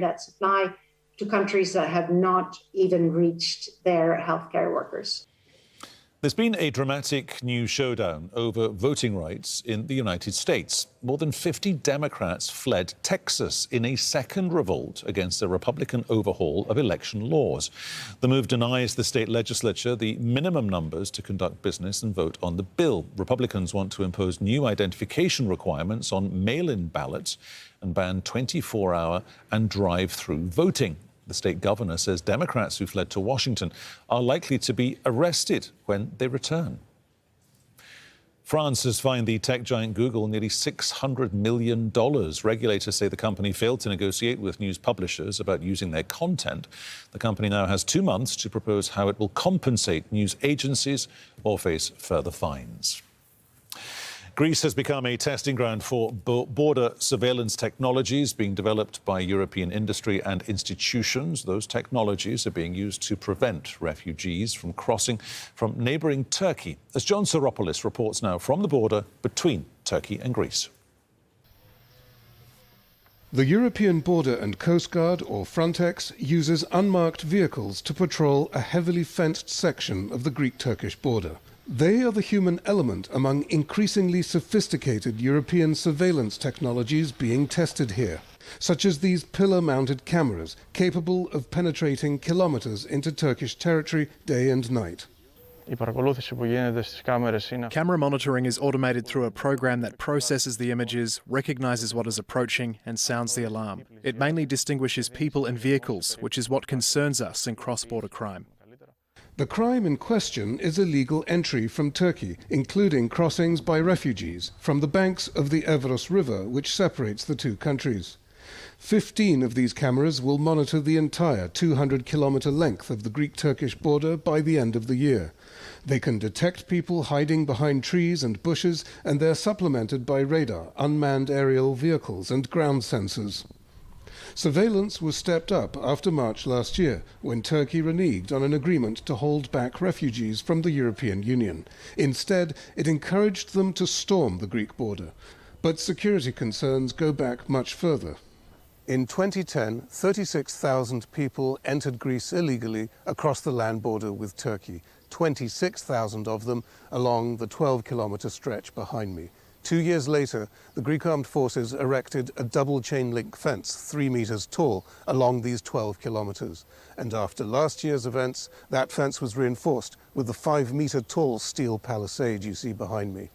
that supply to countries that have not even reached their healthcare workers. There's been a dramatic new showdown over voting rights in the United States. More than 50 Democrats fled Texas in a second revolt against a Republican overhaul of election laws. The move denies the state legislature the minimum numbers to conduct business and vote on the bill. Republicans want to impose new identification requirements on mail-in ballots and ban 24-hour and drive-through voting. The state governor says Democrats who fled to Washington are likely to be arrested when they return. France has fined the tech giant Google nearly $600 million. Regulators say the company failed to negotiate with news publishers about using their content. The company now has 2 months to propose how it will compensate news agencies or face further fines. Greece has become a testing ground for border surveillance technologies being developed by European industry and institutions. Those technologies are being used to prevent refugees from crossing from neighbouring Turkey, as John Soropoulos reports now from the border between Turkey and Greece. The European Border and Coast Guard, or Frontex, uses unmarked vehicles to patrol a heavily fenced section of the Greek-Turkish border. They are the human element among increasingly sophisticated European surveillance technologies being tested here, such as these pillar-mounted cameras capable of penetrating kilometers into Turkish territory day and night. Camera monitoring is automated through a program that processes the images, recognises what is approaching and sounds the alarm. It mainly distinguishes people and vehicles, which is what concerns us in cross-border crime. The crime in question is illegal entry from Turkey, including crossings by refugees from the banks of the Evros River, which separates the two countries. 15 of these cameras will monitor the entire 200-kilometre length of the Greek-Turkish border by the end of the year. They can detect people hiding behind trees and bushes, and they're supplemented by radar, unmanned aerial vehicles and ground sensors. Surveillance was stepped up after March last year, when Turkey reneged on an agreement to hold back refugees from the European Union. Instead, it encouraged them to storm the Greek border. But security concerns go back much further. In 2010, 36,000 people entered Greece illegally across the land border with Turkey, 26,000 of them along the 12-kilometre stretch behind me. 2 years later, the Greek armed forces erected a double chain-link fence 3 meters tall along these 12 kilometers. And after last year's events, that fence was reinforced with the 5-meter-tall steel palisade you see behind me.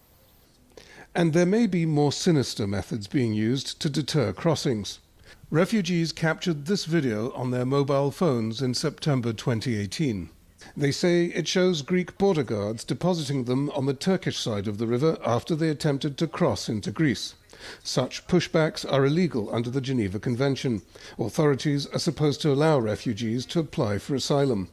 And there may be more sinister methods being used to deter crossings. Refugees captured this video on their mobile phones in September 2018. They say it shows Greek border guards depositing them on the Turkish side of the river after they attempted to cross into Greece. Such pushbacks are illegal under the Geneva Convention. Authorities are supposed to allow refugees to apply for asylum.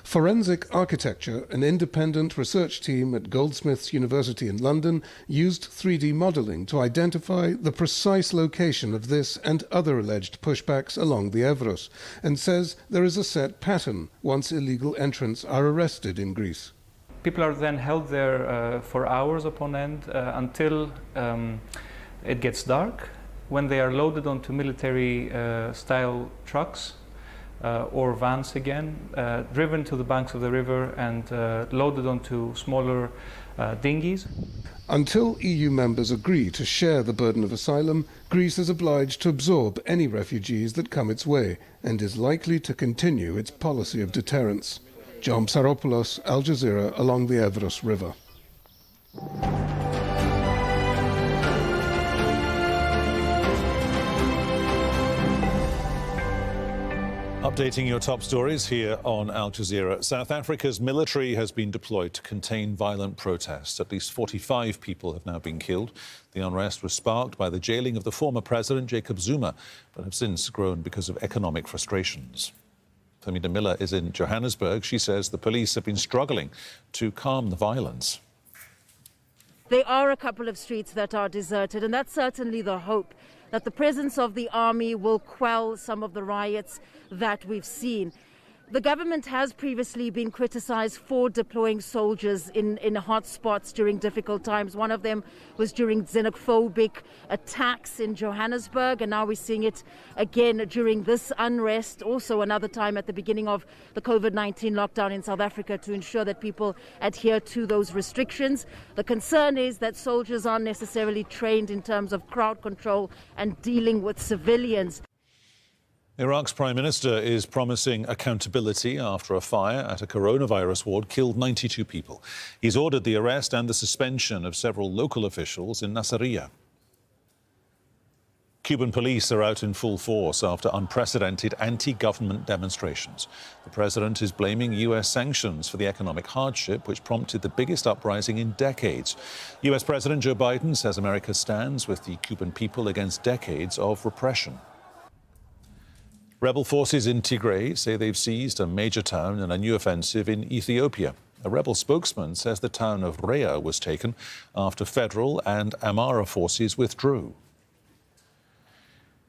Forensic Architecture, an independent research team at Goldsmiths University in London, used 3D modelling to identify the precise location of this and other alleged pushbacks along the Evros, and says there is a set pattern once illegal entrants are arrested in Greece. People are then held there for hours upon end until it gets dark, when they are loaded onto military-style trucks or vans again, driven to the banks of the river and loaded onto smaller dinghies. Until EU members agree to share the burden of asylum, Greece is obliged to absorb any refugees that come its way and is likely to continue its policy of deterrence. John Soropoulos, Al Jazeera, along the Evros River. Updating your top stories here on Al Jazeera. South Africa's military has been deployed to contain violent protests. At least 45 people have now been killed. The unrest was sparked by the jailing of the former president, Jacob Zuma, but have since grown because of economic frustrations. Famida Miller is in Johannesburg. She says the police have been struggling to calm the violence. There are a couple of streets that are deserted, and that's certainly the hope, that the presence of the army will quell some of the riots that we've seen. The government has previously been criticized for deploying soldiers in hot spots during difficult times. One of them was during xenophobic attacks in Johannesburg, and now we're seeing it again during this unrest. Also another time at the beginning of the COVID-19 lockdown in South Africa to ensure that people adhere to those restrictions. The concern is that soldiers aren't necessarily trained in terms of crowd control and dealing with civilians. Iraq's Prime Minister is promising accountability after a fire at a coronavirus ward killed 92 people. He's ordered the arrest and the suspension of several local officials in Nasiriyah. Cuban police are out in full force after unprecedented anti-government demonstrations. The president is blaming U.S. sanctions for the economic hardship which prompted the biggest uprising in decades. U.S. President Joe Biden says America stands with the Cuban people against decades of repression. Rebel forces in Tigray say they've seized a major town in a new offensive in Ethiopia. A rebel spokesman says the town of Rea was taken after federal and Amhara forces withdrew.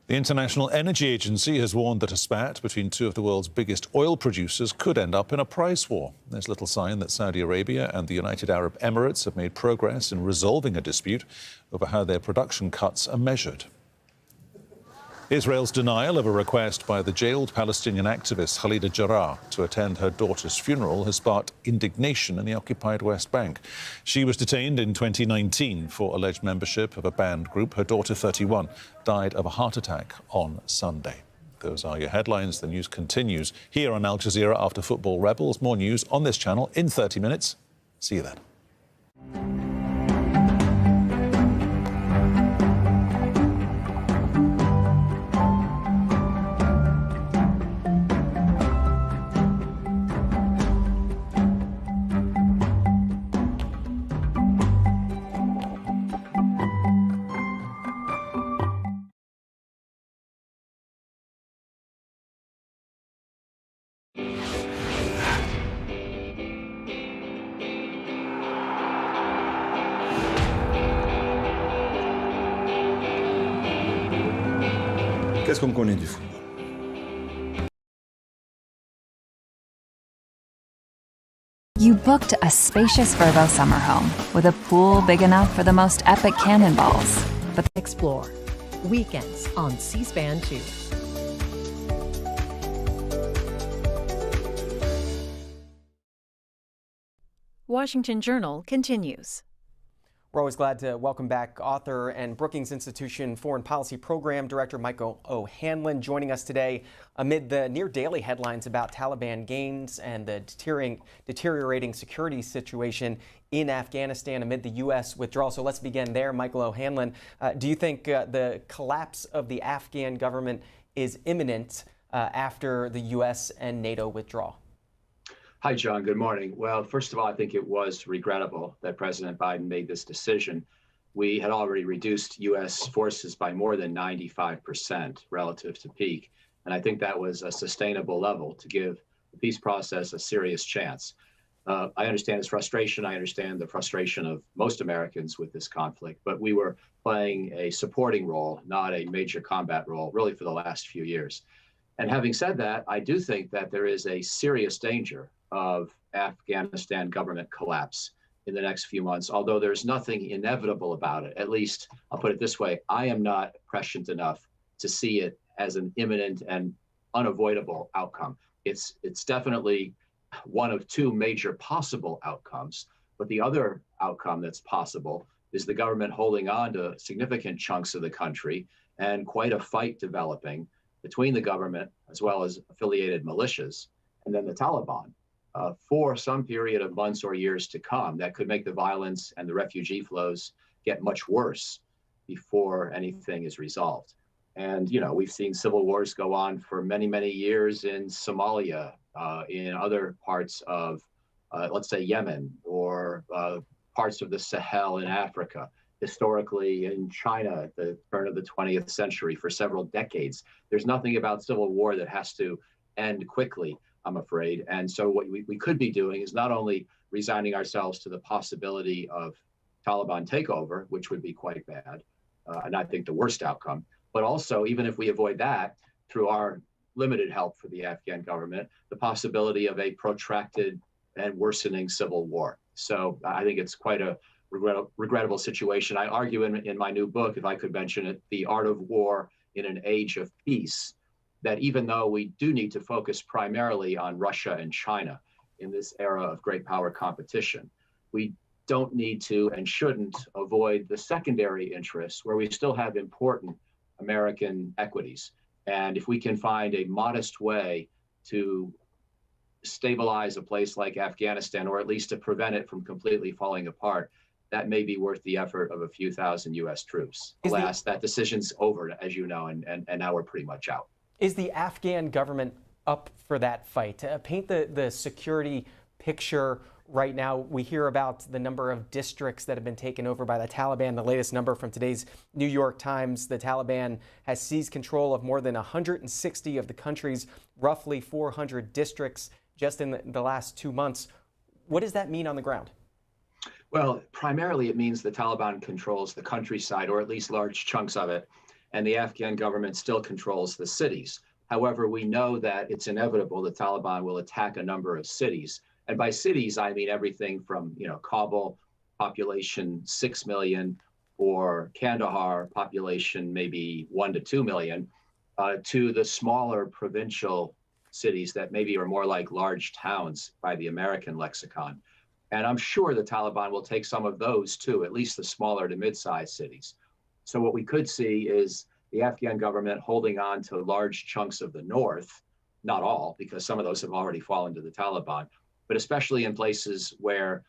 The International Energy Agency has warned that a spat between two of the world's biggest oil producers could end up in a price war. There's little sign that Saudi Arabia and the United Arab Emirates have made progress in resolving a dispute over how their production cuts are measured. Israel's denial of a request by the jailed Palestinian activist Khalida Jarrah to attend her daughter's funeral has sparked indignation in the occupied West Bank. She was detained in 2019 for alleged membership of a banned group. Her daughter, 31, died of a heart attack on Sunday. Those are your headlines. The news continues here on Al Jazeera after Football Rebels. More news on this channel in 30 minutes. See you then. Qu'est-ce qu'on connaît du football? You booked a spacious Vrbo summer home with a pool big enough for the most epic cannonballs. But Explore. Weekends on C-SPAN 2. Washington Journal continues. We're always glad to welcome back author and Brookings Institution Foreign Policy Program Director Michael O'Hanlon joining us today amid the near-daily headlines about Taliban gains and the deteriorating security situation in Afghanistan amid the U.S. withdrawal. So let's begin there. Michael O'Hanlon, do you think the collapse of the Afghan government is imminent after the U.S. and NATO withdraw? Hi, John. Good morning. Well, first of all, I think it was regrettable that President Biden made this decision. We had already reduced U.S. forces by more than 95% relative to peak. And I think that was a sustainable level to give the peace process a serious chance. I understand his frustration. I understand the frustration of most Americans with this conflict, but we were playing a supporting role, not a major combat role, really for the last few years. And having said that, I do think that there is a serious danger of Afghanistan government collapse in the next few months, although there's nothing inevitable about it. At least, I'll put it this way, I am not prescient enough to see it as an imminent and unavoidable outcome. It's definitely one of two major possible outcomes, but the other outcome that's possible is the government holding on to significant chunks of the country and quite a fight developing between the government as well as affiliated militias and then the Taliban. For some period of months or years to come, that could make the violence and the refugee flows get much worse before anything is resolved. And, you know, we've seen civil wars go on for many, many years in Somalia, in other parts of, let's say, Yemen, or parts of the Sahel in Africa, historically in China at the turn of the 20th century for several decades. There's nothing about civil war that has to end quickly, I'm afraid. And so what we could be doing is not only resigning ourselves to the possibility of Taliban takeover, which would be quite bad, and I think the worst outcome, but also, even if we avoid that, through our limited help for the Afghan government, the possibility of a protracted and worsening civil war. So I think it's quite a regrettable situation. I argue in my new book, if I could mention it, The Art of War in an Age of Peace, that even though we do need to focus primarily on Russia and China in this era of great power competition, we don't need to and shouldn't avoid the secondary interests where we still have important American equities. And if we can find a modest way to stabilize a place like Afghanistan, or at least to prevent it from completely falling apart, that may be worth the effort of a few thousand U.S. troops. Alas, that decision's over, as you know, and now we're pretty much out. Is the Afghan government up for that fight? Paint the security picture right now. We hear about the number of districts that have been taken over by the Taliban. The latest number from today's New York Times, the Taliban has seized control of more than 160 of the country's roughly 400 districts just in the last 2 months. What does that mean on the ground? Well, primarily it means the Taliban controls the countryside, or at least large chunks of it, and the Afghan government still controls the cities. However, we know that it's inevitable the Taliban will attack a number of cities. And by cities, I mean everything from, Kabul, population 6 million, or Kandahar, population maybe 1 to 2 million, to the smaller provincial cities that maybe are more like large towns by the American lexicon. And I'm sure the Taliban will take some of those too, at least the smaller to mid-sized cities. So what we could see is the Afghan government holding on to large chunks of the north, not all, because some of those have already fallen to the Taliban, but especially in places where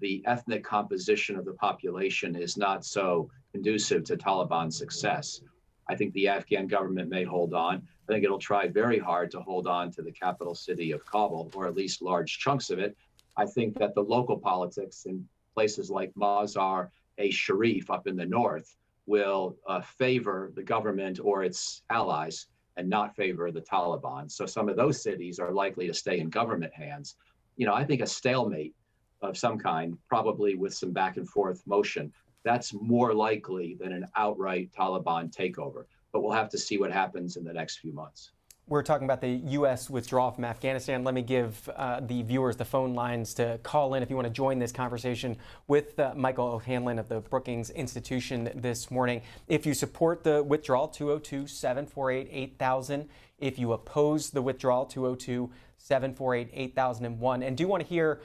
the ethnic composition of the population is not so conducive to Taliban success. I think the Afghan government may hold on. I think it'll try very hard to hold on to the capital city of Kabul, or at least large chunks of it. I think that the local politics in places like Mazar-e-Sharif up in the north will favor the government or its allies and not favor the Taliban. So some of those cities are likely to stay in government hands. I think a stalemate of some kind, probably with some back and forth motion, that's more likely than an outright Taliban takeover. But we'll have to see what happens in the next few months. We're talking about the U.S. withdrawal from Afghanistan. Let me give the viewers the phone lines to call in if you want to join this conversation with Michael O'Hanlon of the Brookings Institution this morning. If you support the withdrawal, 202-748-8000. If you oppose the withdrawal, 202-748-8001. And do want to hear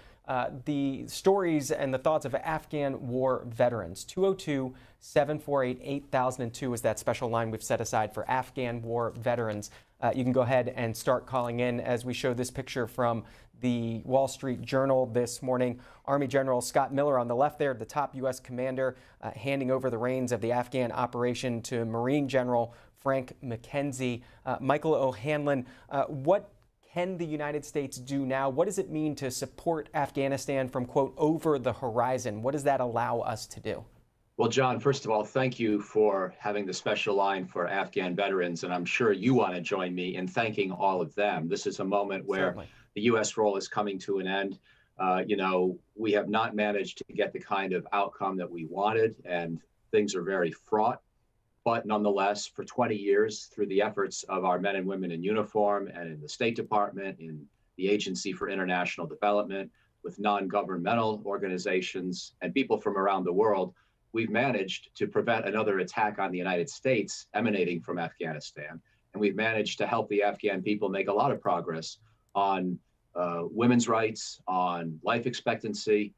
the stories and the thoughts of Afghan war veterans. 202-748-8002 is that special line we've set aside for Afghan war veterans. You can go ahead and start calling in as we show this picture from the Wall Street Journal this morning. Army General Scott Miller on the left there, the top U.S. commander, handing over the reins of the Afghan operation to Marine General Frank McKenzie. Michael O'Hanlon, what can the United States do now? What does it mean to support Afghanistan from, quote, over the horizon? What does that allow us to do? Well, John, first of all, thank you for having the special line for Afghan veterans, and I'm sure you want to join me in thanking all of them. This is a moment where Certainly. The U.S. role is coming to an end. We have not managed to get the kind of outcome that we wanted, and things are very fraught. But nonetheless, for 20 years, through the efforts of our men and women in uniform and in the State Department, in the Agency for International Development, with non-governmental organizations and people from around the world, we've managed to prevent another attack on the United States emanating from Afghanistan. And we've managed to help the Afghan people make a lot of progress on women's rights, on life expectancy.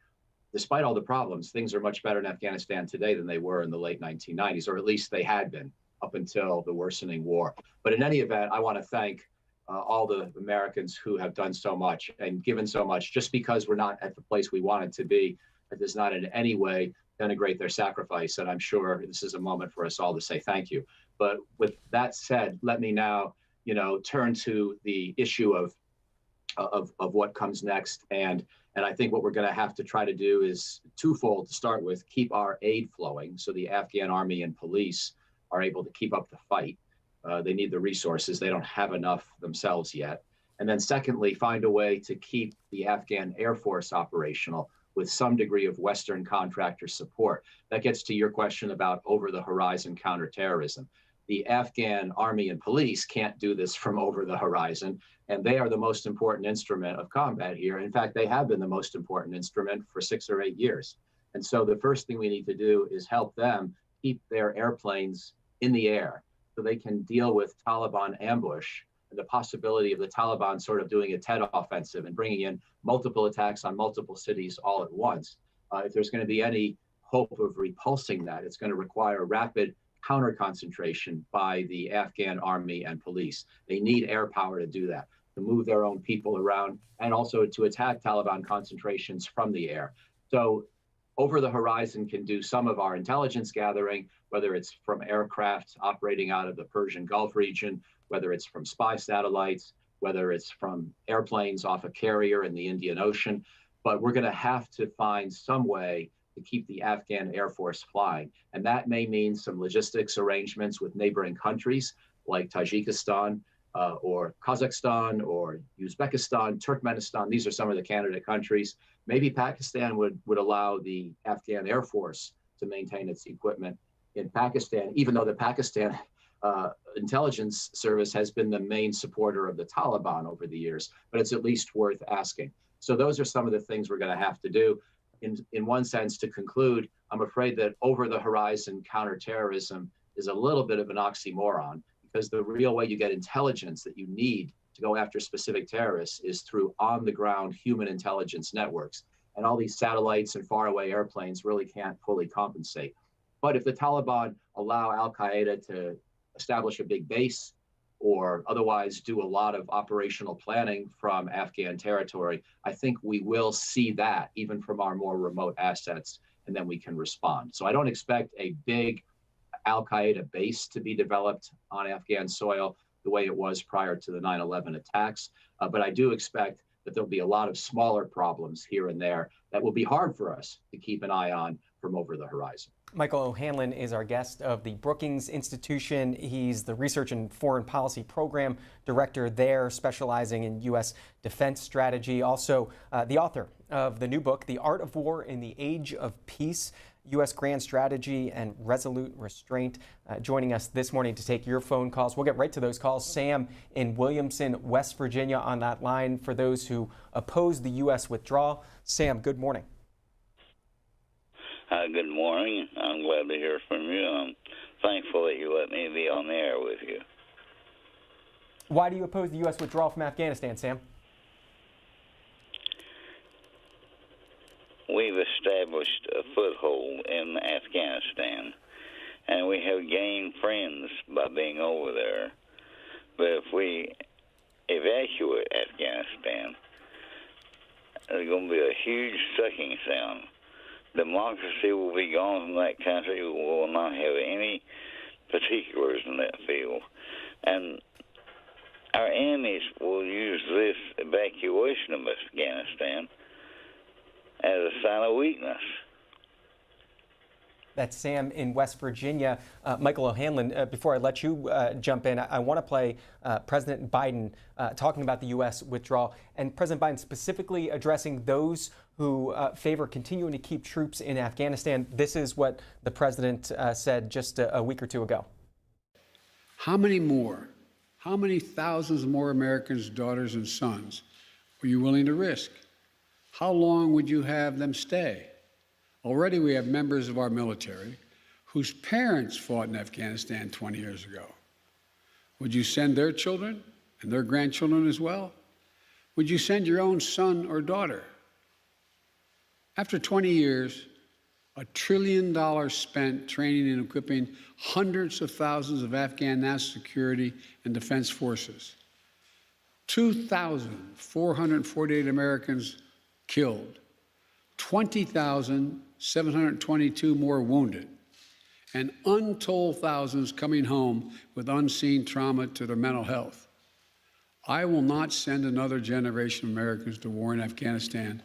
Despite all the problems, things are much better in Afghanistan today than they were in the late 1990s, or at least they had been up until the worsening war. But in any event, I want to thank all the Americans who have done so much and given so much. Just because we're not at the place we wanted to be, it does not in any way denigrate their sacrifice. And I'm sure this is a moment for us all to say thank you. But with that said, let me now, turn to the issue of what comes next. And I think what we're going to have to try to do is twofold. To start with, keep our aid flowing so the Afghan army and police are able to keep up the fight. They need the resources. They don't have enough themselves yet. And then secondly, find a way to keep the Afghan Air Force operational with some degree of Western contractor support. That gets to your question about over-the-horizon counterterrorism. The Afghan army and police can't do this from over the horizon, and they are the most important instrument of combat here. In fact, they have been the most important instrument for 6 or 8 years. And so the first thing we need to do is help them keep their airplanes in the air so they can deal with Taliban ambush and the possibility of the Taliban sort of doing a Tet offensive and bringing in multiple attacks on multiple cities all at once. If there's going to be any hope of repulsing that, it's going to require rapid counter concentration by the Afghan army and police. They need air power to do that, to move their own people around, and also to attack Taliban concentrations from the air. So over the horizon can do some of our intelligence gathering, whether it's from aircraft operating out of the Persian Gulf region, whether it's from spy satellites, whether it's from airplanes off a carrier in the Indian Ocean. But we're going to have to find some way to keep the Afghan Air Force flying. And that may mean some logistics arrangements with neighboring countries like Tajikistan or Kazakhstan or Uzbekistan, Turkmenistan. These are some of the candidate countries. Maybe Pakistan would allow the Afghan Air Force to maintain its equipment in Pakistan, even though the Pakistan intelligence service has been the main supporter of the Taliban over the years, but it's at least worth asking. So those are some of the things we're going to have to do. In one sense, to conclude, I'm afraid that over the horizon counterterrorism is a little bit of an oxymoron, because the real way you get intelligence that you need to go after specific terrorists is through on-the-ground human intelligence networks. And all these satellites and faraway airplanes really can't fully compensate. But if the Taliban allow al-Qaeda to establish a big base or otherwise do a lot of operational planning from Afghan territory, I think we will see that even from our more remote assets, and then we can respond. So I don't expect a big al-Qaeda base to be developed on Afghan soil the way it was prior to the 9/11 attacks, but I do expect that there'll be a lot of smaller problems here and there that will be hard for us to keep an eye on from over the horizon. Michael O'Hanlon is our guest of the Brookings Institution. He's the Research and Foreign Policy Program Director there, specializing in U.S. defense strategy. Also, the author of the new book, The Art of War in the Age of Peace, U.S. Grand Strategy and Resolute Restraint. Joining us this morning to take your phone calls. We'll get right to those calls. Sam in Williamson, West Virginia on that line for those who oppose the U.S. withdrawal. Sam, good morning. Good morning. I'm glad to hear from you. I'm thankful that you let me be on the air with you. Why do you oppose the U.S. withdrawal from Afghanistan, Sam? We've established a foothold in Afghanistan, and we have gained friends by being over there. But if we evacuate Afghanistan, there's going to be a huge sucking sound. Democracy will be gone from that country. We will not have any particulars in that field. And our enemies will use this evacuation of Afghanistan as a sign of weakness. That's Sam in West Virginia. Michael O'Hanlon, before I let you jump in, I want to play President Biden talking about the U.S. withdrawal, and President Biden specifically addressing those who favor continuing to keep troops in Afghanistan. This is what the president said just a week or two ago. How many thousands more Americans' daughters and sons were you willing to risk? How long would you have them stay? Already we have members of our military whose parents fought in Afghanistan 20 years ago. Would you send their children and their grandchildren as well? Would you send your own son or daughter? After 20 years, $1 trillion spent training and equipping hundreds of thousands of Afghan national security and defense forces. 2,448 Americans killed, 20,722 more wounded, and untold thousands coming home with unseen trauma to their mental health. I will not send another generation of Americans to war in Afghanistan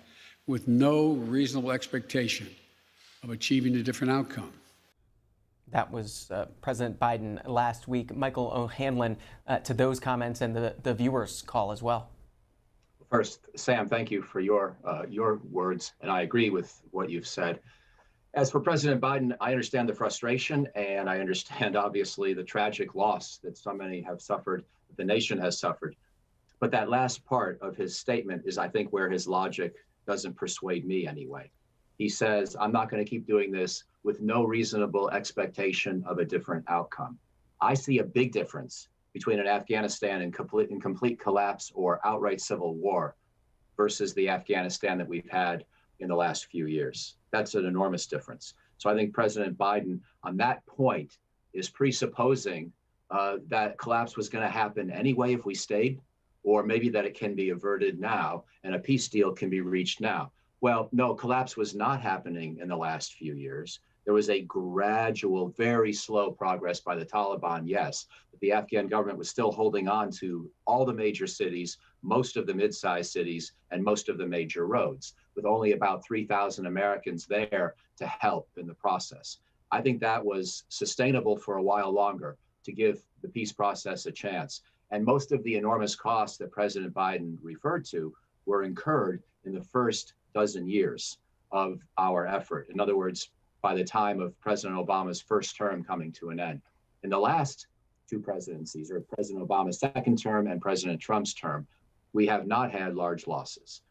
with no reasonable expectation of achieving a different outcome. That was President Biden last week. Michael O'Hanlon, to those comments and the viewers' call as well. First, Sam, thank you for your words, and I agree with what you've said. As for President Biden, I understand the frustration, and I understand, obviously, the tragic loss that so many have suffered, that the nation has suffered. But that last part of his statement is, I think, where his logic doesn't persuade me anyway. He says, I'm not going to keep doing this with no reasonable expectation of a different outcome. I see a big difference between an Afghanistan in complete collapse or outright civil war versus the Afghanistan that we've had in the last few years. That's an enormous difference. So I think President Biden, on that point, is presupposing that collapse was going to happen anyway if we stayed, or maybe that it can be averted now and a peace deal can be reached now. Well, no, collapse was not happening in the last few years. There was a gradual, very slow progress by the Taliban, yes, but the Afghan government was still holding on to all the major cities, most of the mid-sized cities, and most of the major roads, with only about 3,000 Americans there to help in the process. I think that was sustainable for a while longer to give the peace process a chance. And most of the enormous costs that President Biden referred to were incurred in the first dozen years of our effort. In other words, by the time of President Obama's first term coming to an end. In the last two presidencies, or President Obama's second term and President Trump's term, we have not had large losses.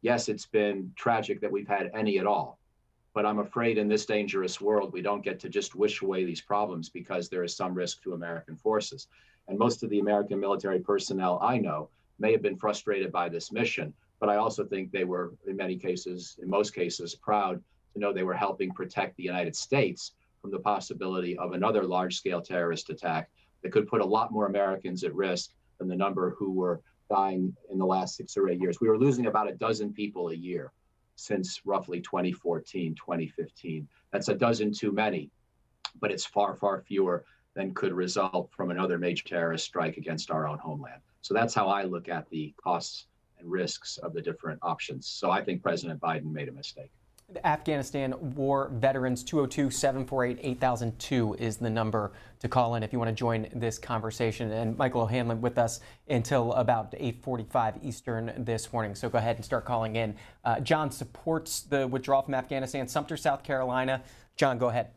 Yes, it's been tragic that we've had any at all, but I'm afraid in this dangerous world, we don't get to just wish away these problems because there is some risk to American forces. And most of the American military personnel I know may have been frustrated by this mission, but I also think they were, in most cases, proud to know they were helping protect the United States from the possibility of another large-scale terrorist attack that could put a lot more Americans at risk than the number who were dying in the last 6 or 8 years. We were losing about a dozen people a year since roughly 2014, 2015. That's a dozen too many, but it's far, far fewer than could result from another major terrorist strike against our own homeland. So that's how I look at the costs and risks of the different options. So I think President Biden made a mistake. The Afghanistan War Veterans, 202-748-8002 is the number to call in if you want to join this conversation. And Michael O'Hanlon with us until about 8:45 Eastern this morning. So go ahead and start calling in. John supports the withdrawal from Afghanistan, Sumter, South Carolina. John, go ahead.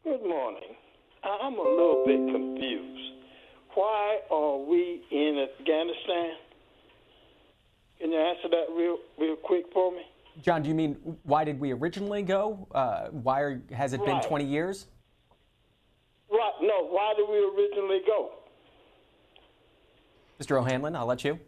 Good morning. I'm a little bit confused. Why are we in Afghanistan? Can you answer that real quick for me? John, do you mean why did we originally go? Why has it been 20 years? Right. No, why did we originally go? Mr. O'Hanlon, I'll let you.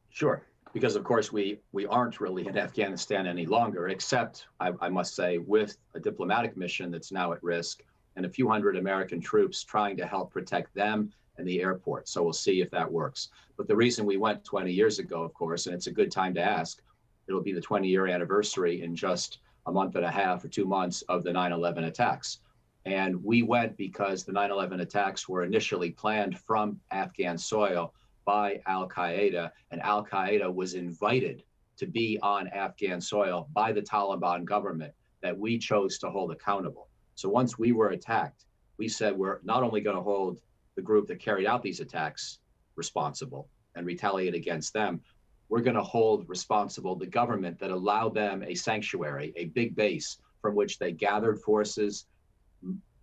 Sure. Because, of course, we aren't really in Afghanistan any longer, except, I must say, with a diplomatic mission that's now at risk and a few hundred American troops trying to help protect them and the airport. So we'll see if that works. But the reason we went 20 years ago, of course, and it's a good time to ask, it'll be the 20-year anniversary in just a month and a half or 2 months of the 9/11 attacks. And we went because the 9/11 attacks were initially planned from Afghan soil by al-Qaeda, and al-Qaeda was invited to be on Afghan soil by the Taliban government that we chose to hold accountable. So once we were attacked, we said we're not only going to hold the group that carried out these attacks responsible and retaliate against them, we're going to hold responsible the government that allowed them a sanctuary, a big base from which they gathered forces,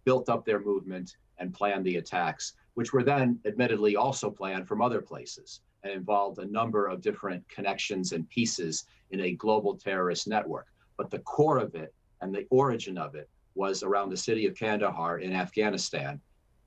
built up their movement, and planned the attacks, which were then admittedly also planned from other places and involved a number of different connections and pieces in a global terrorist network. But the core of it and the origin of it was around the city of Kandahar in Afghanistan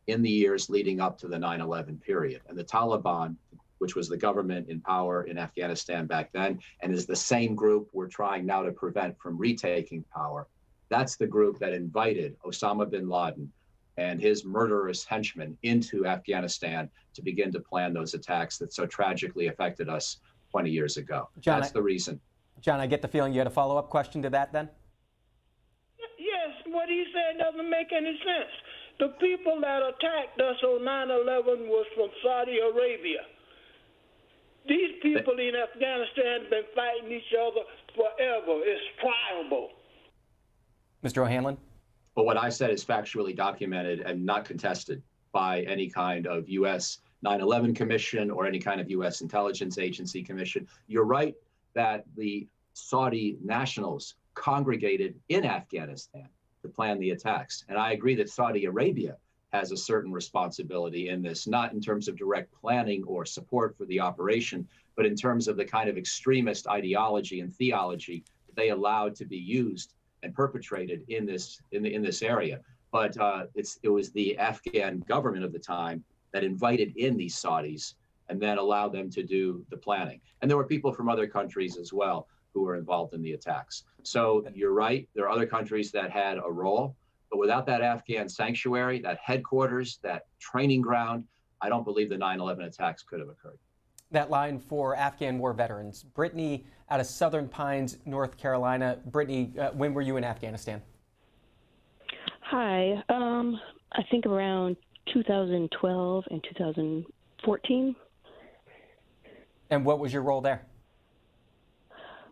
in the years leading up to the 9/11 period. And the Taliban, which was the government in power in Afghanistan back then, and is the same group we're trying now to prevent from retaking power, that's the group that invited Osama bin Laden and his murderous henchmen into Afghanistan to begin to plan those attacks that so tragically affected us 20 years ago. John, that's the reason. John, I get the feeling you had a follow-up question to that then? Yes, what he said doesn't make any sense. The people that attacked us on 9/11 was from Saudi Arabia. These people in Afghanistan have been fighting each other forever. It's tribal. Mr. O'Hanlon? But what I said is factually documented and not contested by any kind of U.S. 9/11 commission or any kind of U.S. intelligence agency commission. You're right that the Saudi nationals congregated in Afghanistan to plan the attacks. And I agree that Saudi Arabia has a certain responsibility in this, not in terms of direct planning or support for the operation, but in terms of the kind of extremist ideology and theology that they allowed to be used and perpetrated in this area. But it was the Afghan government of the time that invited in these Saudis and then allowed them to do the planning. And there were people from other countries as well who were involved in the attacks. So you're right, there are other countries that had a role, but without that Afghan sanctuary, that headquarters, that training ground, I don't believe the 9/11 attacks could have occurred. That line for Afghan war veterans. Brittany out of Southern Pines, North Carolina. Brittany, when were you in Afghanistan? Hi, I think around 2012 and 2014. And what was your role there?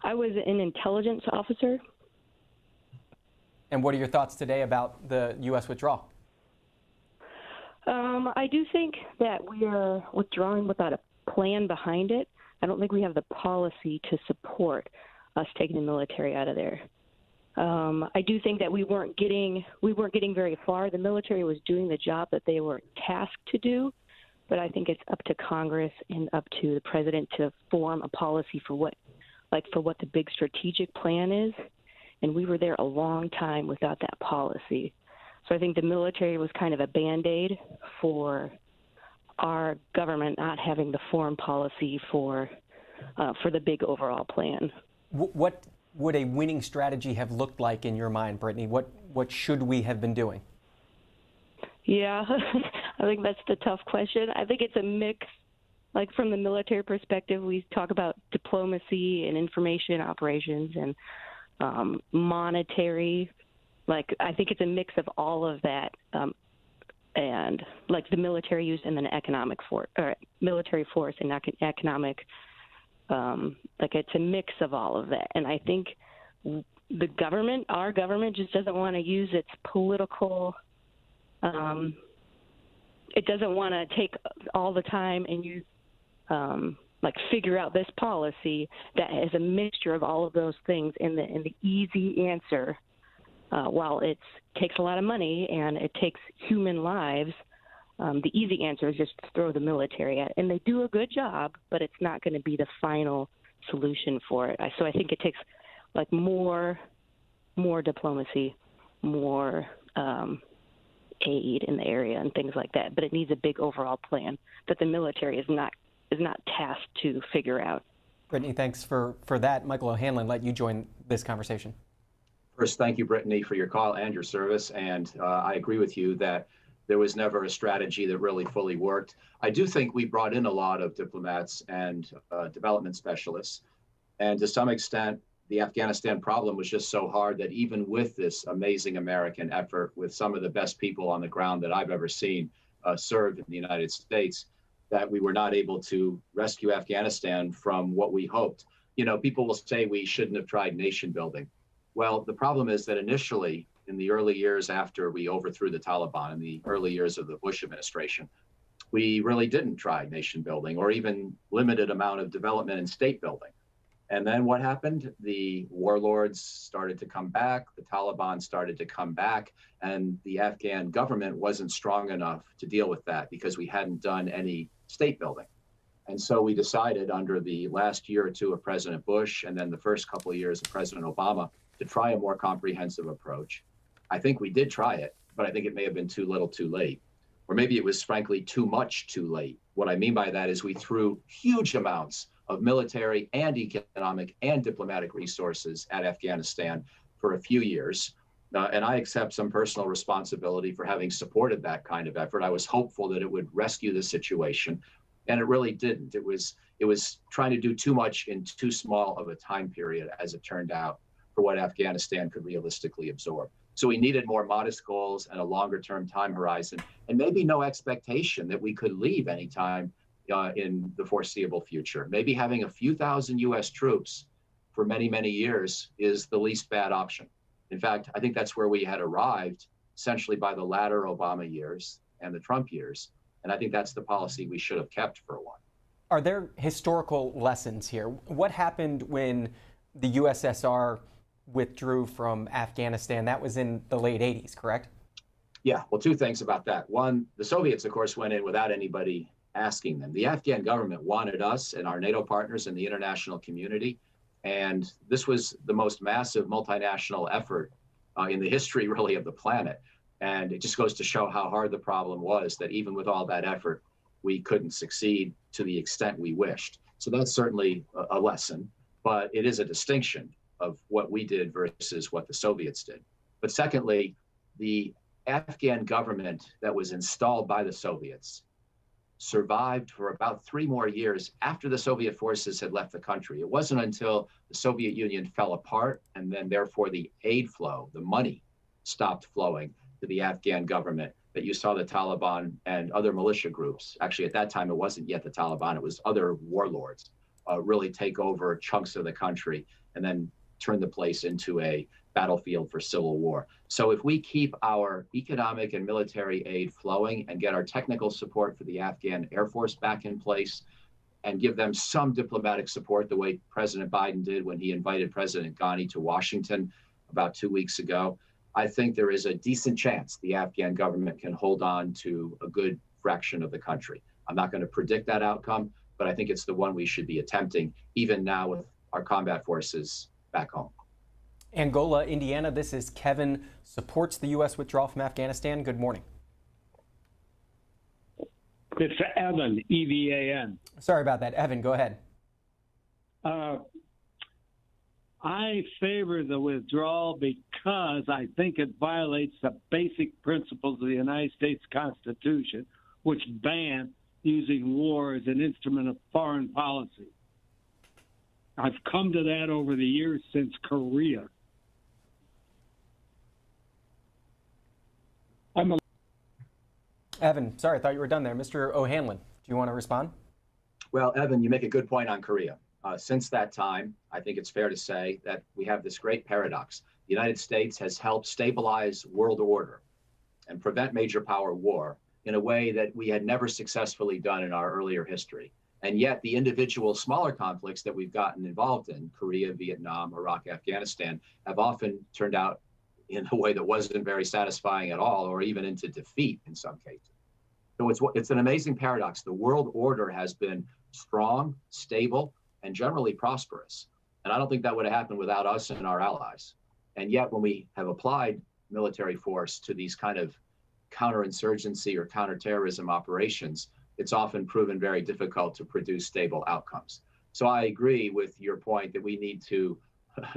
I was an intelligence officer. And what are your thoughts today about the U.S. withdrawal? I do think that we are withdrawing without a plan behind it. I don't think we have the policy to support us taking the military out of there. I do think that we weren't getting very far. The military was doing the job that they were tasked to do, but I think it's up to Congress and up to the president to form a policy for what the big strategic plan is. And we were there a long time without that policy. So I think the military was kind of a Band-Aid for our government not having the foreign policy for the big overall plan. What would a winning strategy have looked like in your mind, Brittany? What should we have been doing? Yeah, I think that's the tough question. I think it's a mix. Like from the military perspective, we talk about diplomacy and information operations and monetary. Like I think it's a mix of all of that, and like the military use and then economic force, or military force and economic. Like it's a mix of all of that, and I think our government, just doesn't want to use its political. It doesn't want to take all the time and use, figure out this policy that is a mixture of all of those things. And the easy answer, while it takes a lot of money and it takes human lives, the easy answer is just throw the military at it. And they do a good job, but it's not going to be the final solution for it. So I think it takes like more diplomacy, more aid in the area and things like that. But it needs a big overall plan that the military is not tasked to figure out. Brittany, thanks for that. Michael O'Hanlon, let you join this conversation. First, thank you, Brittany, for your call and your service. And I agree with you that there was never a strategy that really fully worked. I do think we brought in a lot of diplomats and development specialists. And to some extent, the Afghanistan problem was just so hard that even with this amazing American effort, with some of the best people on the ground that I've ever seen serve in the United States, that we were not able to rescue Afghanistan from what we hoped. You know, people will say we shouldn't have tried nation building. Well, the problem is that initially, in the early years after we overthrew the Taliban, in the early years of the Bush administration, we really didn't try nation building or even limited amount of development and state building. And then what happened? The warlords started to come back, the Taliban started to come back, and the Afghan government wasn't strong enough to deal with that because we hadn't done any state building. And so we decided under the last year or two of President Bush and then the first couple of years of President Obama to try a more comprehensive approach. I think we did try it, but I think it may have been too little too late. Or maybe it was frankly too much too late. What I mean by that is we threw huge amounts of military and economic and diplomatic resources at Afghanistan for a few years. And I accept some personal responsibility for having supported that kind of effort. I was hopeful that it would rescue the situation, and it really didn't. It was trying to do too much in too small of a time period, as it turned out, for what Afghanistan could realistically absorb. So we needed more modest goals and a longer term time horizon, and maybe no expectation that we could leave anytime in the foreseeable future. Maybe having a few thousand US troops for many, many years is the least bad option. In fact, I think that's where we had arrived essentially by the latter Obama years and the Trump years. And I think that's the policy we should have kept for a while. Are there historical lessons here? What happened when the USSR withdrew from Afghanistan. That was in the late 80s, correct? Yeah, well, two things about that. One, the Soviets, of course, went in without anybody asking them. The Afghan government wanted us and our NATO partners in the international community. And this was the most massive multinational effort in the history, really, of the planet. And it just goes to show how hard the problem was, that even with all that effort, we couldn't succeed to the extent we wished. So that's certainly a lesson, but it is a distinction of what we did versus what the Soviets did. But secondly, the Afghan government that was installed by the Soviets survived for about 3 more years after the Soviet forces had left the country. It wasn't until the Soviet Union fell apart and then therefore the aid flow, the money, stopped flowing to the Afghan government that you saw the Taliban and other militia groups. Actually, at that time, it wasn't yet the Taliban, it was other warlords, really take over chunks of the country and then turn the place into a battlefield for civil war. So if we keep our economic and military aid flowing and get our technical support for the Afghan Air Force back in place and give them some diplomatic support the way President Biden did when he invited President Ghani to Washington about 2 weeks ago, I think there is a decent chance the Afghan government can hold on to a good fraction of the country. I'm not going to predict that outcome, but I think it's the one we should be attempting, even now with our combat forces back home. Angola, Indiana, this is Kevin, supports the U.S. withdrawal from Afghanistan. Good morning. It's Evan, E-V-A-N. Sorry about that. Evan, go ahead. I favor the withdrawal because I think it violates the basic principles of the United States Constitution, which ban using war as an instrument of foreign policy. I've come to that over the years since Korea. Evan, sorry, I thought you were done there. Mr. O'Hanlon, do you want to respond? Well, Evan, you make a good point on Korea. Since that time, I think it's fair to say that we have this great paradox. The United States has helped stabilize world order and prevent major power war in a way that we had never successfully done in our earlier history. And yet the individual smaller conflicts that we've gotten involved in, Korea, Vietnam, Iraq, Afghanistan, have often turned out in a way that wasn't very satisfying at all, or even into defeat in some cases. So it's an amazing paradox. The world order has been strong, stable, and generally prosperous. And I don't think that would have happened without us and our allies. And yet when we have applied military force to these kind of counterinsurgency or counterterrorism operations, it's often proven very difficult to produce stable outcomes. So I agree with your point that we need to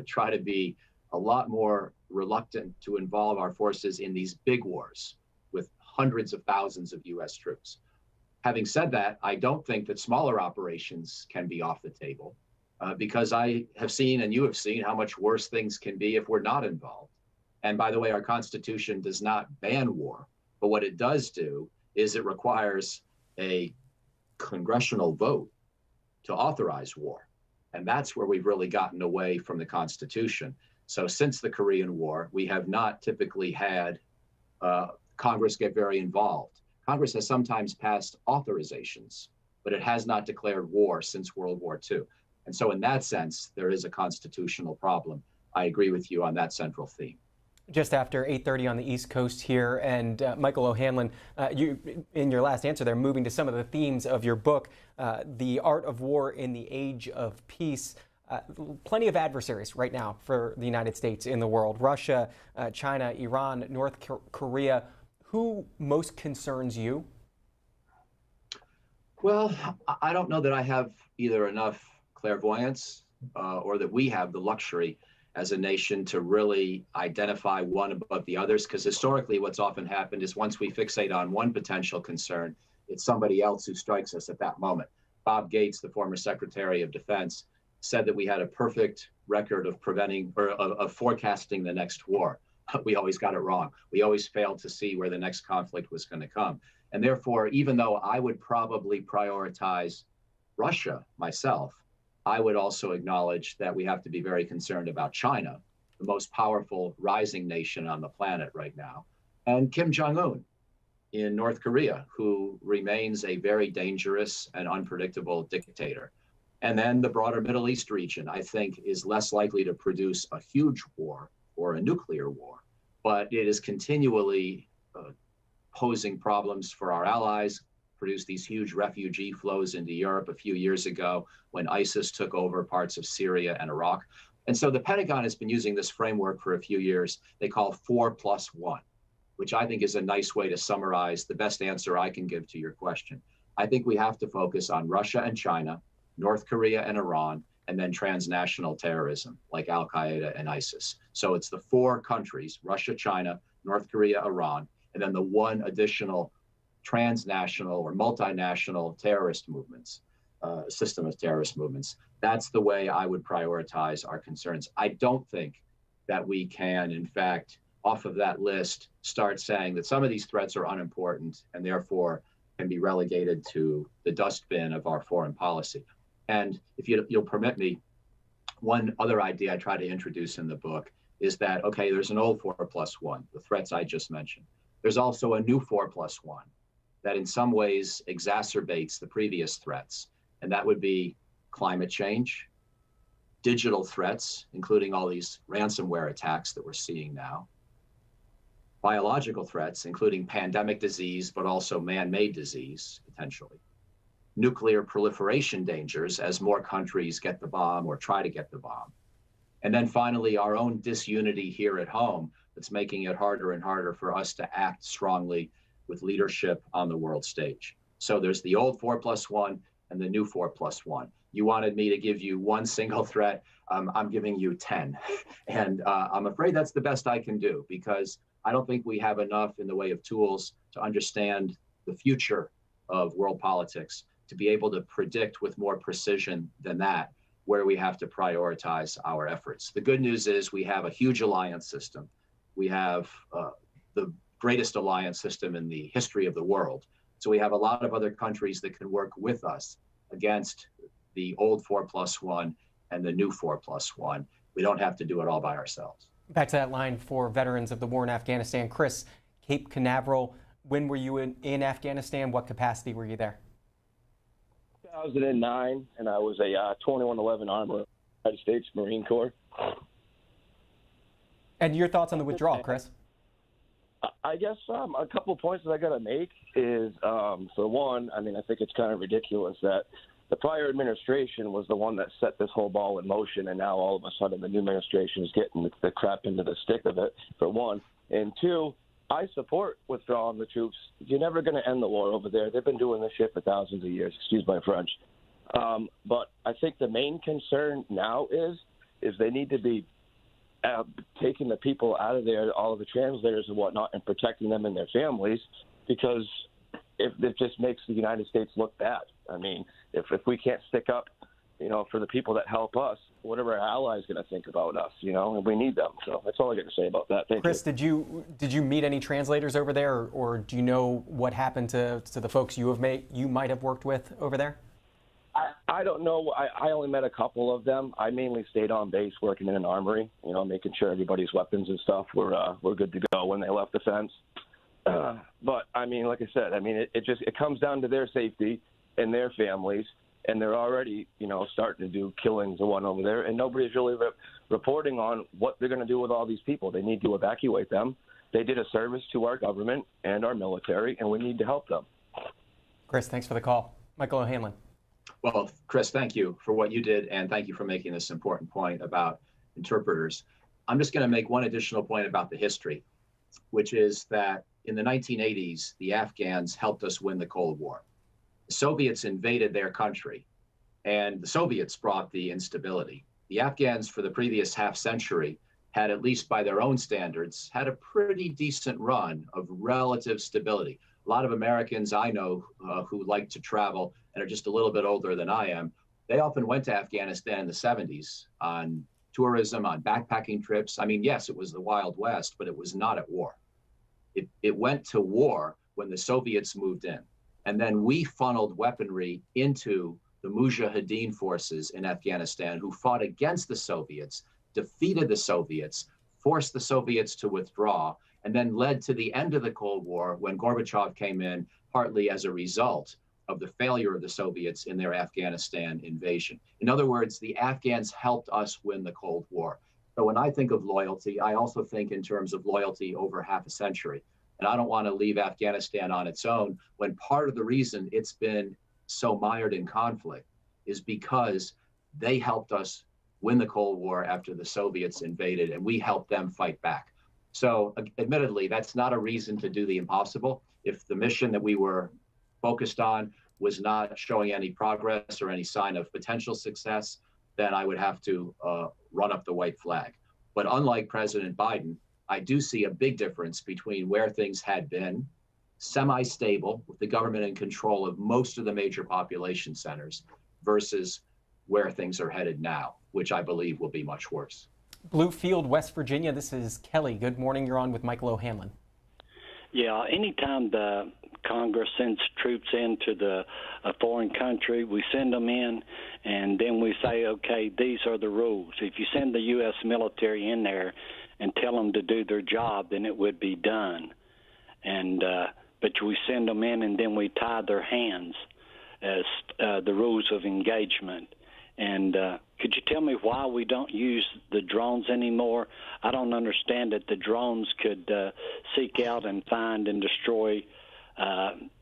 try to be a lot more reluctant to involve our forces in these big wars with hundreds of thousands of U.S. troops. Having said that, I don't think that smaller operations can be off the table because I have seen and you have seen how much worse things can be if we're not involved. And by the way, our Constitution does not ban war, but what it does do is it requires a congressional vote to authorize war. And that's where we've really gotten away from the Constitution. So since the Korean War, we have not typically had Congress get very involved. Congress has sometimes passed authorizations, but it has not declared war since World War II. And so in that sense, there is a constitutional problem. I agree with you on that central theme. Just after 8:30 on the East Coast here, and Michael O'Hanlon, you, in your last answer there, moving to some of the themes of your book, The Art of War in the Age of Peace. Plenty of adversaries right now for the United States in the world. Russia, China, Iran, North Korea. Who most concerns you? Well, I don't know that I have either enough clairvoyance or that we have the luxury as a nation to really identify one above the others, because historically what's often happened is once we fixate on one potential concern, it's somebody else who strikes us at that moment. Bob Gates, the former Secretary of Defense, said that we had a perfect record of preventing or of forecasting the next war. We always got it wrong. We always failed to see where the next conflict was going to come. And therefore, even though I would probably prioritize Russia myself, I would also acknowledge that we have to be very concerned about China, the most powerful rising nation on the planet right now, and Kim Jong-un in North Korea, who remains a very dangerous and unpredictable dictator. And then the broader Middle East region, I think, is less likely to produce a huge war or a nuclear war, but it is continually posing problems for our allies, produced these huge refugee flows into Europe a few years ago when ISIS took over parts of Syria and Iraq. And so the Pentagon has been using this framework for a few years they call 4+1, which I think is a nice way to summarize the best answer I can give to your question. I think we have to focus on Russia and China, North Korea and Iran, and then transnational terrorism like Al-Qaeda and ISIS. So it's the 4 countries, Russia, China, North Korea, Iran, and then the one additional transnational or multinational terrorist movements, system of terrorist movements. That's the way I would prioritize our concerns. I don't think that we can, in fact, off of that list, start saying that some of these threats are unimportant and therefore can be relegated to the dustbin of our foreign policy. And if you'll permit me, one other idea I try to introduce in the book is that, okay, there's an old 4+1, the threats I just mentioned. There's also a new 4+1 that in some ways exacerbates the previous threats. And that would be climate change, digital threats, including all these ransomware attacks that we're seeing now, biological threats, including pandemic disease, but also man-made disease, potentially, nuclear proliferation dangers as more countries get the bomb or try to get the bomb. And then finally, our own disunity here at home that's making it harder and harder for us to act strongly with leadership on the world stage. So there's the old 4+1 and the new 4+1. You wanted me to give you one single threat. I'm giving you 10. And I'm afraid that's the best I can do because I don't think we have enough in the way of tools to understand the future of world politics to be able to predict with more precision than that where we have to prioritize our efforts. The good news is we have a huge alliance system. We have the greatest alliance system in the history of the world. So we have a lot of other countries that can work with us against the old 4+1 and the new 4+1. We don't have to do it all by ourselves. Back to that line for veterans of the war in Afghanistan. Chris, Cape Canaveral, when were you in Afghanistan? What capacity were you there? 2009, and I was a 2111 armor, United States Marine Corps. And your thoughts on the withdrawal, Chris? I guess a couple of points that I got to make is, for one, I mean, I think it's kind of ridiculous that the prior administration was the one that set this whole ball in motion, and now all of a sudden the new administration is getting the crap into the stick of it, for one. And two, I support withdrawing the troops. You're never going to end the war over there. They've been doing this shit for thousands of years, excuse my French. But I think the main concern now is they need to be taking the people out of there, all of the translators and whatnot, and protecting them and their families, because it just makes the United States look bad. I mean, if we can't stick up, for the people that help us, what are our allies going to think about us, and we need them. So that's all I got to say about that. Thank Chris, you. did you meet any translators over there, or do you know what happened to the folks you might have worked with over there? I don't know. I only met a couple of them. I mainly stayed on base working in an armory, making sure everybody's weapons and stuff were good to go when they left the fence. But, I mean, like I said, I mean, it comes down to their safety and their families, and they're already, starting to do killings and one over there, and nobody's really reporting on what they're going to do with all these people. They need to evacuate them. They did a service to our government and our military, and we need to help them. Chris, thanks for the call. Michael O'Hanlon. Well, Chris, thank you for what you did, and thank you for making this important point about interpreters. I'm just going to make one additional point about the history, which is that in the 1980s, the Afghans helped us win the Cold War. The Soviets invaded their country, and the Soviets brought the instability. The Afghans, for the previous half century, had, at least by their own standards, had a pretty decent run of relative stability. A lot of Americans I know who like to travel and are just a little bit older than I am, they often went to Afghanistan in the 70s on tourism, on backpacking trips. I mean, yes, it was the Wild West, but it was not at war. It went to war when the Soviets moved in. And then we funneled weaponry into the Mujahideen forces in Afghanistan who fought against the Soviets, defeated the Soviets, forced the Soviets to withdraw, and then led to the end of the Cold War when Gorbachev came in, partly as a result of the failure of the Soviets in their Afghanistan invasion. In other words, the Afghans helped us win the Cold War. So when I think of loyalty, I also think in terms of loyalty over half a century. And I don't want to leave Afghanistan on its own when part of the reason it's been so mired in conflict is because they helped us win the Cold War after the Soviets invaded, and we helped them fight back. So admittedly, that's not a reason to do the impossible. If the mission that we were focused on was not showing any progress or any sign of potential success, then I would have to run up the white flag. But unlike President Biden, I do see a big difference between where things had been, semi-stable, with the government in control of most of the major population centers, versus where things are headed now, which I believe will be much worse. Bluefield, West Virginia, this is Kelly. Good morning. You're on with Michael O'Hanlon. Yeah, anytime the Congress sends troops into a foreign country, we send them in, and then we say, okay, these are the rules. If you send the U.S. military in there and tell them to do their job, then it would be done. And but we send them in, and then we tie their hands as the rules of engagement. And could you tell me why we don't use the drones anymore? I don't understand that the drones could seek out and find and destroy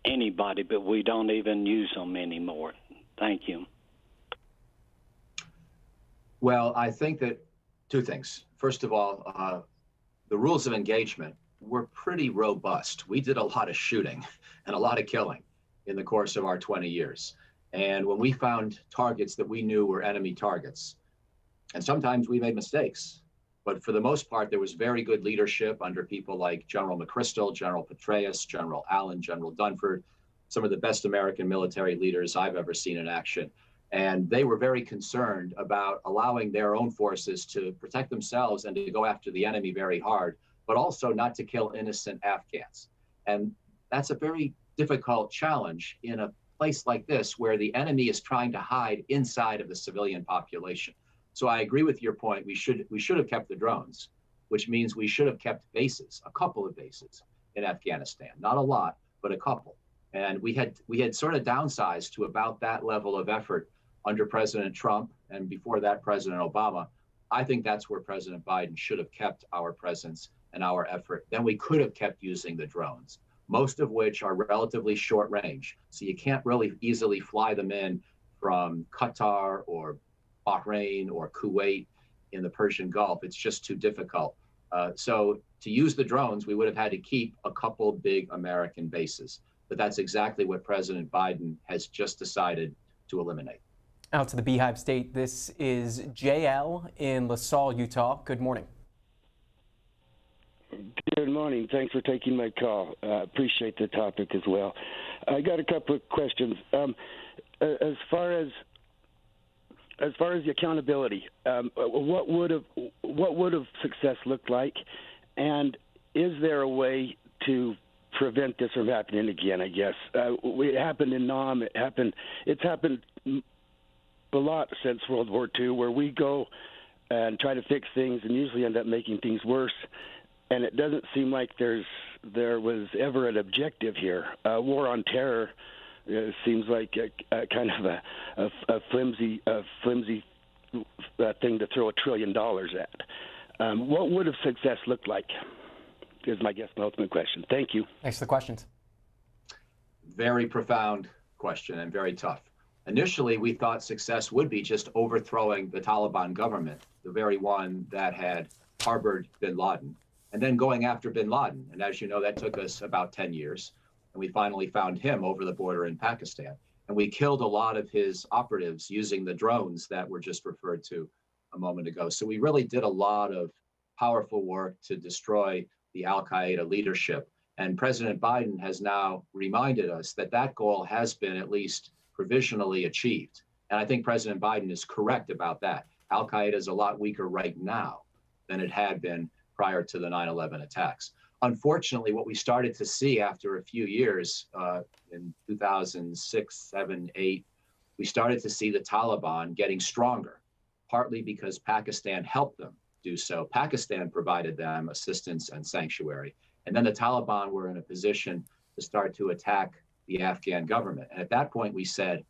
anybody, but we don't even use them anymore. Thank you. Well, I think that two things. First of all, the rules of engagement were pretty robust. We did a lot of shooting and a lot of killing in the course of our 20 years. And when we found targets that we knew were enemy targets, and sometimes we made mistakes, but for the most part, there was very good leadership under people like General McChrystal, General Petraeus, General Allen, General Dunford, some of the best American military leaders I've ever seen in action. And they were very concerned about allowing their own forces to protect themselves and to go after the enemy very hard, but also not to kill innocent Afghans. And that's a very difficult challenge in a place like this where the enemy is trying to hide inside of the civilian population. So I agree with your point. We should have kept the drones, which means we should have kept bases, a couple of bases in Afghanistan, not a lot, but a couple. And we had sort of downsized to about that level of effort under President Trump and before that President Obama. I think that's where President Biden should have kept our presence and our effort. Then we could have kept using the drones, most of which are relatively short range. So you can't really easily fly them in from Qatar or Bahrain or Kuwait in the Persian Gulf. It's just too difficult. So to use the drones, we would have had to keep a couple big American bases. But that's exactly what President Biden has just decided to eliminate. Out to the Beehive State, this is JL in LaSalle, Utah. Good morning. Good morning. Thanks for taking my call. Appreciate the topic as well. I got a couple of questions. As far as the accountability, what would have success looked like, and is there a way to prevent this from happening again? I guess it happened in Nam. It's happened a lot since World War II, where we go and try to fix things and usually end up making things worse. And it doesn't seem like there was ever an objective here. War on terror seems like a kind of a flimsy thing to throw $1 trillion at. What would have success looked like? Is my ultimate question. Thank you. Thanks for the questions. Very profound question and very tough. Initially, we thought success would be just overthrowing the Taliban government, the very one that had harbored bin Laden, and then going after bin Laden. And as you know, that took us about 10 years. And we finally found him over the border in Pakistan. And we killed a lot of his operatives using the drones that were just referred to a moment ago. So we really did a lot of powerful work to destroy the al-Qaeda leadership. And President Biden has now reminded us that that goal has been at least provisionally achieved. And I think President Biden is correct about that. Al-Qaeda is a lot weaker right now than it had been prior to the 9/11 attacks. Unfortunately, what we started to see after a few years, in 2006, 7, 8, we started to see the Taliban getting stronger, partly because Pakistan helped them do so. Pakistan provided them assistance and sanctuary. And then the Taliban were in a position to start to attack the Afghan government. And at that point, we said,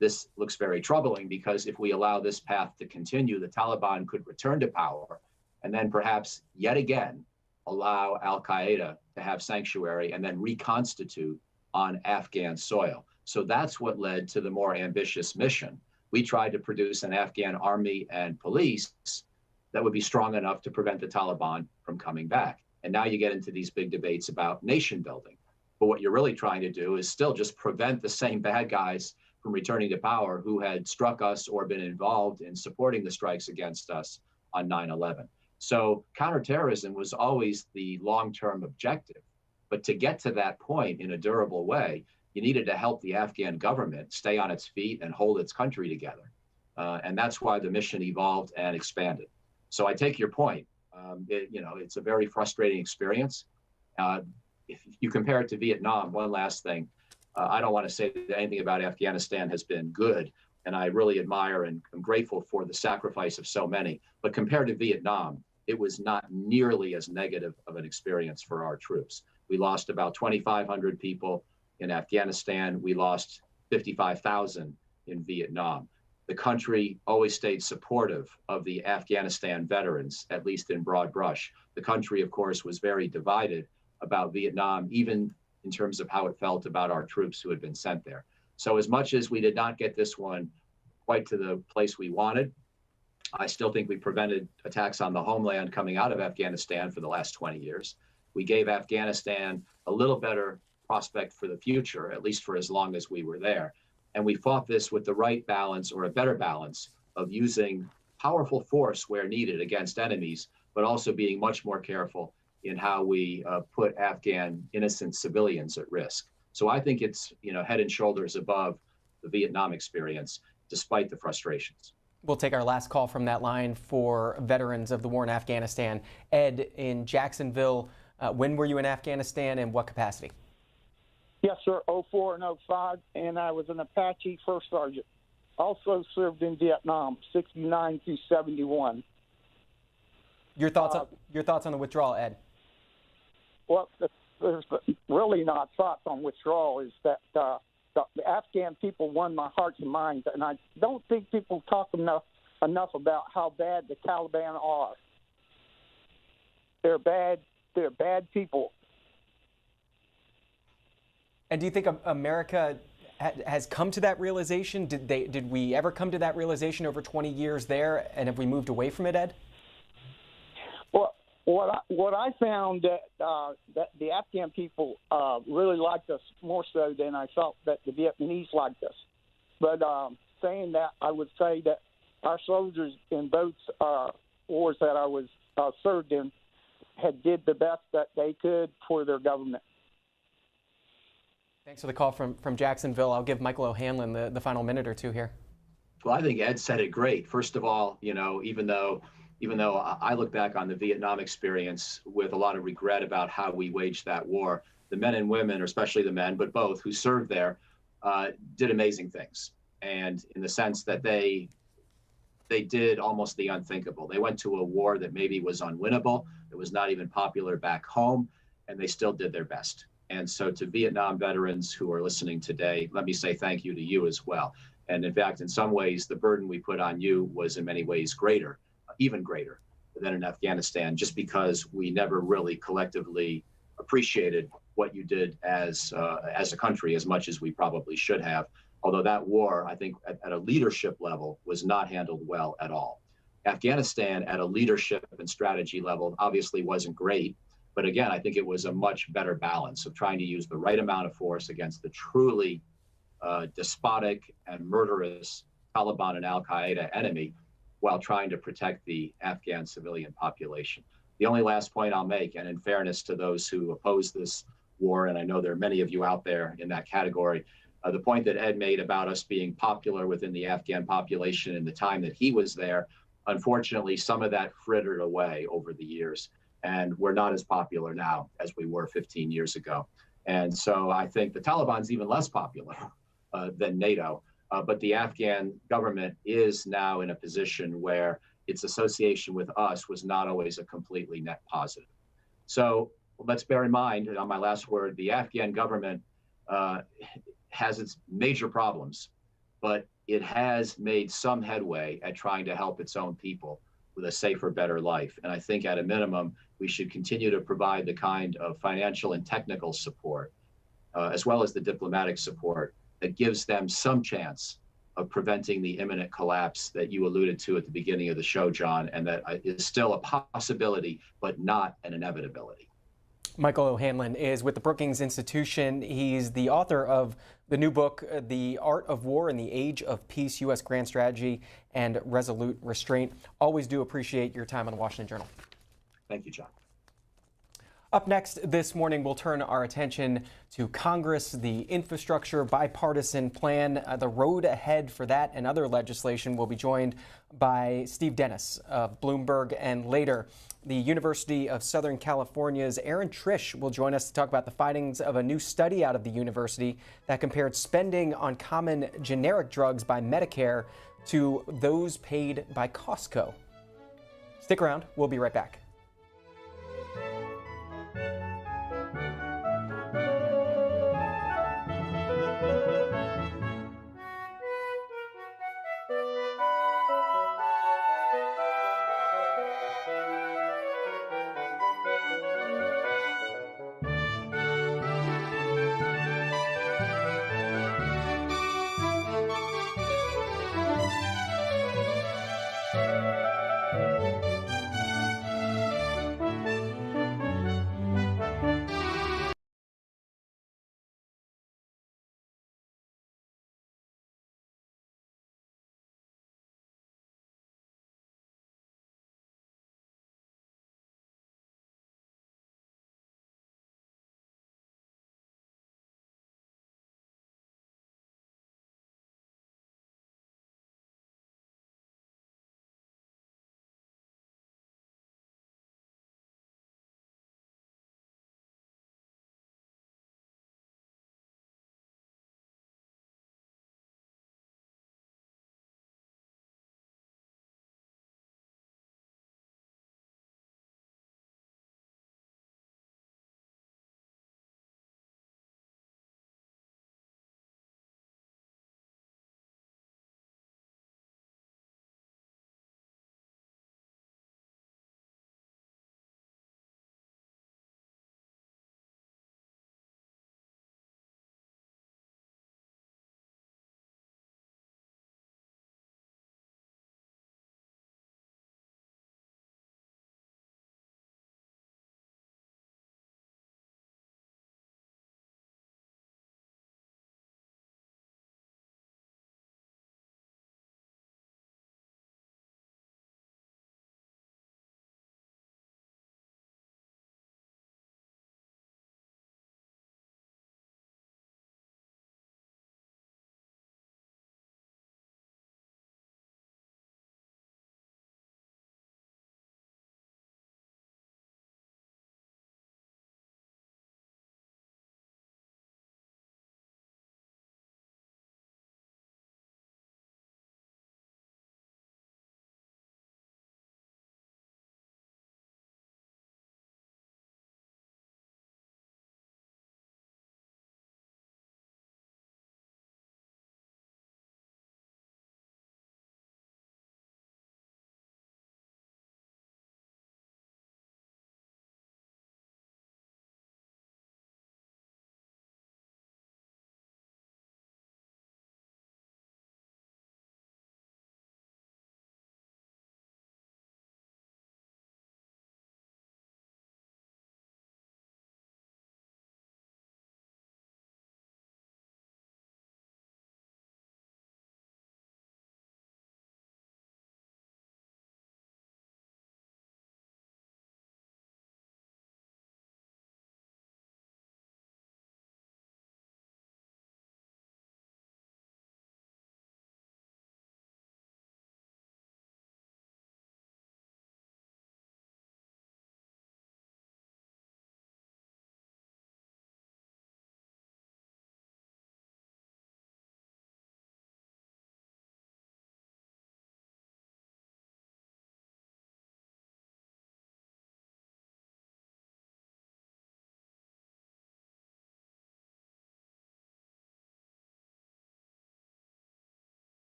this looks very troubling because if we allow this path to continue, the Taliban could return to power and then perhaps yet again allow al-Qaeda to have sanctuary and then reconstitute on Afghan soil. So that's what led to the more ambitious mission. We tried to produce an Afghan army and police that would be strong enough to prevent the Taliban from coming back. And now you get into these big debates about nation building. But what you're really trying to do is still just prevent the same bad guys from returning to power who had struck us or been involved in supporting the strikes against us on 9/11. So counterterrorism was always the long-term objective. But to get to that point in a durable way, you needed to help the Afghan government stay on its feet and hold its country together. And that's why the mission evolved and expanded. So I take your point. It's a very frustrating experience. If you compare it to Vietnam, one last thing, I don't want to say that anything about Afghanistan has been good, and I really admire and am grateful for the sacrifice of so many. But compared to Vietnam, it was not nearly as negative of an experience for our troops. We lost about 2,500 people in Afghanistan. We lost 55,000 in Vietnam. The country always stayed supportive of the Afghanistan veterans, at least in broad brush. The country, of course, was very divided about Vietnam, even in terms of how it felt about our troops who had been sent there. So as much as we did not get this one quite to the place we wanted, I still think we prevented attacks on the homeland coming out of Afghanistan for the last 20 years. We gave Afghanistan a little better prospect for the future, at least for as long as we were there. And we fought this with the right balance, or a better balance, of using powerful force where needed against enemies, but also being much more careful in how we put Afghan innocent civilians at risk. So I think it's head and shoulders above the Vietnam experience, despite the frustrations. We'll take our last call from that line for veterans of the war in Afghanistan. Ed, in Jacksonville, when were you in Afghanistan and what capacity? Yes, sir, 04 and 05, and I was an Apache first sergeant. Also served in Vietnam, 69 through 71. Your thoughts on the withdrawal, Ed? Well, there's really not thoughts on withdrawal. Is that the Afghan people won my hearts and minds, and I don't think people talk enough about how bad the Taliban are. They're bad. They're bad people. And do you think America has come to that realization? Did we ever come to that realization over 20 years there, and have we moved away from it, Ed? Well, what I found that the Afghan people really liked us more so than I felt that the Vietnamese liked us. But saying that, I would say that our soldiers in both wars that I was served in did the best that they could for their government. Thanks for the call from Jacksonville. I'll give Michael O'Hanlon the final minute or two here. Well, I think Ed said it great. First of all, even though I look back on the Vietnam experience with a lot of regret about how we waged that war, the men and women, or especially the men, but both, who served there, did amazing things. And in the sense that they did almost the unthinkable. They went to a war that maybe was unwinnable, that was not even popular back home, and they still did their best. And so to Vietnam veterans who are listening today, let me say thank you to you as well. And in fact, in some ways, the burden we put on you was in many ways greater, even greater than in Afghanistan, just because we never really collectively appreciated what you did as a country as much as we probably should have. Although that war, I think, at a leadership level, was not handled well at all. Afghanistan, at a leadership and strategy level, obviously wasn't great. But again, I think it was a much better balance of trying to use the right amount of force against the truly despotic and murderous Taliban and al-Qaeda enemy, while trying to protect the Afghan civilian population. The only last point I'll make, and in fairness to those who oppose this war, and I know there are many of you out there in that category, the point that Ed made about us being popular within the Afghan population in the time that he was there, unfortunately, some of that frittered away over the years. And we're not as popular now as we were 15 years ago. And so I think the Taliban's even less popular than NATO. But the Afghan government is now in a position where its association with us was not always a completely net positive. So let's bear in mind, on my last word, the Afghan government has its major problems, but it has made some headway at trying to help its own people with a safer, better life. And I think at a minimum, we should continue to provide the kind of financial and technical support, as well as the diplomatic support that gives them some chance of preventing the imminent collapse that you alluded to at the beginning of the show, John, and that is still a possibility, but not an inevitability. Michael O'Hanlon is with the Brookings Institution. He's the author of the new book, The Art of War in the Age of Peace, U.S. Grand Strategy and Resolute Restraint. Always do appreciate your time on the Washington Journal. Thank you, John. Up next this morning, we'll turn our attention to Congress, the infrastructure bipartisan plan, the road ahead for that and other legislation. We'll be joined by Steve Dennis of Bloomberg, and later, the University of Southern California's Aaron Trish will join us to talk about the findings of a new study out of the university that compared spending on common generic drugs by Medicare to those paid by Costco. Stick around. We'll be right back.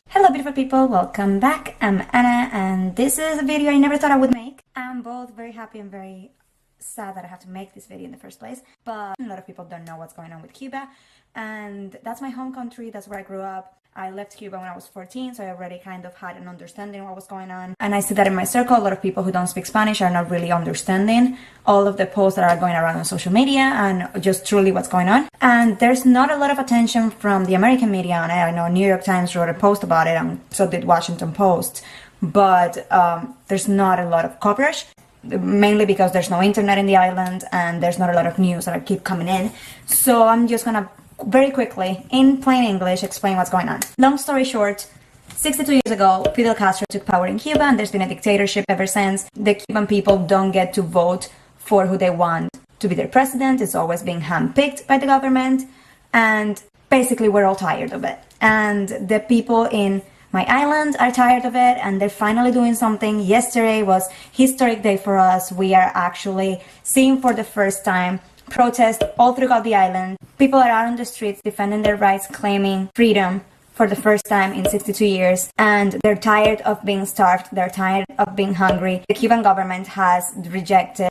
Hello beautiful people, welcome back. I'm Anna and this is a video I never thought I would make. I'm both very happy and very sad that I have to make this video in the first place, but a lot of people don't know what's going on with Cuba, and that's my home country, that's where I grew up. I left Cuba when I was 14, so I already kind of had an understanding of what was going on. And I see that in my circle, a lot of people who don't speak Spanish are not really understanding all of the posts that are going around on social media and just truly what's going on. And there's not a lot of attention from the American media on it. I know New York Times wrote a post about it, and so did Washington Post. But there's not a lot of coverage, mainly because there's no internet in the island and there's not a lot of news that keep coming in. So I'm just gonna very quickly, in plain English, explain what's going on. Long story short, 62 years ago, Fidel Castro took power in Cuba, and there's been a dictatorship ever since. The Cuban people don't get to vote for who they want to be their president. It's always being handpicked by the government, and basically we're all tired of it. And the people in my island are tired of it, and they're finally doing something. Yesterday was historic day for us. We are actually seeing for the first time protests all throughout the island. People are out on the streets defending their rights, claiming freedom for the first time in 62 years. And they're tired of being starved. They're tired of being hungry. The Cuban government has rejected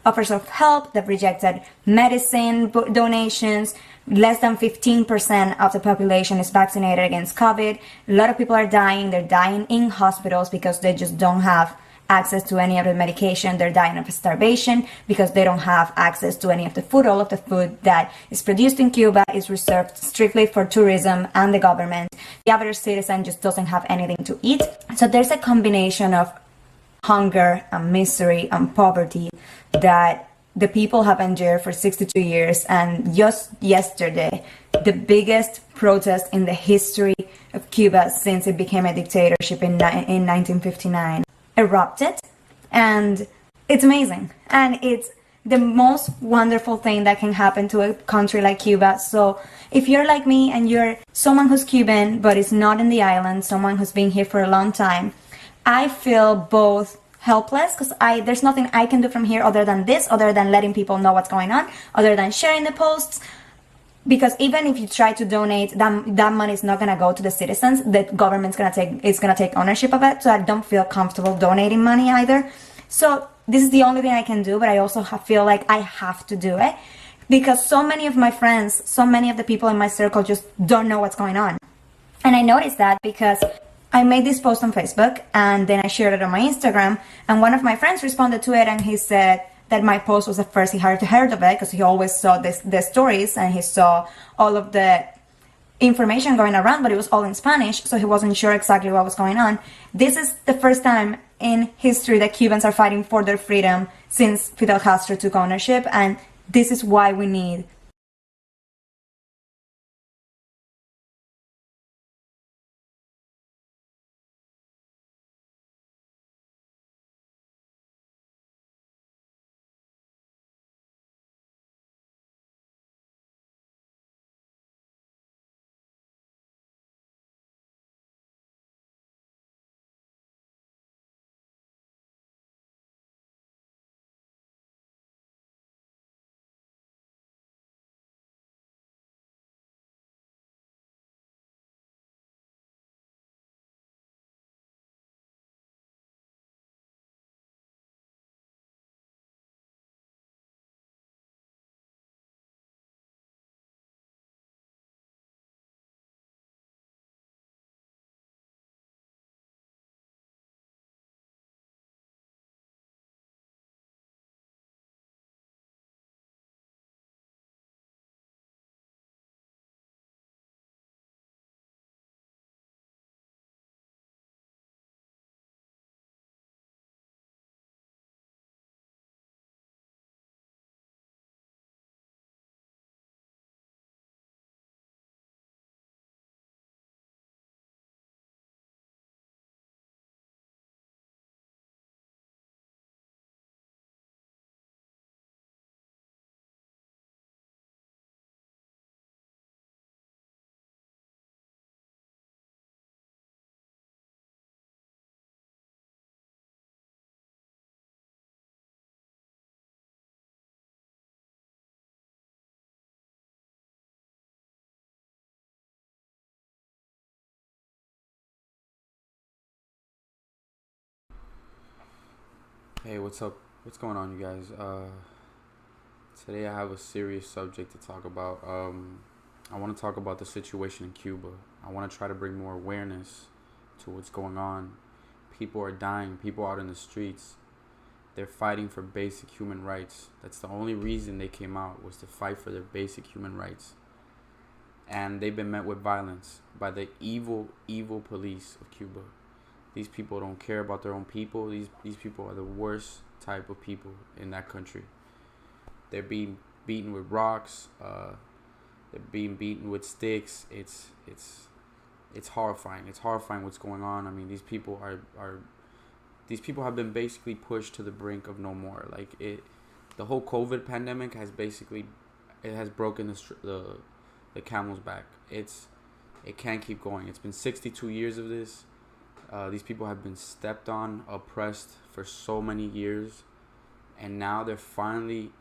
offers of help. They've rejected medicine donations. Less than 15% of the population is vaccinated against COVID. A lot of people are dying. They're dying in hospitals because they just don't have access to any of the medication. They're dying of starvation because they don't have access to any of the food. All of the food that is produced in Cuba is reserved strictly for tourism and the government. The average citizen just doesn't have anything to eat. So there's a combination of hunger and misery and poverty that the people have endured for 62 years. And just yesterday, the biggest protest in the history of Cuba since it became a dictatorship in 1959 erupted, and it's amazing, and it's the most wonderful thing that can happen to a country like Cuba. So if you're like me and you're someone who's Cuban but is not in the island, someone who's been here for a long time, I feel both helpless because there's nothing I can do from here other than this, other than letting people know what's going on, other than sharing the posts. Because even if you try to donate, that money is not going to go to the citizens. The government's going to take ownership of it. So I don't feel comfortable donating money either. So this is the only thing I can do, but I also feel like I have to do it because so many of my friends, so many of the people in my circle just don't know what's going on. And I noticed that because I made this post on Facebook and then I shared it on my Instagram, and one of my friends responded to it and he said that my post was the first he heard of it because he always saw the stories and he saw all of the information going around, but it was all in Spanish, so he wasn't sure exactly what was going on. This is the first time in history that Cubans are fighting for their freedom since Fidel Castro took ownership, and this is why we need Hey, what's up? What's going on, you guys? Today I have a serious subject to talk about. I want to talk about the situation in Cuba. I want to try to bring more awareness to what's going on. People are dying. People out in the streets. They're fighting for basic human rights. That's the only reason they came out, was to fight for their basic human rights. And they've been met with violence by the evil, evil police of Cuba. These people don't care about their own people. These people are the worst type of people in that country. They're being beaten with rocks. They're being beaten with sticks. It's horrifying. It's horrifying what's going on. I mean, these people have been basically pushed to the brink of no more. The whole COVID pandemic has broken the camel's back. It can't keep going. It's been 62 years of this. These people have been stepped on, oppressed for so many years, and now they're finally.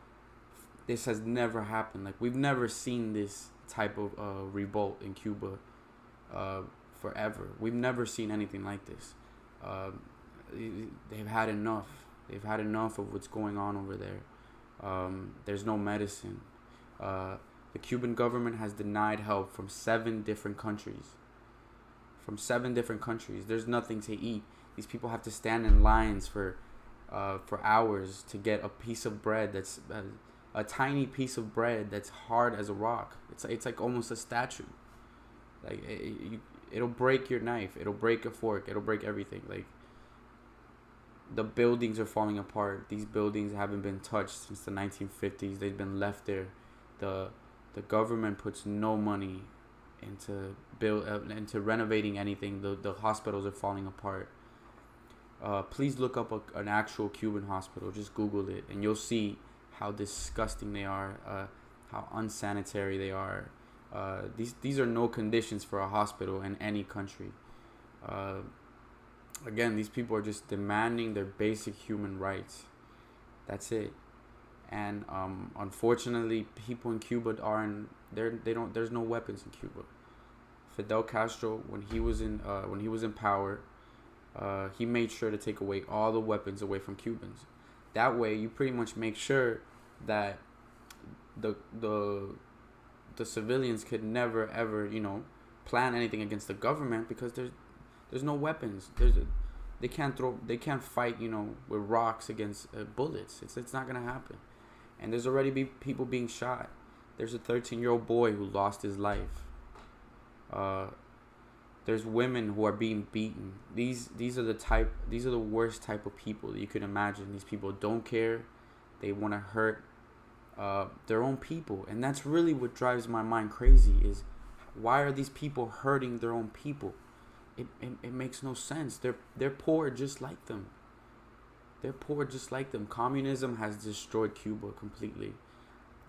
This has never happened. Like, we've never seen this type of revolt in Cuba forever. We've never seen anything like this. They've had enough. They've had enough of what's going on over there. There's no medicine. The Cuban government has denied help from 7 different countries. There's nothing to eat. These people have to stand in lines for hours to get a piece of bread that's a tiny piece of bread that's hard as a rock. It's like almost a statue. Like, it'll break your knife. It'll break a fork. It'll break everything. Like, the buildings are falling apart. These buildings haven't been touched since the 1950s. They've been left there. The government puts no money into renovating anything. The hospitals are falling apart. Please look up an actual Cuban hospital. Just Google it, and you'll see how disgusting they are, how unsanitary they are. These are no conditions for a hospital in any country. Again, these people are just demanding their basic human rights. That's it. And unfortunately, people in Cuba there's no weapons in Cuba. Fidel Castro, when he was in power, he made sure to take away all the weapons away from Cubans. That way, you pretty much make sure that the civilians could never ever plan anything against the government, because there's no weapons. They can't fight with rocks against bullets. It's not gonna happen. And there's already people being shot. There's a 13-year-old boy who lost his life. There's women who are being beaten. These are the worst type of people that you can imagine. These people don't care. They want to hurt their own people, and that's really what drives my mind crazy. Is why are these people hurting their own people? It makes no sense. They're poor just like them. Communism has destroyed Cuba completely.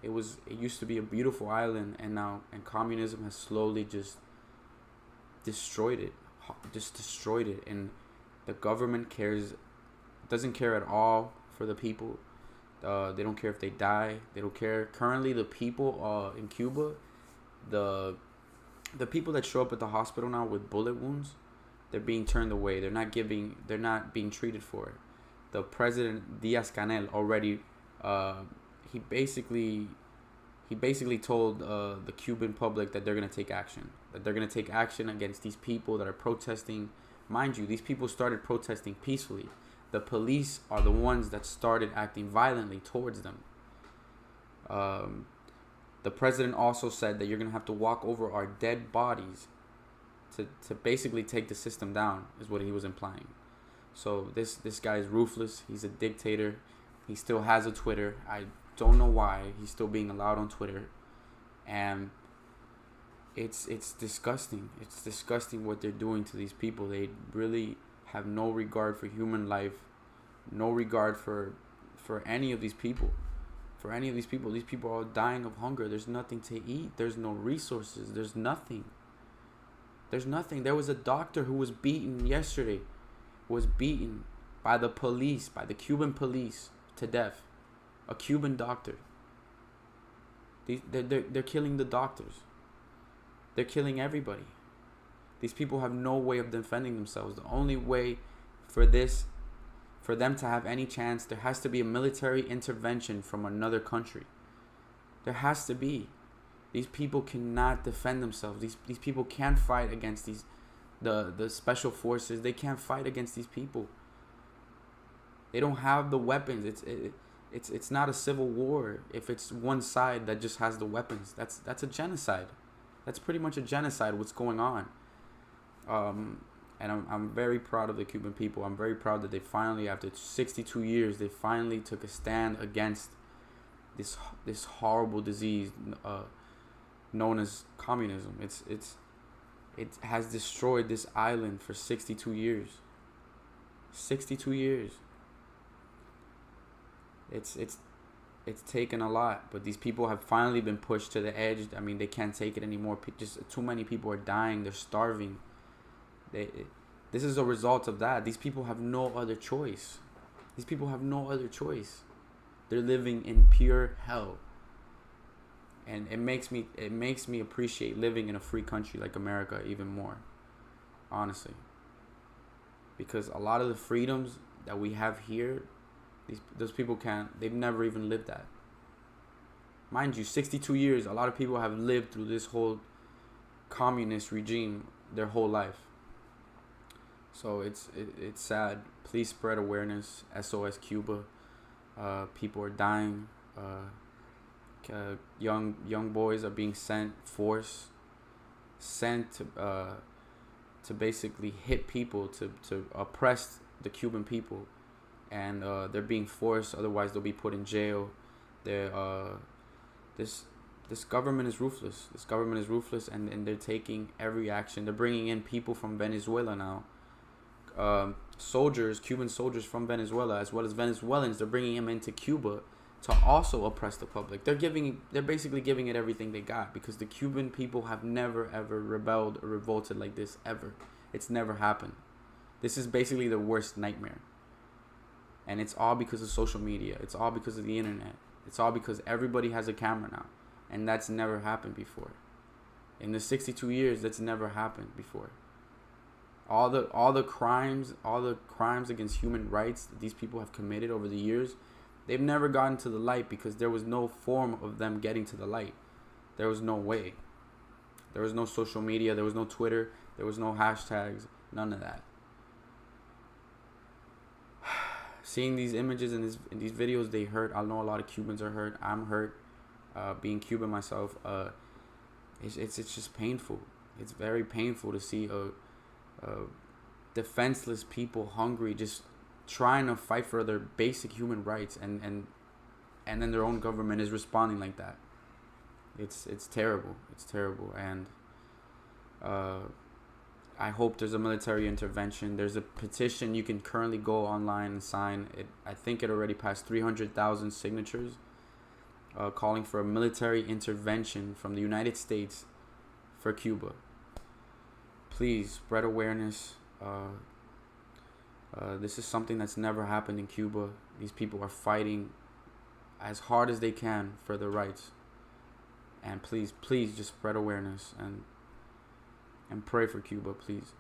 It used to be a beautiful island, and communism has slowly just destroyed it. And the government doesn't care at all for the people. They don't care if they die. They don't care. Currently, the people in Cuba, the people that show up at the hospital now with bullet wounds, they're being turned away. They're not being treated for it. The president Díaz-Canel already he basically told the Cuban public that they're going to take action. That they're going to take action against these people that are protesting. Mind you, these people started protesting peacefully. The police are the ones that started acting violently towards them. The president also said that you're going to have to walk over our dead bodies to basically take the system down, is what he was implying. So this guy is ruthless. He's a dictator. He still has a Twitter. I don't know why he's still being allowed on Twitter. And it's disgusting. It's disgusting what they're doing to these people. They really have no regard for human life, no regard for any of these people. These people are all dying of hunger. There's nothing to eat. There's no resources. There's nothing. There was a doctor who was beaten yesterday. Was beaten by the police, by the Cuban police, to death. A Cuban doctor. They're killing the doctors. They're killing everybody. These people have no way of defending themselves. The only way for For them to have any chance, there has to be a military intervention from another country. There has to be. These people cannot defend themselves. These people can't fight against the special forces. They can't fight against these people. They don't have the weapons. It's not a civil war if it's one side that just has the weapons. That's a genocide. That's pretty much a genocide, what's going on. And I'm very proud of the Cuban people. I'm very proud that they finally, after 62 years, they finally took a stand against this horrible disease known as communism. It has destroyed this island for 62 years. 62 years. It's taken a lot, but these people have finally been pushed to the edge. I mean, they can't take it anymore. Just too many people are dying. They're starving. This is a result of that. These people have no other choice. These people have no other choice. They're living in pure hell. And it makes me appreciate living in a free country like America even more, honestly. Because a lot of the freedoms that we have here, those people they've never even lived that. Mind you, 62 years, a lot of people have lived through this whole communist regime their whole life. So it's sad. Please spread awareness. SOS Cuba. People are dying. Young boys are being sent to basically hit people, to oppress the Cuban people, and they're being forced. Otherwise, they'll be put in jail. This government is ruthless. This government is ruthless, and they're taking every action. They're bringing in people from Venezuela now. Cuban soldiers from Venezuela, as well as Venezuelans. They're bringing them into Cuba to also oppress the public. They're basically giving it everything they got, because the Cuban people have never ever rebelled or revolted like this ever. It's never happened. This is basically the worst nightmare. And it's all because of social media. It's all because of the internet. It's all because everybody has a camera now. And that's never happened before. In the 62 years, that's never happened before. All the crimes against human rights that these people have committed over the years, they've never gotten to the light because there was no form of them getting to the light. There was no way. There was no social media. There was no Twitter. There was no hashtags. None of that. Seeing these images and these videos, they hurt. I know a lot of Cubans are hurt. I'm hurt. Being Cuban myself, it's just painful. It's very painful to see defenseless people, hungry, just trying to fight for their basic human rights, and then their own government is responding like that. It's terrible. It's terrible. And I hope there's a military intervention. There's a petition you can currently go online and sign. I think it already passed 300,000 signatures, calling for a military intervention from the United States for Cuba. Please spread awareness. This is something that's never happened in Cuba. These people are fighting as hard as they can for their rights. And please just spread awareness and pray for Cuba, please.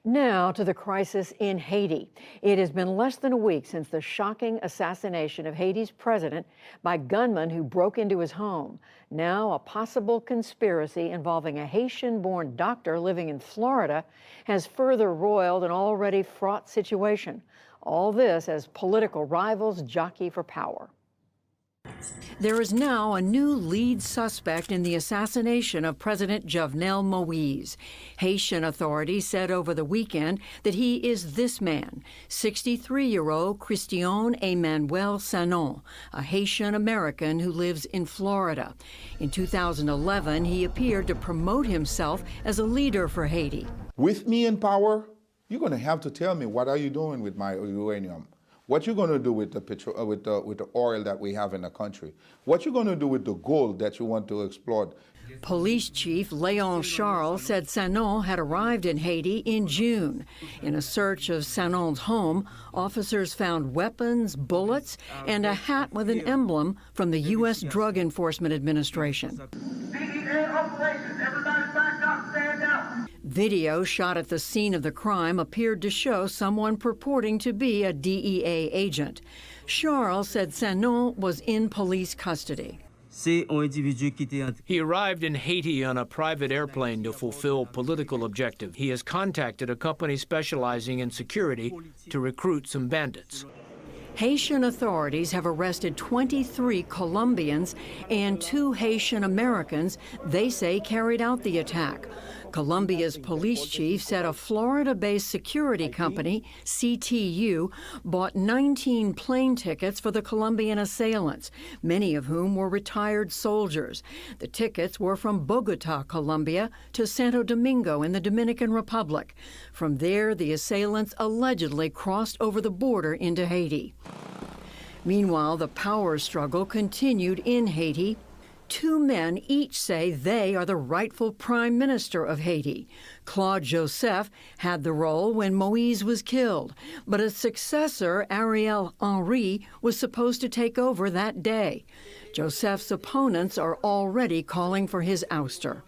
Now to the crisis in Haiti. It has been less than a week since the shocking assassination of Haiti's president by gunmen who broke into his home. Now a possible conspiracy involving a Haitian-born doctor living in Florida has further roiled an already fraught situation. All this as political rivals jockey for power. There is now a new lead suspect in the assassination of President Jovenel Moïse. Haitian authorities said over the weekend that he is this man, 63-year-old Christian Emmanuel Sanon, a Haitian American who lives in Florida. In 2011, he appeared to promote himself as a leader for Haiti. With me in power, you're going to have to tell me, what are you doing with my uranium? What you going to do with the petrol, with the oil that we have in the country? What you going to do with the gold that you want to exploit? Police Chief Léon Charles said Sanon had arrived in Haiti in June. In a search of Sanon's home, officers found weapons, bullets, and a hat with an emblem from the U.S. Drug Enforcement Administration. Video shot at the scene of the crime appeared to show someone purporting to be a DEA agent. Charles said Sanon was in police custody. He arrived in Haiti on a private airplane to fulfill political objectives. He has contacted a company specializing in security to recruit some bandits. Haitian authorities have arrested 23 Colombians and 2 Haitian Americans they say carried out the attack. Colombia's police chief said a Florida-based security company, CTU, bought 19 plane tickets for the Colombian assailants, many of whom were retired soldiers. The tickets were from Bogota, Colombia, to Santo Domingo in the Dominican Republic. From there, the assailants allegedly crossed over the border into Haiti. Meanwhile, the power struggle continued in Haiti. 2 men each say they are the rightful prime minister of Haiti. Claude Joseph had the role when Moïse was killed, but a successor, Ariel Henry, was supposed to take over that day. Joseph's opponents are already calling for his ouster.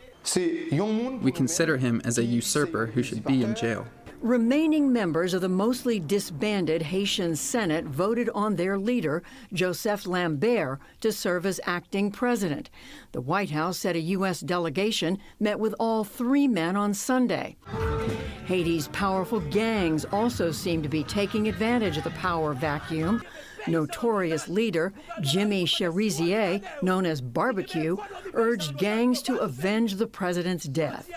We consider him as a usurper who should be in jail. Remaining members of the mostly disbanded Haitian Senate voted on their leader, Joseph Lambert, to serve as acting president. The White House said a U.S. delegation met with all 3 men on Sunday. Haiti's powerful gangs also seem to be taking advantage of the power vacuum. Notorious leader Jimmy Cherizier, known as Barbecue, urged gangs to avenge the president's death.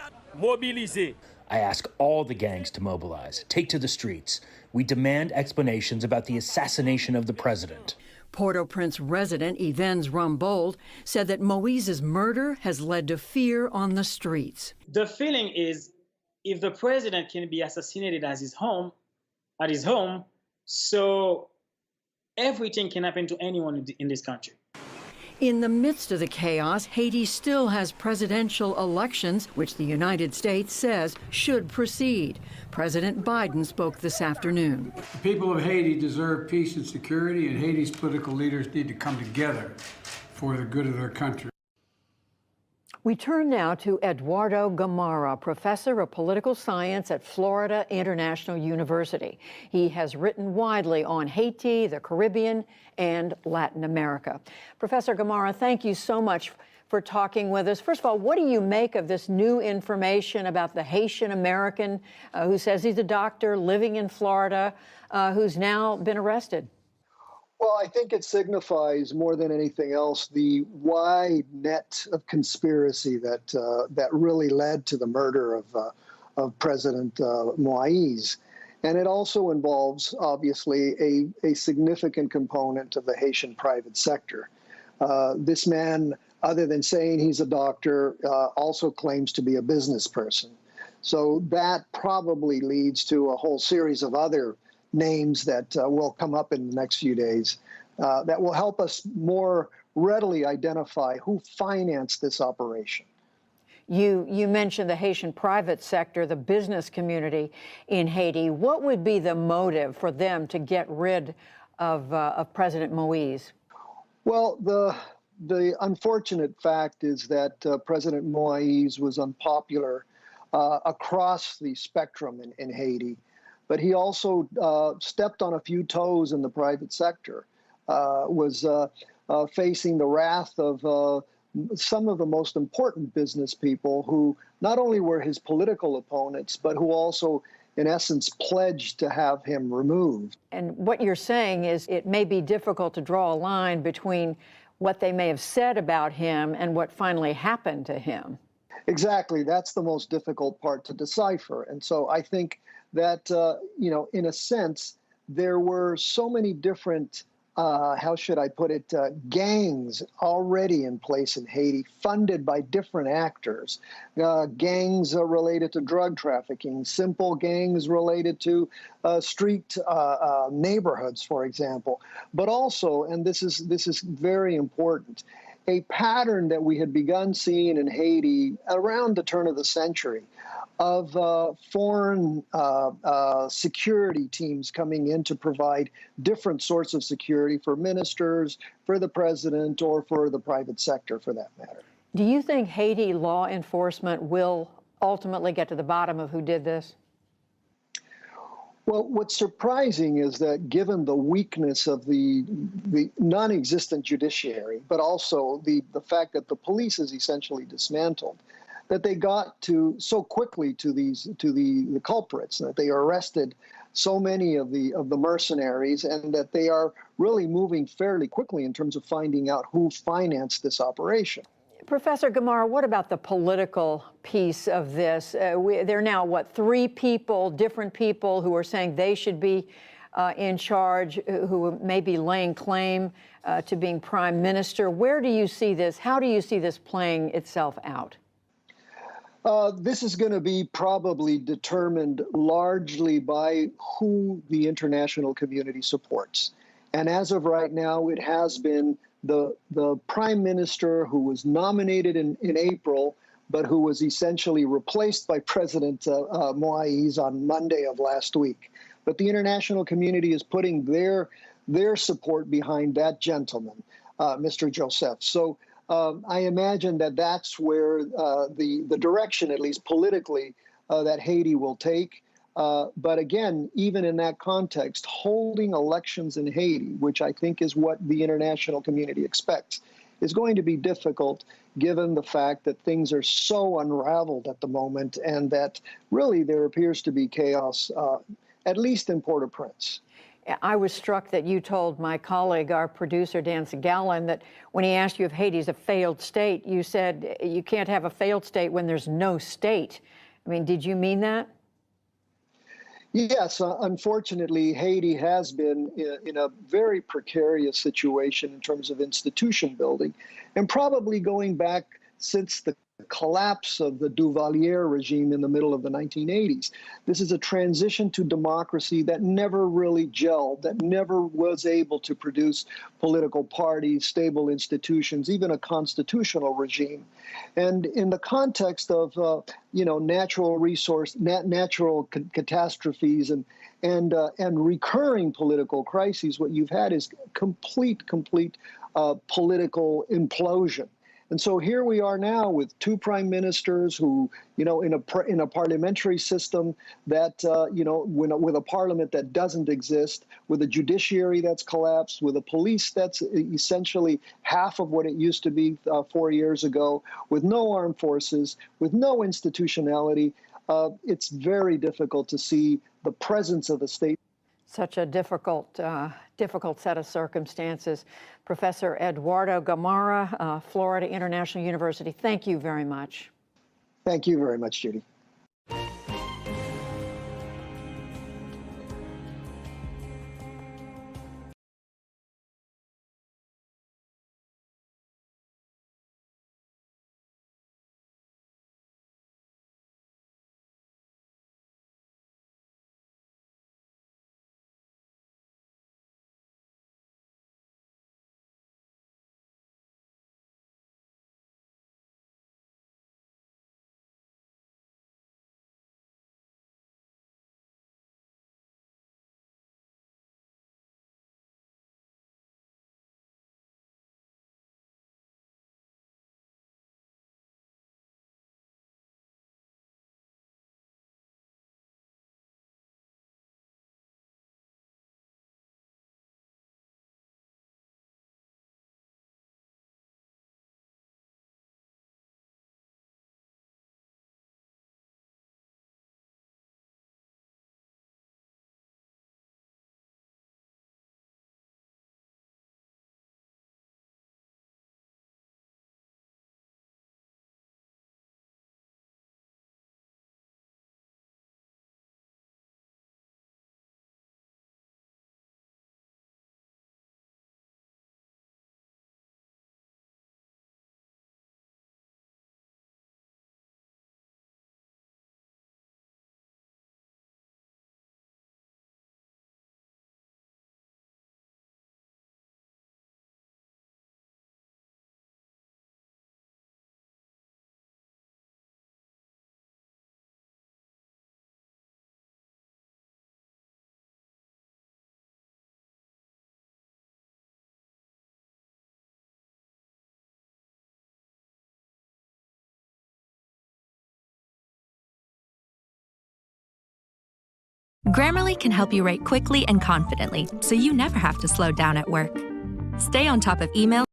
I ask all the gangs to mobilize, take to the streets. We demand explanations about the assassination of the president. Port-au-Prince resident Yvens Rumbold said that Moïse's murder has led to fear on the streets. The feeling is, if the president can be assassinated at his home, so everything can happen to anyone in this country. In the midst of the chaos, Haiti still has presidential elections, which the United States says should proceed. President Biden spoke this afternoon. The people of Haiti deserve peace and security, and Haiti's political leaders need to come together for the good of their country. We turn now to Eduardo Gamarra, professor of political science at Florida International University. He has written widely on Haiti, the Caribbean, and Latin America. Professor Gamarra, thank you so much for talking with us. First of all, what do you make of this new information about the Haitian American who says he's a doctor living in Florida, who's now been arrested? Well, I think it signifies more than anything else the wide net of conspiracy that really led to the murder of President Moïse. And it also involves, obviously, a significant component of the Haitian private sector. This man, other than saying he's a doctor, also claims to be a business person. So that probably leads to a whole series of other names that will come up in the next few days that will help us more readily identify who financed this operation. You mentioned the Haitian private sector, the business community in Haiti. What would be the motive for them to get rid of President Moïse? Well, the unfortunate fact is that President Moïse was unpopular across the spectrum in Haiti. But he also stepped on a few toes in the private sector, was facing the wrath of some of the most important business people who not only were his political opponents, but who also, in essence, pledged to have him removed. And what you're saying is it may be difficult to draw a line between what they may have said about him and what finally happened to him. Exactly. That's the most difficult part to decipher. And so I think that, in a sense, there were so many different, how should I put it, gangs already in place in Haiti, funded by different actors. Gangs related to drug trafficking, simple gangs related to street neighborhoods, for example. But also, and this is very important, a pattern that we had begun seeing in Haiti around the turn of the century of foreign security teams coming in to provide different sorts of security for ministers, for the president, or for the private sector, for that matter. Do you think Haiti law enforcement will ultimately get to the bottom of who did this? Well, what's surprising is that given the weakness of the non-existent judiciary, but also the fact that the police is essentially dismantled, that they got to so quickly to the culprits, that they arrested so many of the mercenaries, and that they are really moving fairly quickly in terms of finding out who financed this operation. Professor Gamarra, what about the political piece of this? There are now, three people, different people who are saying they should be in charge, who may be laying claim to being prime minister. Where do you see this? How do you see this playing itself out? This is going to be probably determined largely by who the international community supports. And as of right now, it has been the prime minister who was nominated in April, but who was essentially replaced by President Moïse on Monday of last week. But the international community is putting their support behind that gentleman, Mr. Joseph. So I imagine that that's where the direction, at least politically, that Haiti will take. But again, even in that context, holding elections in Haiti, which I think is what the international community expects, is going to be difficult given the fact that things are so unraveled at the moment and that really there appears to be chaos, at least in Port-au-Prince. I was struck that you told my colleague, our producer, Dan Segalin, that when he asked you if Haiti's a failed state, you said you can't have a failed state when there's no state. I mean, did you mean that? Yes, unfortunately, Haiti has been in a very precarious situation in terms of institution building, and probably going back since the collapse of the Duvalier regime in the middle of the 1980s. This is a transition to democracy that never really gelled, that never was able to produce political parties, stable institutions, even a constitutional regime. And in the context of natural catastrophes and recurring political crises, what you've had is complete political implosion. And so here we are now with two prime ministers who, in a parliamentary system that, with a parliament that doesn't exist, with a judiciary that's collapsed, with a police that's essentially half of what it used to be 4 years ago, with no armed forces, with no institutionality. It's very difficult to see the presence of a state. Such a difficult set of circumstances. Professor Eduardo Gamarra, Florida International University, thank you very much. Thank you very much, Judy. Grammarly can help you write quickly and confidently, so you never have to slow down at work. Stay on top of email.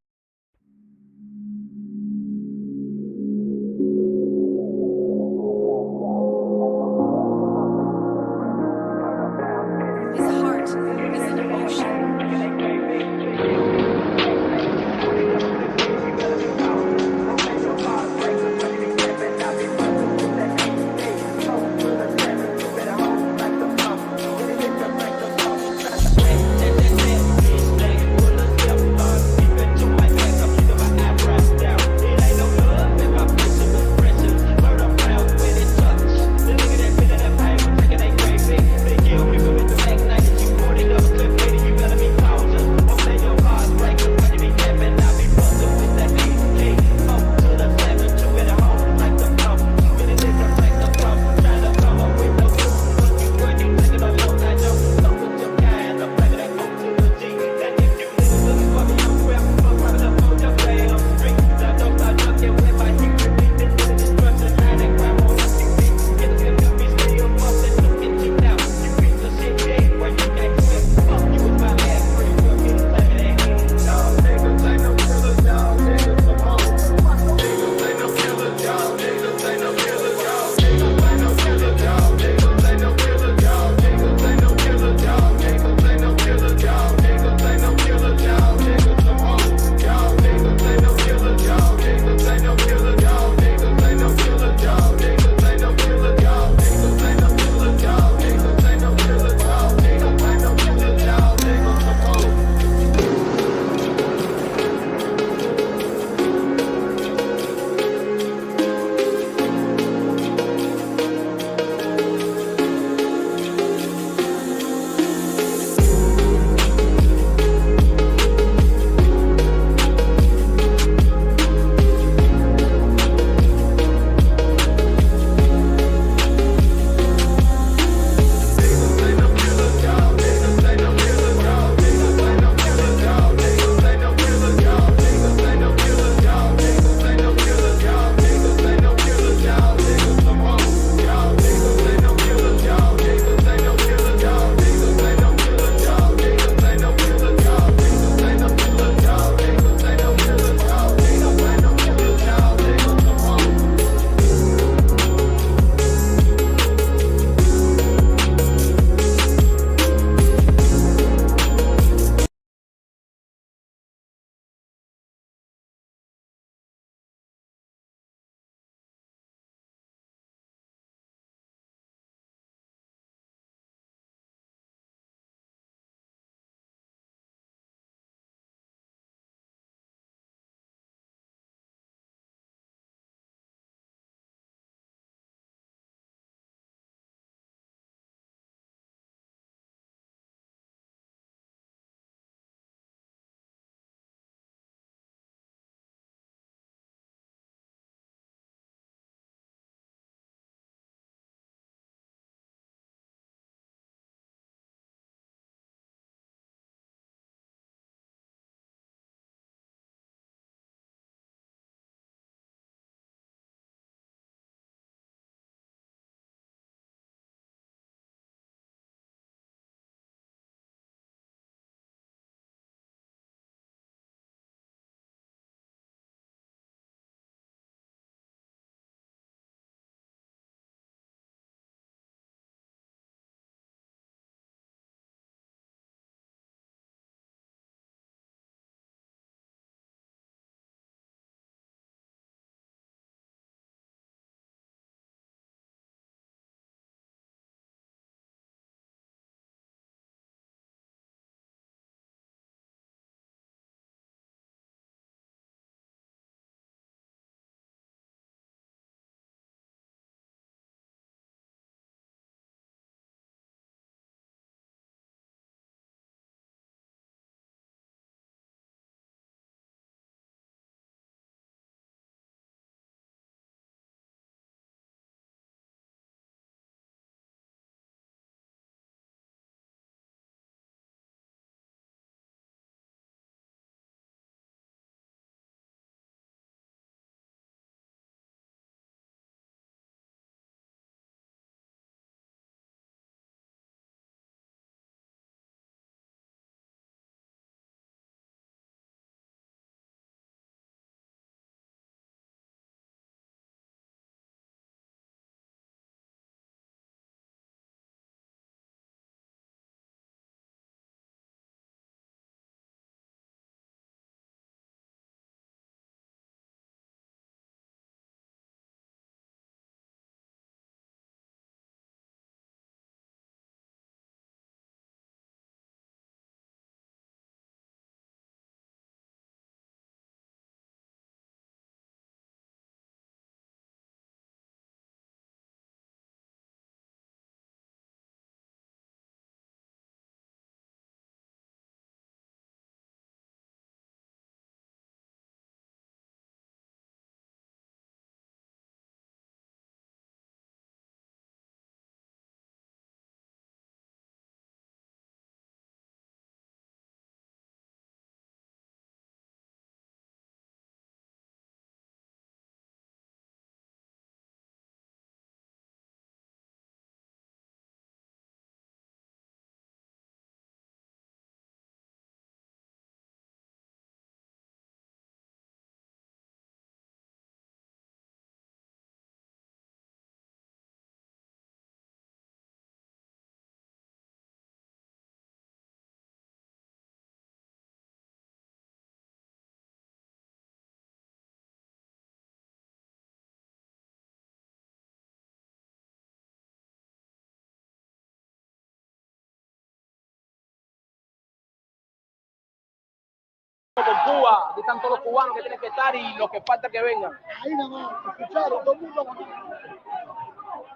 Con Cuba, aquí están todos los cubanos que tienen que estar y los que falta que vengan. Ahí nomás, escucharon, todo el mundo.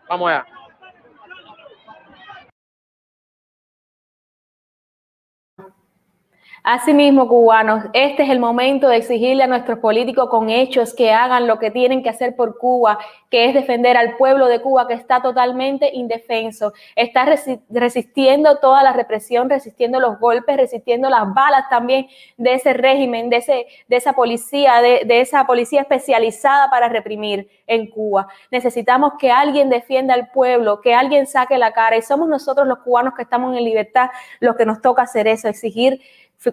Vamos allá. Asimismo, cubanos, este es el momento de exigirle a nuestros políticos con hechos que hagan lo que tienen que hacer por Cuba, que es defender al pueblo de Cuba que está totalmente indefenso, está resistiendo toda la represión, resistiendo los golpes, resistiendo las balas también de ese régimen, de esa policía, de esa policía especializada para reprimir en Cuba. Necesitamos que alguien defienda al pueblo, que alguien saque la cara, y somos nosotros los cubanos que estamos en libertad los que nos toca hacer eso, exigir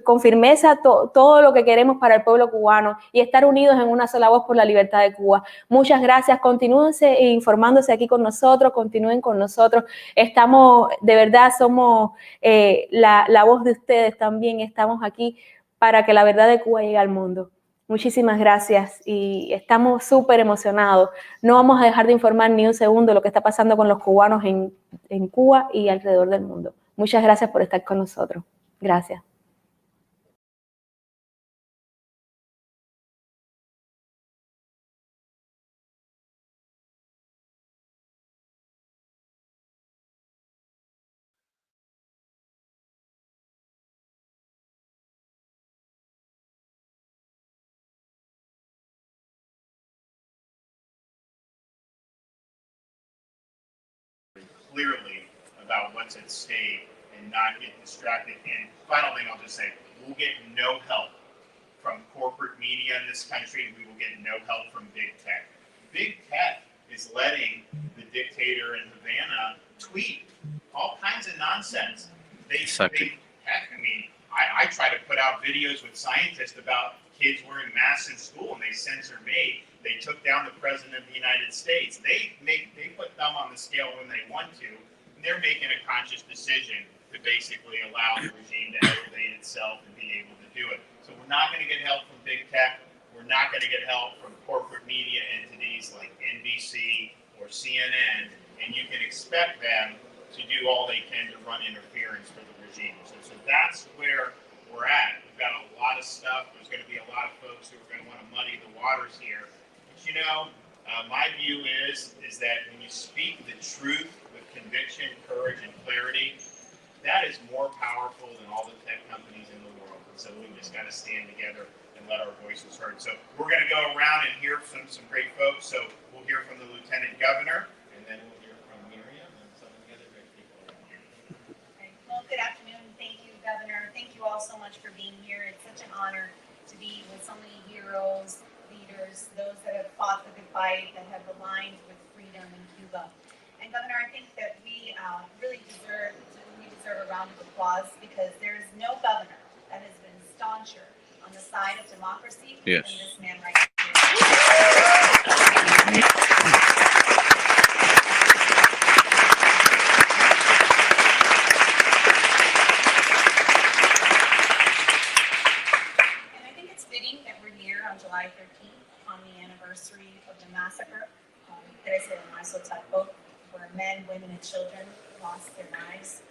con firmeza todo lo que queremos para el pueblo cubano y estar unidos en una sola voz por la libertad de Cuba. Muchas gracias, continúense informándose aquí con nosotros, continúen con nosotros, estamos, de verdad somos la voz de ustedes también, estamos aquí para que la verdad de Cuba llegue al mundo. Muchísimas gracias y estamos súper emocionados. No vamos a dejar de informar ni un segundo de lo que está pasando con los cubanos en Cuba y alrededor del mundo. Muchas gracias por estar con nosotros. Gracias. Clearly about what's at stake and not get distracted. And final thing I'll just say, we'll get no help from corporate media in this country. We will get no help from big tech. Big tech is letting the dictator in Havana tweet all kinds of nonsense. I try to put out videos with scientists about kids wearing masks in school, and they censor me. They took down the president of the United States. They put them on the scale when they want to, and they're making a conscious decision to basically allow the regime to elevate itself and be able to do it. So we're not going to get help from big tech. We're not going to get help from corporate media entities like NBC or CNN, and you can expect them to do all they can to run interference for the regime. So that's where we're at. We've got a lot of stuff. There's going to be a lot of folks who are going to want to muddy the waters here. But you know, my view is that when you speak the truth with conviction, courage, and clarity, that is more powerful than all the tech companies in the world. And so we've just got to stand together and let our voices heard. So we're going to go around and hear from some great folks. So we'll hear from the Lieutenant Governor, and then we'll hear from Miriam and some of the other great people around here. Well, good afternoon. Thank you, Governor. Thank you all so much for being here. It's such an honor to be with so many heroes, leaders, those that have fought the good fight, that have aligned with freedom in Cuba. And Governor, I think that we really deserve a round of applause because there is no governor that has been stauncher on the side of democracy than this man right here. On July 13th, on the anniversary of the massacre, where men, women, and children lost their lives.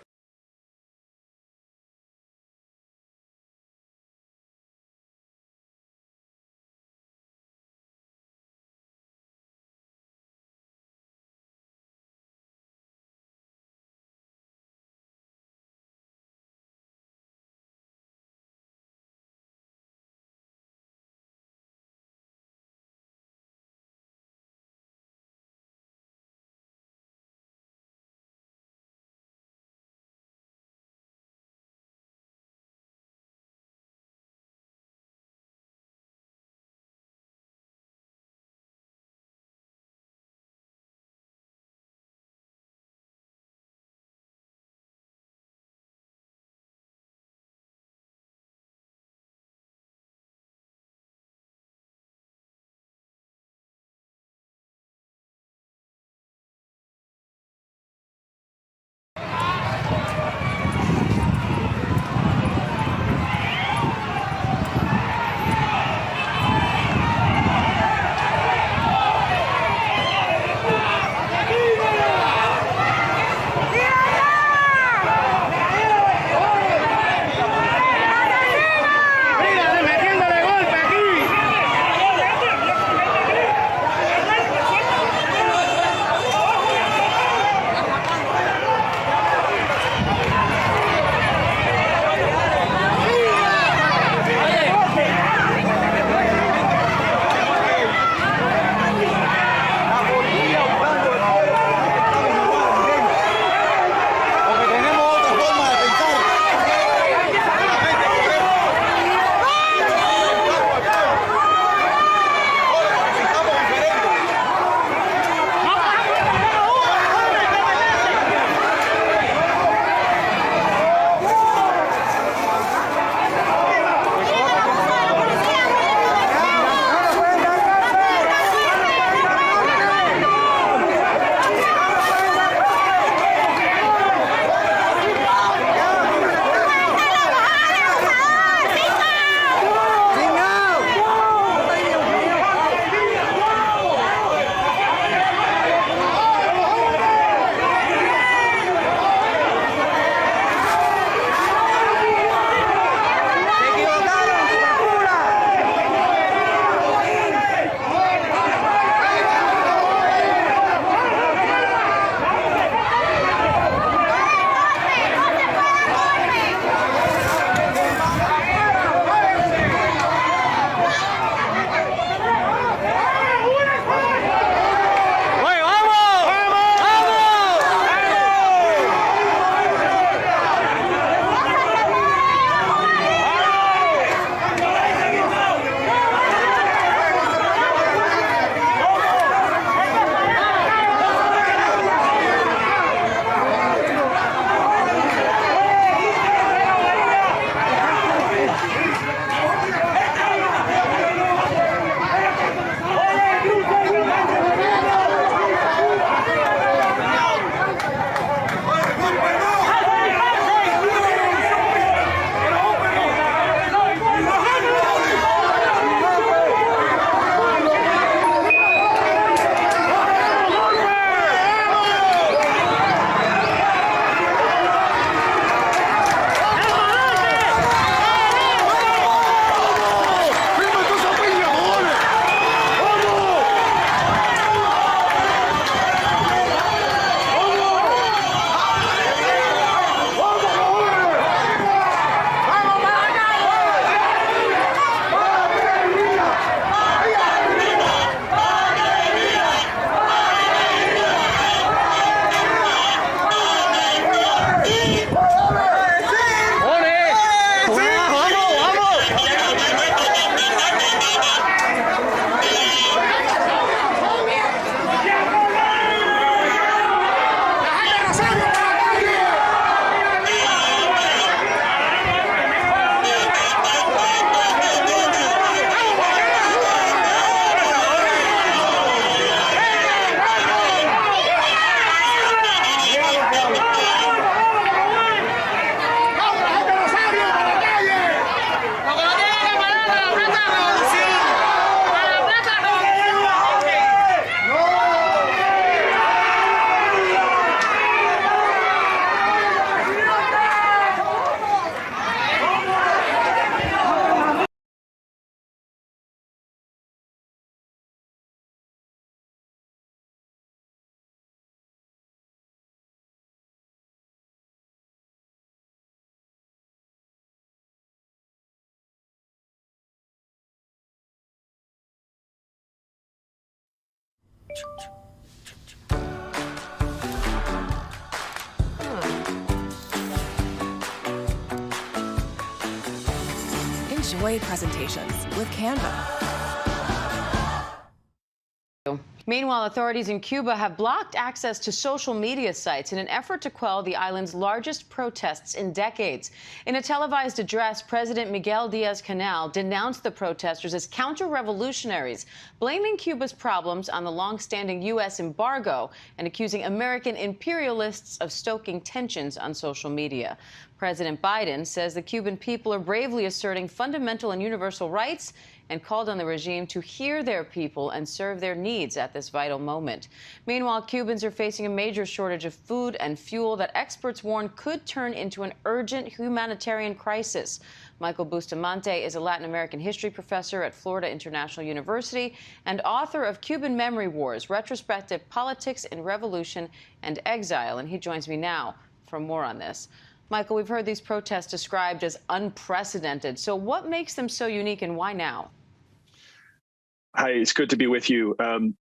Enjoy presentations with Canva. Meanwhile, authorities in Cuba have blocked access to social media sites in an effort to quell the island's largest protests in decades. In a televised address, President Miguel Díaz-Canel denounced the protesters as counter-revolutionaries, blaming Cuba's problems on the long-standing U.S. embargo and accusing American imperialists of stoking tensions on social media. President Biden says the Cuban people are bravely asserting fundamental and universal rights and called on the regime to hear their people and serve their needs at this vital moment. Meanwhile, Cubans are facing a major shortage of food and fuel that experts warn could turn into an urgent humanitarian crisis. Michael Bustamante is a Latin American history professor at Florida International University and author of Cuban Memory Wars, Retrospective Politics in Revolution and Exile, and he joins me now for more on this. Michael, we've heard these protests described as unprecedented. So what makes them so unique and why now? Hi, it's good to be with you.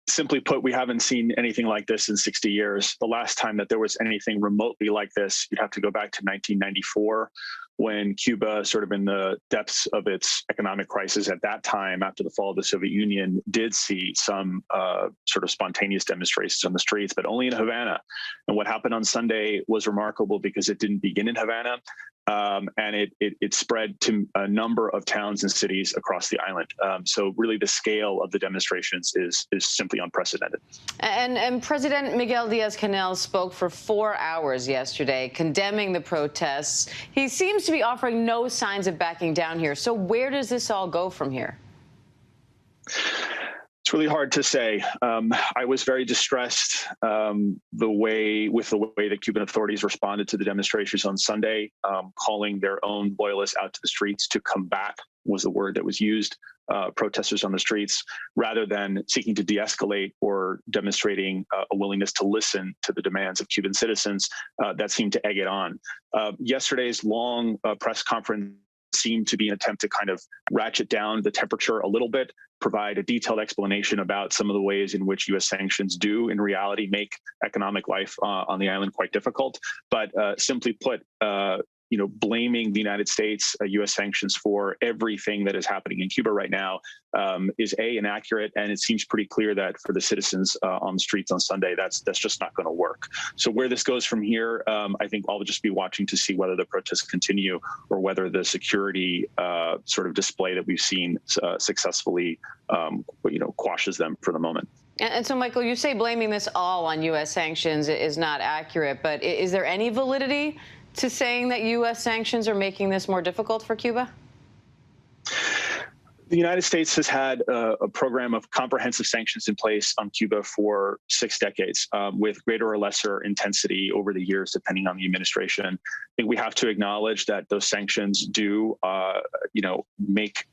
Simply put, we haven't seen anything like this in 60 years. The last time that there was anything remotely like this, you'd have to go back to 1994, when Cuba, sort of in the depths of its economic crisis at that time, after the fall of the Soviet Union, did see some sort of spontaneous demonstrations on the streets, but only in Havana. And what happened on Sunday was remarkable because it didn't begin in Havana. And it spread to a number of towns and cities across the island. So really the scale of the demonstrations is simply unprecedented. And President Miguel Díaz-Canel spoke for 4 hours yesterday, condemning the protests. He seems to be offering no signs of backing down here. So where does this all go from here? It's really hard to say. I was very distressed with the way the Cuban authorities responded to the demonstrations on Sunday, calling their own loyalists out to the streets to combat, was the word that was used, protesters on the streets, rather than seeking to de-escalate or demonstrating a willingness to listen to the demands of Cuban citizens that seemed to egg it on. Yesterday's long press conference seemed to be an attempt to kind of ratchet down the temperature a little bit, provide a detailed explanation about some of the ways in which U.S. sanctions do, in reality, make economic life on the island quite difficult. But simply put, blaming the United States, U.S. sanctions for everything that is happening in Cuba right now is inaccurate, and it seems pretty clear that for the citizens on the streets on Sunday, that's just not going to work. So where this goes from here, I think I'll just be watching to see whether the protests continue or whether the security sort of display that we've seen successfully, quashes them for the moment. And so, Michael, you say blaming this all on U.S. sanctions is not accurate, but is there any validity to saying that U.S. sanctions are making this more difficult for Cuba? The United States has had a program of comprehensive sanctions in place on Cuba for 6 decades, with greater or lesser intensity over the years, depending on the administration. I think we have to acknowledge that those sanctions do, make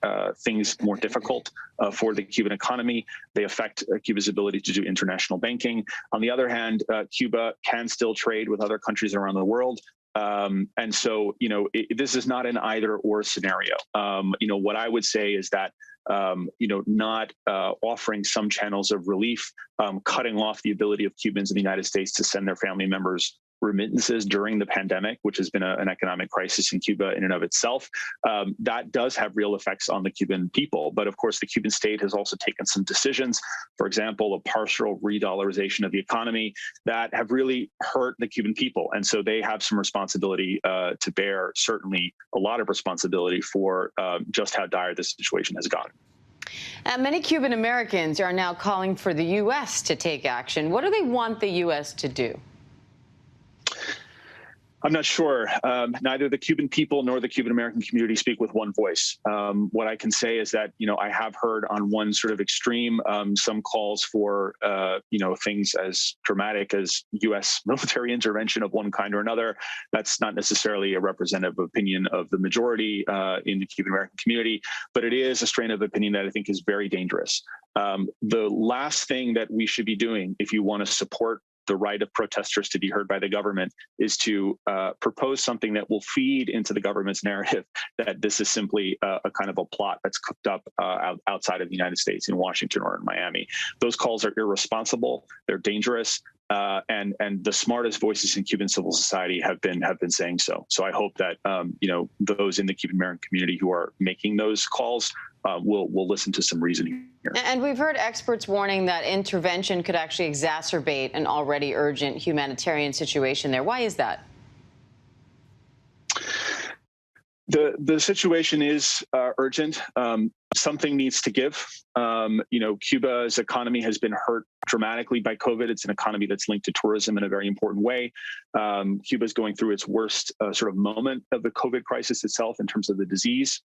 things more difficult for the Cuban economy. They affect Cuba's ability to do international banking. On the other hand, Cuba can still trade with other countries around the world. And so, this is not an either or scenario. What I would say is that, not offering some channels of relief, cutting off the ability of Cubans in the United States to send their family members remittances during the pandemic, which has been an economic crisis in Cuba in and of itself, that does have real effects on the Cuban people. But of course, the Cuban state has also taken some decisions, for example, a partial re-dollarization of the economy, that have really hurt the Cuban people. And so they have some responsibility to bear, certainly a lot of responsibility for just how dire this situation has gotten. Many Cuban Americans are now calling for the U.S. to take action. What do they want the U.S. to do? I'm not sure. Neither the Cuban people nor the Cuban American community speak with one voice. What I can say is that, I have heard on one sort of extreme some calls for, things as dramatic as U.S. military intervention of one kind or another. That's not necessarily a representative opinion of the majority in the Cuban American community, but it is a strain of opinion that I think is very dangerous. The last thing that we should be doing if you want to support the right of protesters to be heard by the government is to propose something that will feed into the government's narrative that this is simply a kind of a plot that's cooked up outside of the United States in Washington or in Miami. Those calls are irresponsible. They're dangerous. And the smartest voices in Cuban civil society have been saying so. So I hope that those in the Cuban American community who are making those calls will listen to some reasoning here. And we've heard experts warning that intervention could actually exacerbate an already urgent humanitarian situation there. Why is that? The situation is urgent. Something needs to give. Cuba's economy has been hurt dramatically by COVID. It's an economy that's linked to tourism in a very important way. Cuba is going through its worst sort of moment of the COVID crisis itself in terms of the disease,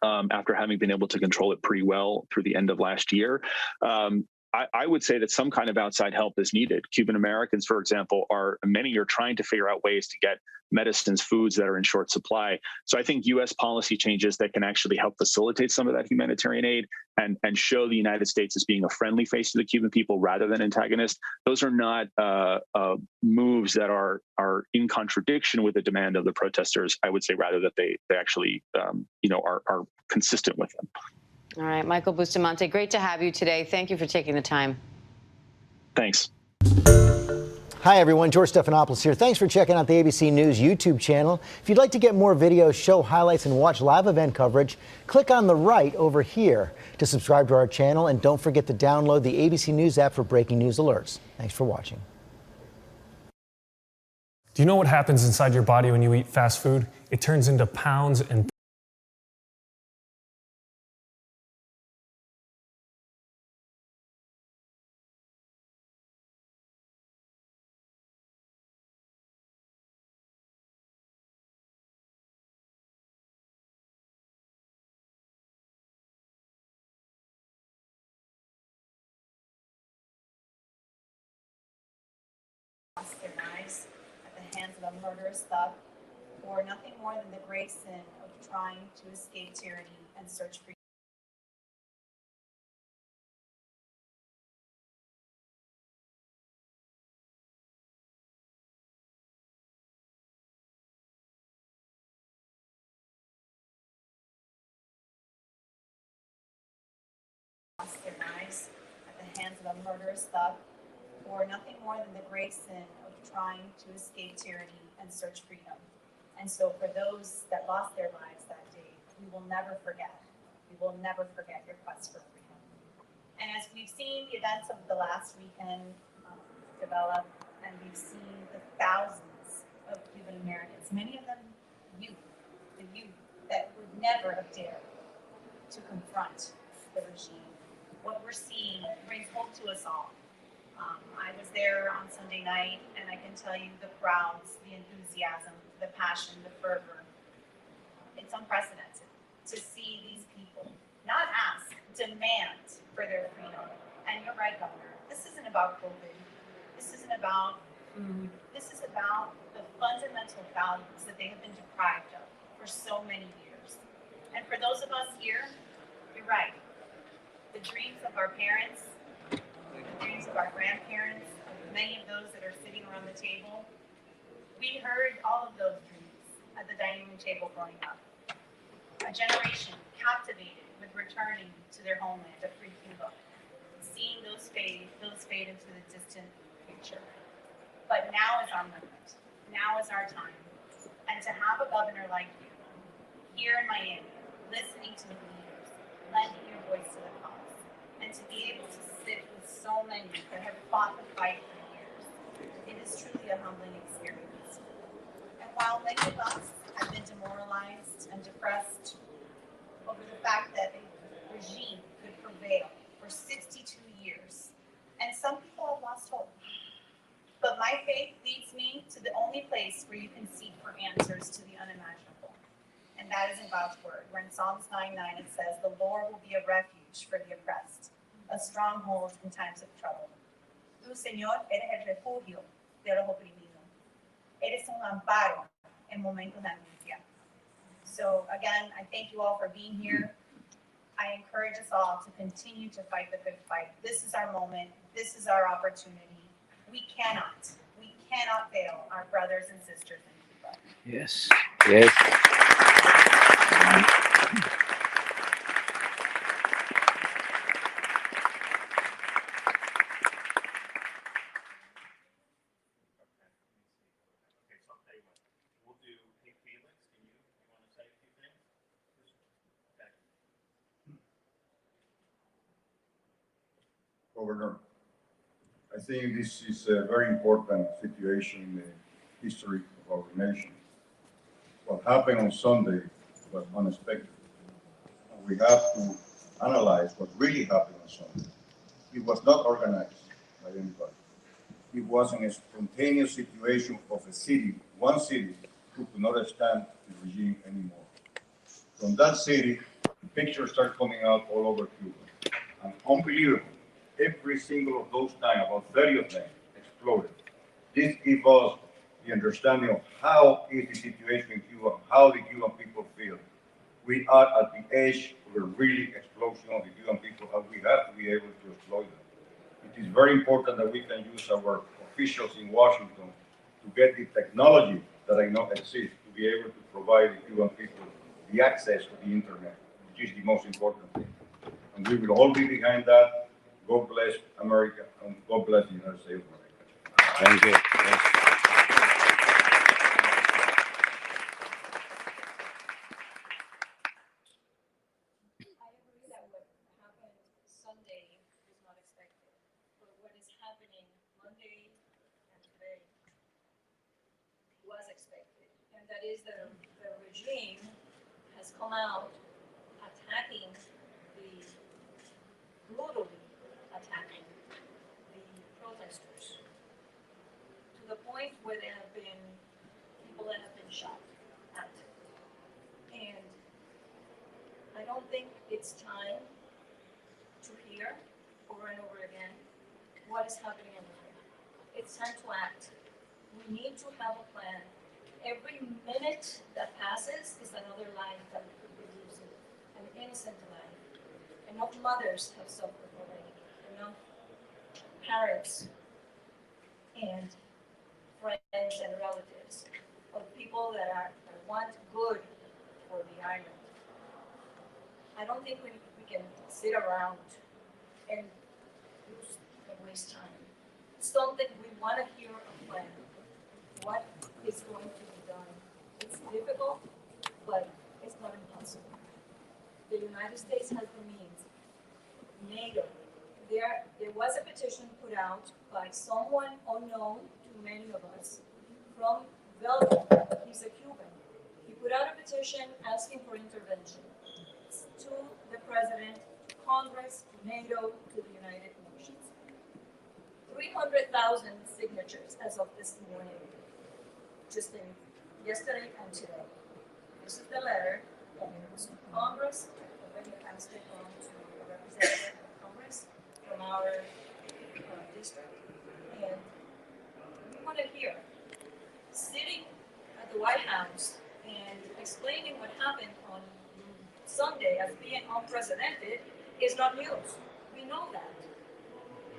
after having been able to control it pretty well through the end of last year. I would say that some kind of outside help is needed. Cuban Americans, for example, many are trying to figure out ways to get medicines, foods that are in short supply. So I think U.S. policy changes that can actually help facilitate some of that humanitarian aid and show the United States as being a friendly face to the Cuban people rather than antagonist. Those are not moves that are in contradiction with the demand of the protesters. I would say rather that they actually are consistent with them. All right, Michael Bustamante, great to have you today. Thank you for taking the time. Thanks. Hi, everyone. George Stephanopoulos here. Thanks for checking out the ABC News YouTube channel. If you'd like to get more videos, show highlights, and watch live event coverage, click on the right over here to subscribe to our channel. And don't forget to download the ABC News app for breaking news alerts. Thanks for watching. Do you know what happens inside your body when you eat fast food? It turns into pounds and their lives at the hands of a murderous thug for nothing more than the grave sin of trying to escape tyranny and search for their lives at the hands of a murderous thug for nothing more than the grave sin of trying to escape tyranny and search freedom. And so for those that lost their lives that day, we will never forget. We will never forget your quest for freedom. And as we've seen the events of the last weekend develop, and we've seen the thousands of Cuban Americans, many of them the youth that would never have dared to confront the regime. What we're seeing brings hope to us all. I was there on Sunday night, and I can tell you the crowds, the enthusiasm, the passion, the fervor. It's unprecedented to see these people not ask, demand for their freedom. And you're right, Governor, this isn't about COVID. This isn't about food. This is about the fundamental values that they have been deprived of for so many years. And for those of us here, you're right. The dreams of our parents, the dreams of our grandparents, many of those that are sitting around the table, we heard all of those dreams at the dining room table growing up. A generation captivated with returning to their homeland, a free Cuba, seeing those fade into the distant future. But now is our moment. Now is our time. And to have a governor like you here in Miami, listening to the leaders, lending your voice to the cause, and to be able to sit with so many that have fought the fight for years, it is truly a humbling experience. And while many of us have been demoralized and depressed over the fact that a regime could prevail for 62 years, and some people have lost hope, but my faith leads me to the only place where you can seek for answers to the unimaginable. And that is in God's word, where in Psalms 9:9 it says, "The Lord will be a refuge for the oppressed, a stronghold in times of trouble. Tú, Señor, eres el refugio de los oprimidos. Eres un amparo en momentos de angustia." So again, I thank you all for being here. I encourage us all to continue to fight the good fight. This is our moment. This is our opportunity. We cannot fail our brothers and sisters in Cuba. Yes. Yes. Governor, I think this is a very important situation in the history of our nation. What happened on Sunday was unexpected. And we have to analyze what really happened on Sunday. It was not organized by anybody. It was a spontaneous situation of a city, one city, who could not stand the regime anymore. From that city, pictures start coming out all over Cuba. And unbelievable. Every single of those times, about 30 of them, exploded. This gives us the understanding of how is the situation in Cuba, how the Cuban people feel. We are at the edge of a really explosion of the Cuban people, and we have to be able to exploit them. It is very important that we can use our officials in Washington to get the technology that I know exists to be able to provide the Cuban people the access to the internet, which is the most important thing. And we will all be behind that. God bless America, and God bless the United States of America. Thank you. Yes. I agree that what happened Sunday was not expected, but what is happening Monday and today was expected, and that is that the regime has come out attacking brutally attacking the protesters to the point where there have been people that have been shot at. And I don't think it's time to hear over and over again what is happening in the world. It's time to act. We need to have a plan. Every minute that passes is another life that we could be losing, an innocent life. Enough mothers have suffered already, enough parents and friends and relatives of people that want good for the island. I don't think we can sit around and waste time. It's something we want to hear a plan. What is going to be done? It's difficult, but it's not impossible. The United States has the means. NATO. There was a petition put out by someone unknown to many of us from Belgium. He's a Cuban. He put out a petition asking for intervention to the president, to Congress, to NATO, to the United Nations. 300,000 signatures as of this morning, just in yesterday and today. This is the letter that goes to Congress. Already passed it on to the representative of Congress from our district. And we want to hear, sitting at the White House and explaining what happened on Sunday as being unprecedented is not news. We know that.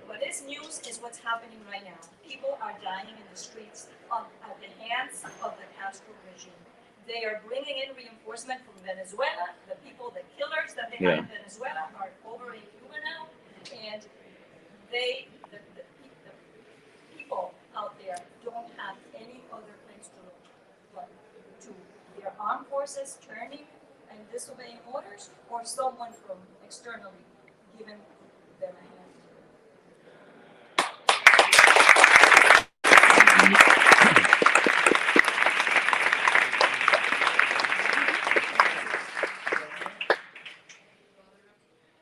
What is news is what's happening right now. People are dying in the streets at the hands of the Castro regime. They are bringing in reinforcement from Venezuela. The people, the killers that they had in Venezuela are over in Cuba now. And the people out there don't have any other place to look but to their armed forces turning and disobeying orders, or someone from externally giving them a hand.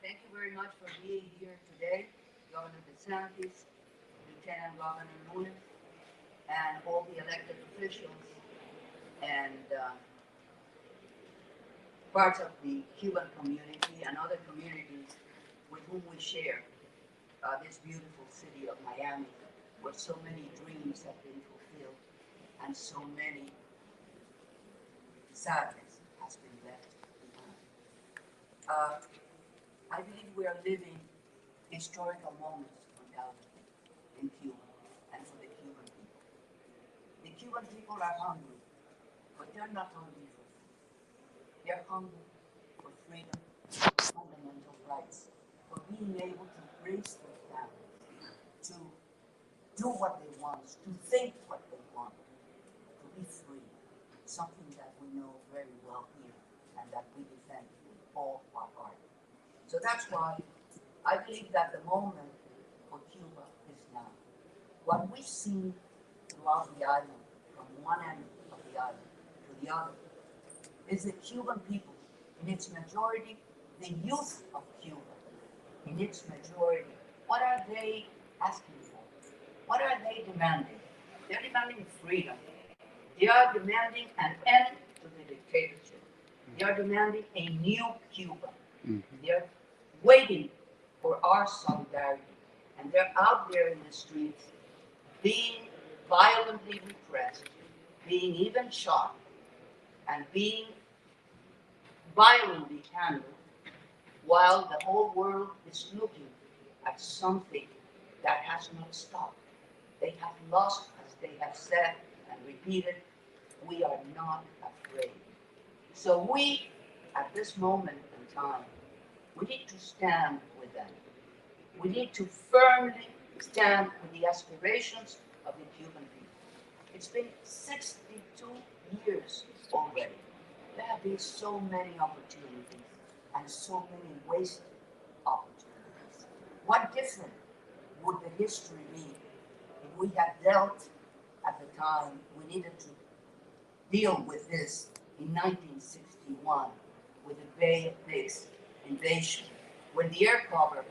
Thank you very much for being here today, Governor DeSantis, Lieutenant Governor Nour, and all the elected officials and parts of the Cuban community and other communities with whom we share this beautiful city of Miami, where so many dreams have been fulfilled and so many sadness has been left behind. I believe we are living historical moments undoubtedly in Cuba, and Cuban people are hungry, but they're not hungry for food. They're hungry for freedom, fundamental rights, for being able to raise their families, to do what they want, to think what they want, to be free, something that we know very well here and that we defend with all our heart. So that's why I believe that the moment for Cuba is now. What we've seen throughout the island, from one end of the island to the other, is the Cuban people, in its majority, the youth of Cuba, in its majority, what are they asking for? What are they demanding? They're demanding freedom. They are demanding an end to the dictatorship. They are demanding a new Cuba. They are waiting for our solidarity. And they're out there in the streets being violently repressed, being even shot, and being violently handled, while the whole world is looking at something that has not stopped. They have lost, as they have said and repeated, we are not afraid. So we, at this moment in time, we need to stand with them. We need to firmly stand with the aspirations of the Cuban people. It's been 62 years already. There have been so many opportunities and so many wasted opportunities. What different would the history be if we had dealt at the time we needed to deal with this in 1961 with the Bay of Pigs invasion, when the air cover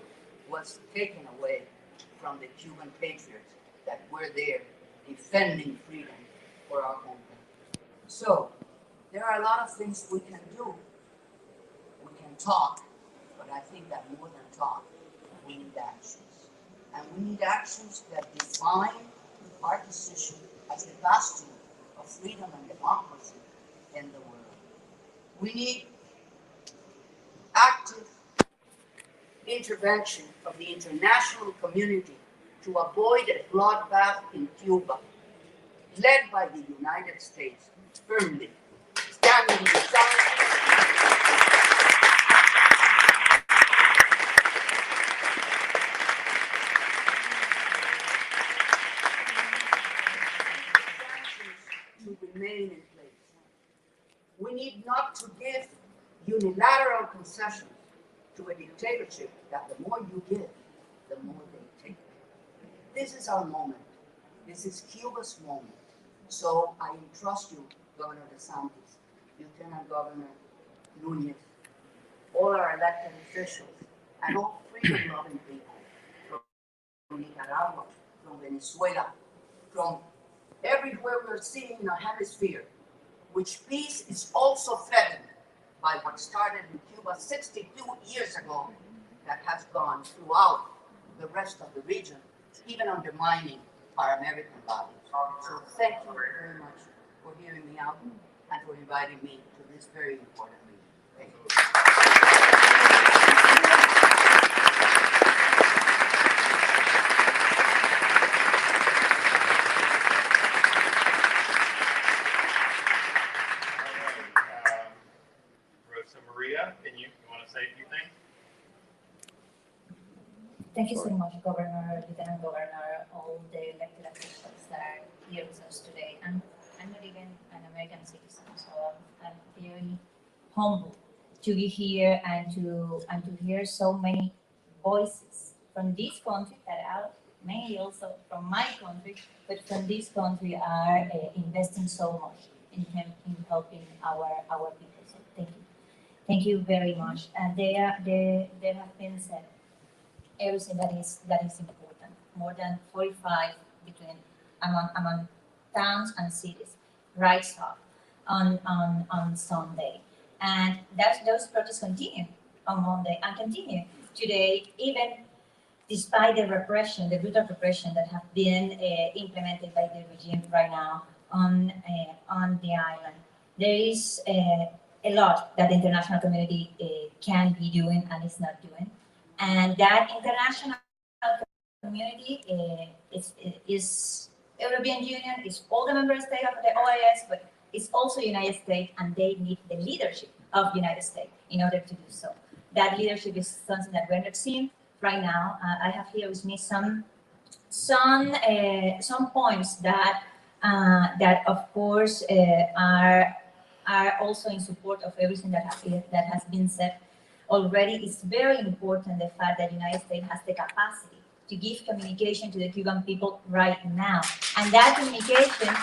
was taken away from the Cuban patriots that were there defending freedom for our homeland. So there are a lot of things we can do. We can talk, but I think that more than talk, we need actions. And we need actions that define our position as the bastion of freedom and democracy in the world. We need active intervention of the international community to avoid a bloodbath in Cuba, led by the United States, firmly standing beside to remain in place. We need not to give unilateral concessions to a dictatorship that the more you give, the more they take. This is our moment. This is Cuba's moment. So I entrust you, Governor DeSantis, Lieutenant Governor Núñez, all our elected officials, and all freedom-loving people from Nicaragua, from Venezuela, from everywhere we're seeing in our hemisphere, which peace is also threatened by what started in Cuba 62 years ago, that has gone throughout the rest of the region, even undermining our American values. So thank you very much for hearing me out and for inviting me to this very important meeting. Thank you. Maria, you want to say a few things? Thank you so much, Governor, Lieutenant Governor, all the elected officials that are here with us today. I'm not even an American citizen, so I'm very humbled to be here and to hear so many voices from this country that are mainly also from my country, but from this country are investing so much in helping our people. So thank you. Thank you very much. And there have been said everything that is important. More than 45 among towns and cities rise up on Sunday, and those protests continue on Monday and continue today, even despite the repression, the brutal repression that have been implemented by the regime right now on the island. There is a lot that the international community can be doing and is not doing. And that international community is European Union, it's all the member states of the OAS, but it's also United States, and they need the leadership of United States in order to do so. That leadership is something that we're not seeing right now. I have here with me some points that of course are also in support of everything that has been said already. It's very important the fact that the United States has the capacity to give communication to the Cuban people right now, and that communication,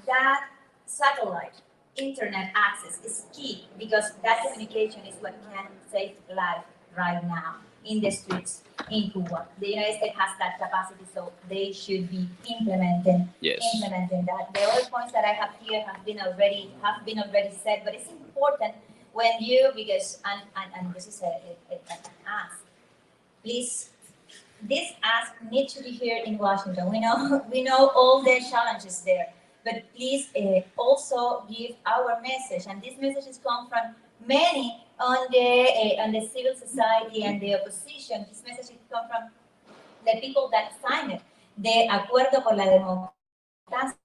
that satellite internet access is key, because that communication is what can save life right now in the streets in Cuba. The United States has that capacity, so they should be implementing that. The other points that I have here have been already said, but it's important when you, because and this is an ask. Please, this ask needs to be heard in Washington. We know all the challenges there, but please also give our message, and these messages come from many on the civil society and the opposition. These messages come from the people that signed the Acuerdo por la Democracia,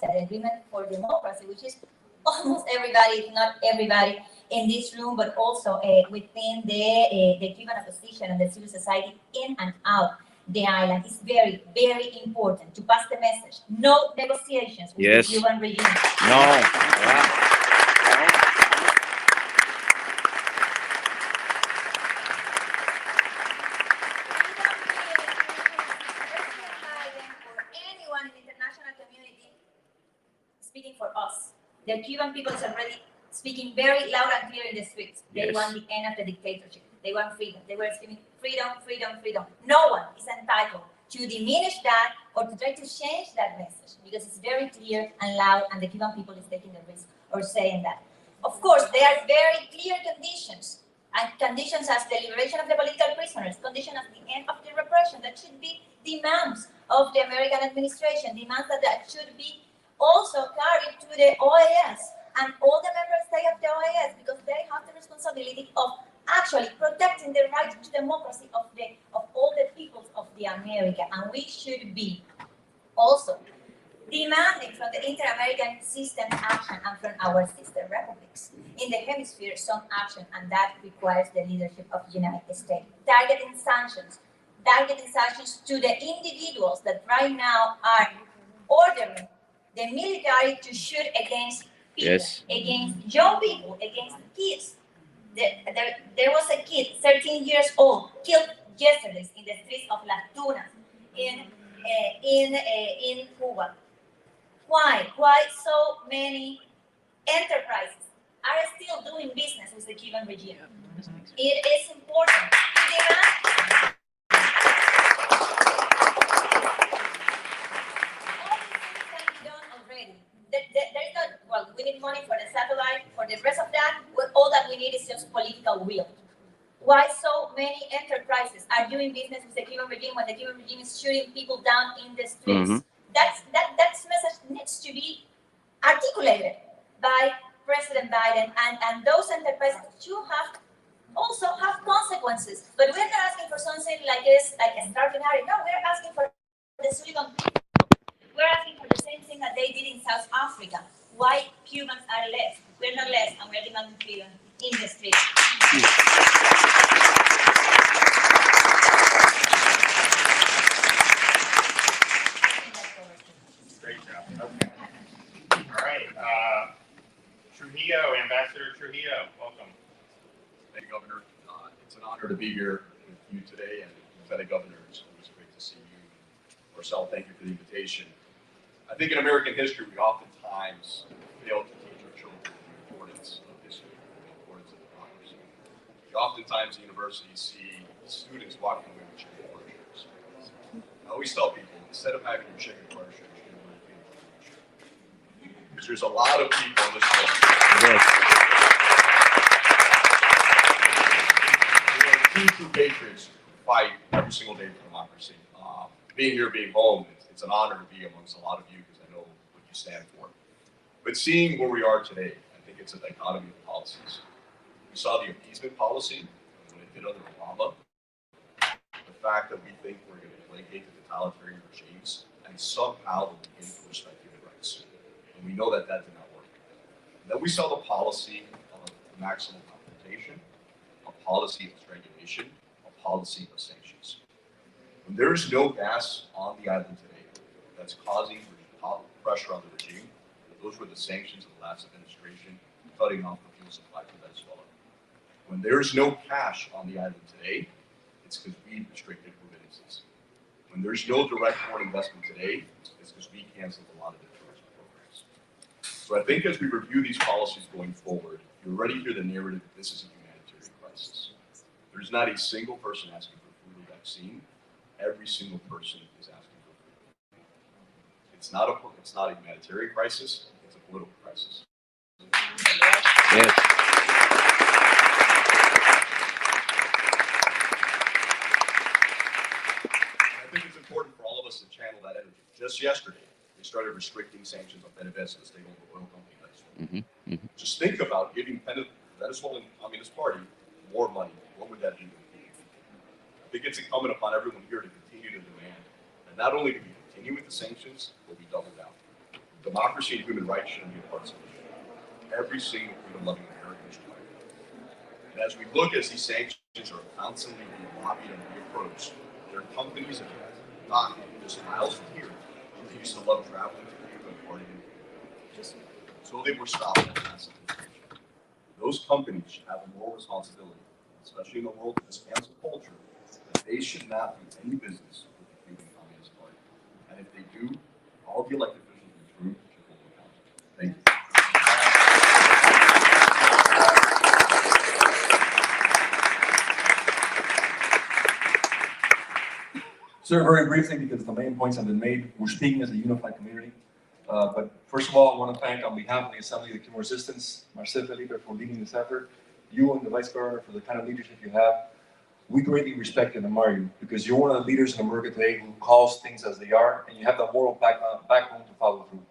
the Agreement for Democracy, which is almost everybody, if not everybody, in this room, but also within the Cuban opposition and the civil society in and out the island. It's very, very important to pass the message. No negotiations with the Cuban regime. No. Speaking for us. The Cuban people is already speaking very loud and clear in the streets. They want the end of the dictatorship. They want freedom. They were screaming freedom, freedom, freedom. No one is entitled to diminish that or to try to change that message, because it's very clear and loud, and the Cuban people is taking the risk or saying that. Of course, there are very clear conditions, and conditions as the liberation of the political prisoners, conditions as the end of the repression. That should be demands of the American administration, demands that should be also carried to the OAS and all the member states of the OAS, because they have the responsibility of actually protecting the right to democracy of all the peoples of the America. And we should be also demanding from the inter-American system action and from our sister republics in the hemisphere some action, and that requires the leadership of the United States. Targeting sanctions to the individuals that right now are ordering the military to shoot against people, against young people, against kids. There was a kid, 13 years old, killed yesterday in the streets of Las Tunas in Cuba. Why so many enterprises are still doing business with the Cuban regime? It is important to demand. We need money for the satellite, for the rest of that. All that we need is just political will. Why so many enterprises are doing business with the Cuban regime when the Cuban regime is shooting people down in the streets? That message needs to be articulated by President Biden, and those enterprises should also have consequences. But we're not asking for something like this, like extraordinary. No, we're asking for the Silicon. We're asking for the same thing that they did in South Africa. Why Cubans are less? We're not less, and we're demanding freedom in the streets. Great job. Okay. All right. Trujillo, Ambassador Trujillo, welcome. Thank you, Governor. It's an honor to be here with you today, and Lieutenant Governor, it's always great to see you. Marcel, thank you for the invitation. I think in American history, we oftentimes fail to teach our children the importance of history, the importance of democracy. We oftentimes at universities see students walking away with chicken parachutes. I always tell people, instead of having your chicken parachute, you can really feel it. Because there's a lot of people in this world. There are true patriots who fight every single day for democracy. Being here, being home, it's an honor to be amongst a lot of you because I know what you stand for. But seeing where we are today, I think it's a dichotomy of policies. We saw the appeasement policy when it did under Obama. The fact that we think we're going to placate the totalitarian regimes and somehow they'll begin to respect human rights. And we know that that did not work. And then we saw the policy of maximum confrontation, a policy of strangulation, a policy of sanctions. When there is no gas on the island today that's causing pressure on the regime, those were the sanctions of the last administration, cutting off the fuel supply to Venezuela. When there is no cash on the island today, it's because we restricted remittances. When there's no direct foreign investment today, it's because we canceled a lot of the tourism programs. So I think as we review these policies going forward, you already hear the narrative that this is a humanitarian crisis. There's not a single person asking for food or vaccine. Every single person is asking for food. It's not a humanitarian crisis, it's a political crisis. Yes. I think it's important for all of us to channel that energy. Just yesterday, they started restricting sanctions on PDVSA, the state-owned oil company in Venezuela. Just think about giving Venezuelan Communist Party more money. What would that do? I think it's incumbent upon everyone here to continue to demand that not only do we continue with the sanctions, but we double down. Democracy and human rights shouldn't be a part of it. Every single freedom-loving American should fight. And as we look as these sanctions are constantly being lobbied and reapproached, there are companies that are knocking just miles from here. They used to love traveling to Cuba and partying. So they were stopped at massive inflation. Those companies should have a moral responsibility, especially in the world of this cancel culture, that they should not do any business with the Cuban Communist Party. And if they do, all the elected officials in this room should hold them accountable. Thank you. Sir, very briefly, because the main points have been made, we're speaking as a unified community. But first of all, I want to thank, on behalf of the Assembly of the Cuban Resistance, Marcel Felipe for leading this effort, you and the Vice Governor for the kind of leadership you have. We greatly respect and admire you because you're one of the leaders in America today who calls things as they are, and you have the moral backbone to follow through.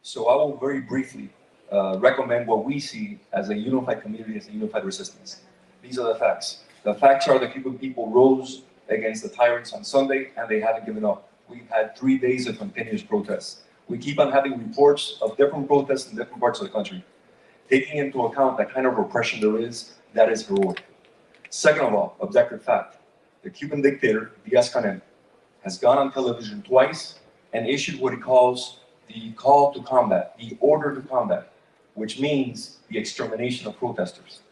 So I will very briefly recommend what we see as a unified community, as a unified resistance. These are the facts. The facts are the Cuban people rose against the tyrants on Sunday, and they haven't given up. We've had 3 days of continuous protests. We keep on having reports of different protests in different parts of the country. Taking into account that kind of repression there is, that is heroic. Second of all, objective fact, the Cuban dictator, Díaz-Canel, has gone on television twice and issued what he calls the call to combat, the order to combat, which means the extermination of protesters.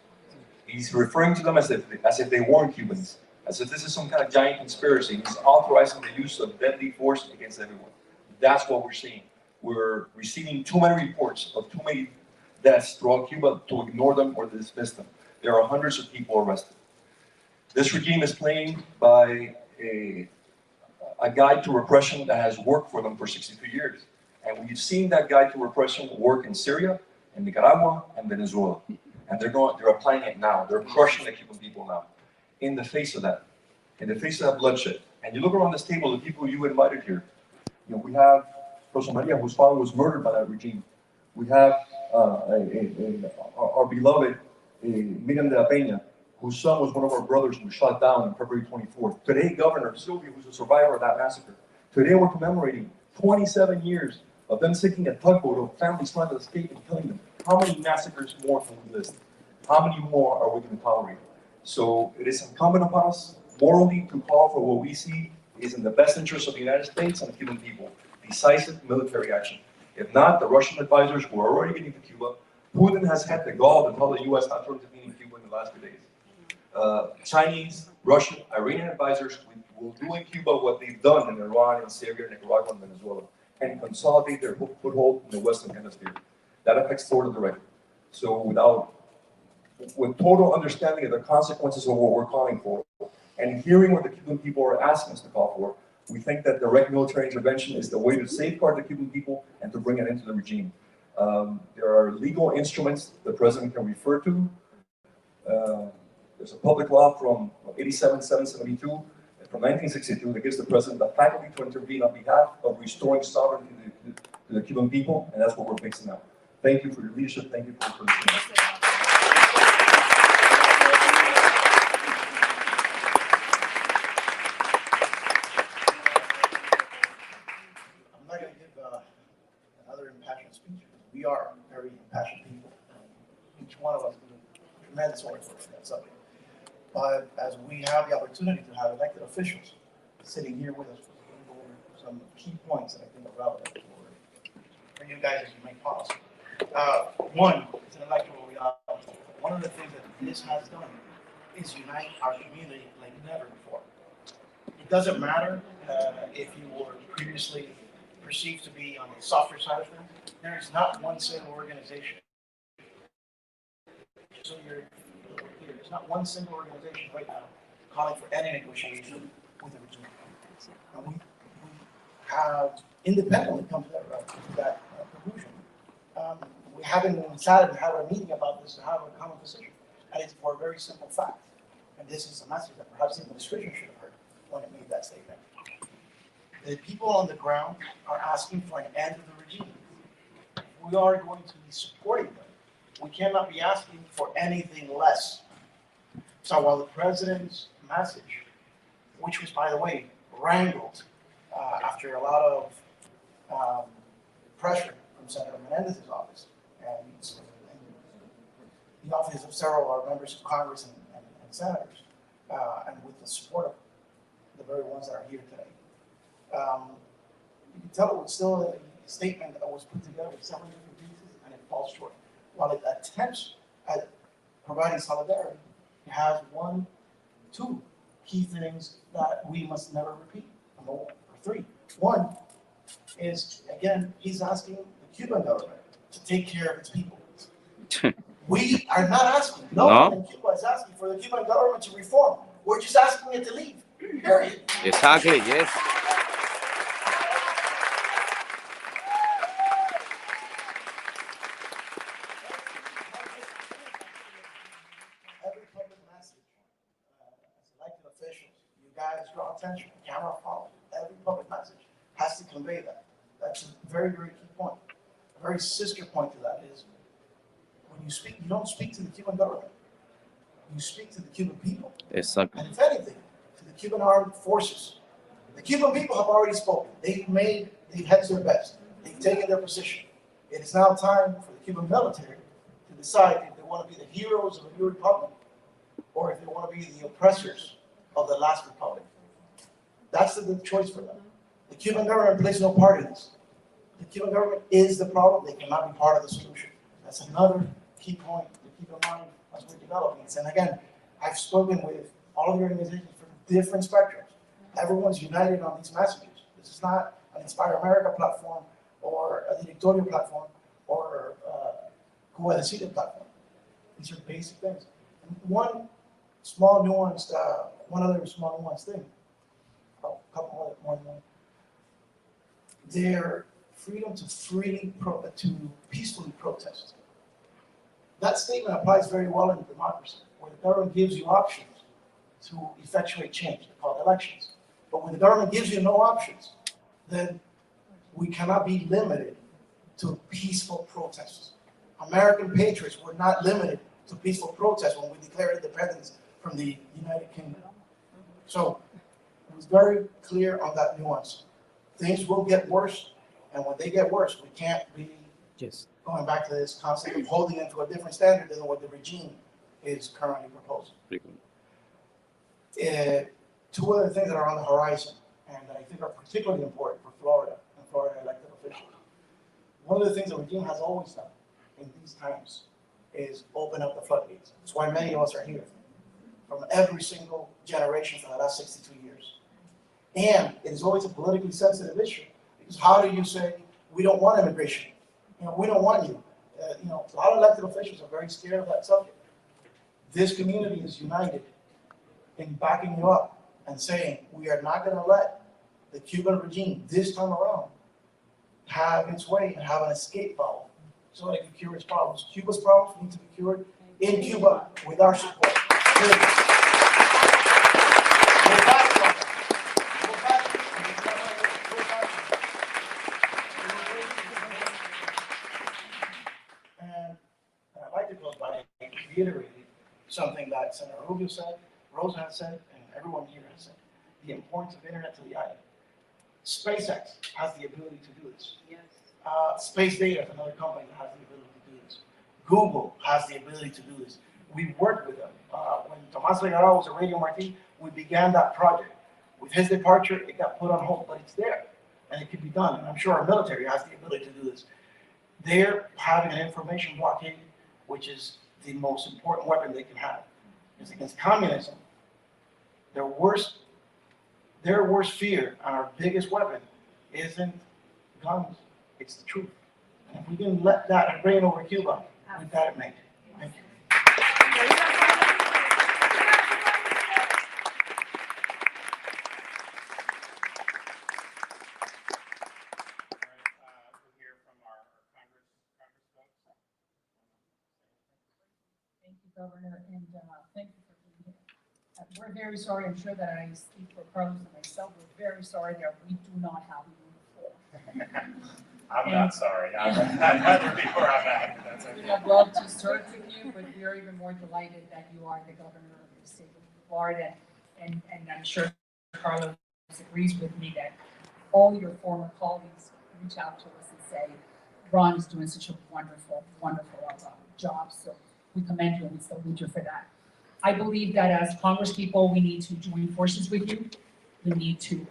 He's referring to them as if they weren't Cubans, as if this is some kind of giant conspiracy. He's authorizing the use of deadly force against everyone. That's what we're seeing. We're receiving too many reports of too many deaths throughout Cuba to ignore them or dismiss them. There are hundreds of people arrested. This regime is playing by a guide to repression that has worked for them for 62 years. And we've seen that guide to repression work in Syria, in Nicaragua, and Venezuela. And they're applying it now. They're crushing the Cuban people now. In the face of that, bloodshed. And you look around this table, the people you invited here. You know, we have Rosa Maria, whose father was murdered by that regime. We have our beloved Miriam de la Peña, whose son was one of our brothers who was shot down on February 24th. Today, Governor Sylvia, who's a survivor of that massacre. Today, we're commemorating 27 years of them sinking a tugboat of families trying to escape and killing them. How many massacres more can we list? How many more are we going to tolerate? So it is incumbent upon us morally to call for what we see is in the best interest of the United States and the Cuban people, decisive military action. If not, the Russian advisors who are already getting to Cuba, Putin has had the gall to tell the U.S. not to intervene in Cuba in the last 2 days. Chinese, Russian, Iranian advisors will do in Cuba what they've done in Iran, in Syria, Nicaragua, and Venezuela, and consolidate their foothold in the Western Hemisphere. That affects Florida directly. So with total understanding of the consequences of what we're calling for, and hearing what the Cuban people are asking us to call for, we think that direct military intervention is the way to safeguard the Cuban people and to bring it into the regime. There are legal instruments the president can refer to. There's a public law from 87-772 from 1962 that gives the president the faculty to intervene on behalf of restoring sovereignty to the Cuban people, and that's what we're fixing now. Thank you for your leadership. Thank you for listening. we are very impassioned people. Each one of us is a tremendous orator for that subject. But as we have the opportunity to have elected officials sitting here with us, we'll go over some key points that I think are relevant for you guys as you make policy. One, it's an electoral reality. One of the things that this has done is unite our community like never before. It doesn't matter if you were previously perceived to be on the softer side of things. There is not one single organization. So you're clear, there's not one single organization right now calling for any negotiation with the regime. And we have independently come to that conclusion. We haven't decided to have a meeting about this to have a common position. And it's for a very simple fact. And this is a message that perhaps the administration should have heard when it made that statement. The people on the ground are asking for an end to the regime. We are going to be supporting them. We cannot be asking for anything less. So while the president's message, which was, by the way, wrangled after a lot of pressure from Senator Menendez's office and the office of several of our members of Congress and senators, and with the support of the very ones that are here today. You can tell it was still a statement that was put together with several different pieces, and it falls short. While it attempts at providing solidarity, it has two key things that we must never repeat. Number one, or three. One is, again, he's asking the Cuban government to take care of its people. We are not asking, no one in Cuba is asking for the Cuban government to reform. We're just asking it to leave, period. Exactly, yes. Every public message, as elected officials, you guys draw attention, camera follow. Every public message has to convey that. That's a very, very key point. A very sister point to that is when you speak, you don't speak to the Cuban government. You speak to the Cuban people. Exactly. And if anything, to the Cuban armed forces. The Cuban people have already spoken. They've hedged their bets. They've taken their position. It is now time for the Cuban military to decide if they want to be the heroes of a new republic or if they want to be the oppressors of the last republic. That's the choice for them. The Cuban government plays no part in this. The Cuban government is the problem. They cannot be part of the solution. That's another key point to keep in mind as we're developing this. And again, I've spoken with all of the organizations from different spectrums. Everyone's united on these messages. This is not an Inspire America platform or a directorial platform or Cuba Decide platform. These are basic things. And one other small nuanced thing, a couple more than one. Their freedom to peacefully protest. That statement applies very well in democracy, where the government gives you options to effectuate change. They're called elections. But when the government gives you no options, then we cannot be limited to peaceful protests. American patriots were not limited to peaceful protests when we declared independence from the United Kingdom. So it was very clear on that nuance. Things will get worse, and when they get worse, we can't be going back to this concept of holding them to a different standard than what the regime is currently proposing. Two other things that are on the horizon and that I think are particularly important for Florida and Florida elected officials. One of the things the regime has always done in these times is open up the floodgates. That's why many of us are here from every single generation for the last 62 years. And it is always a politically sensitive issue because how do you say we don't want immigration? We don't want you. A lot of elected officials are very scared of that subject. This community is united in backing you up and saying we are not going to let the Cuban regime this time around have its way and have an escape valve so that it can cure its problems. Cuba's problems need to be cured in Cuba with our support. And I'd like to close by reiterating something that Senator Rubio said, Rosa has said, and everyone here has said, the importance of internet to the island. SpaceX has the ability to do this. Yes. Space Data is another company that has the ability to do this. Google has the ability to do this. We worked with them. When Tomás Legarao was at Radio Marti, we began that project. With his departure, it got put on hold, but it's there, and it can be done. And I'm sure our military has the ability to do this. They're having an information blockade, which is the most important weapon they can have. It's against communism. Their worst fear and our biggest weapon isn't guns, it's the truth. And if we didn't let that reign over Cuba, we've got it made. Thank you. Thank you, Governor, and thank you for being here. We're very sorry, I'm sure that I speak for Carlos and myself, we're very sorry that we do not have a uniform. I'm not sorry. I'd rather be where I'm at. That's okay. We would love to serve with you, but we are even more delighted that you are the governor of the state of Florida. And I'm sure Carlos agrees with me that all your former colleagues reach out to us and say, Ron is doing such a wonderful, wonderful job. So we commend you and we salute you for that. I believe that as Congress people, we need to join forces with you. We need to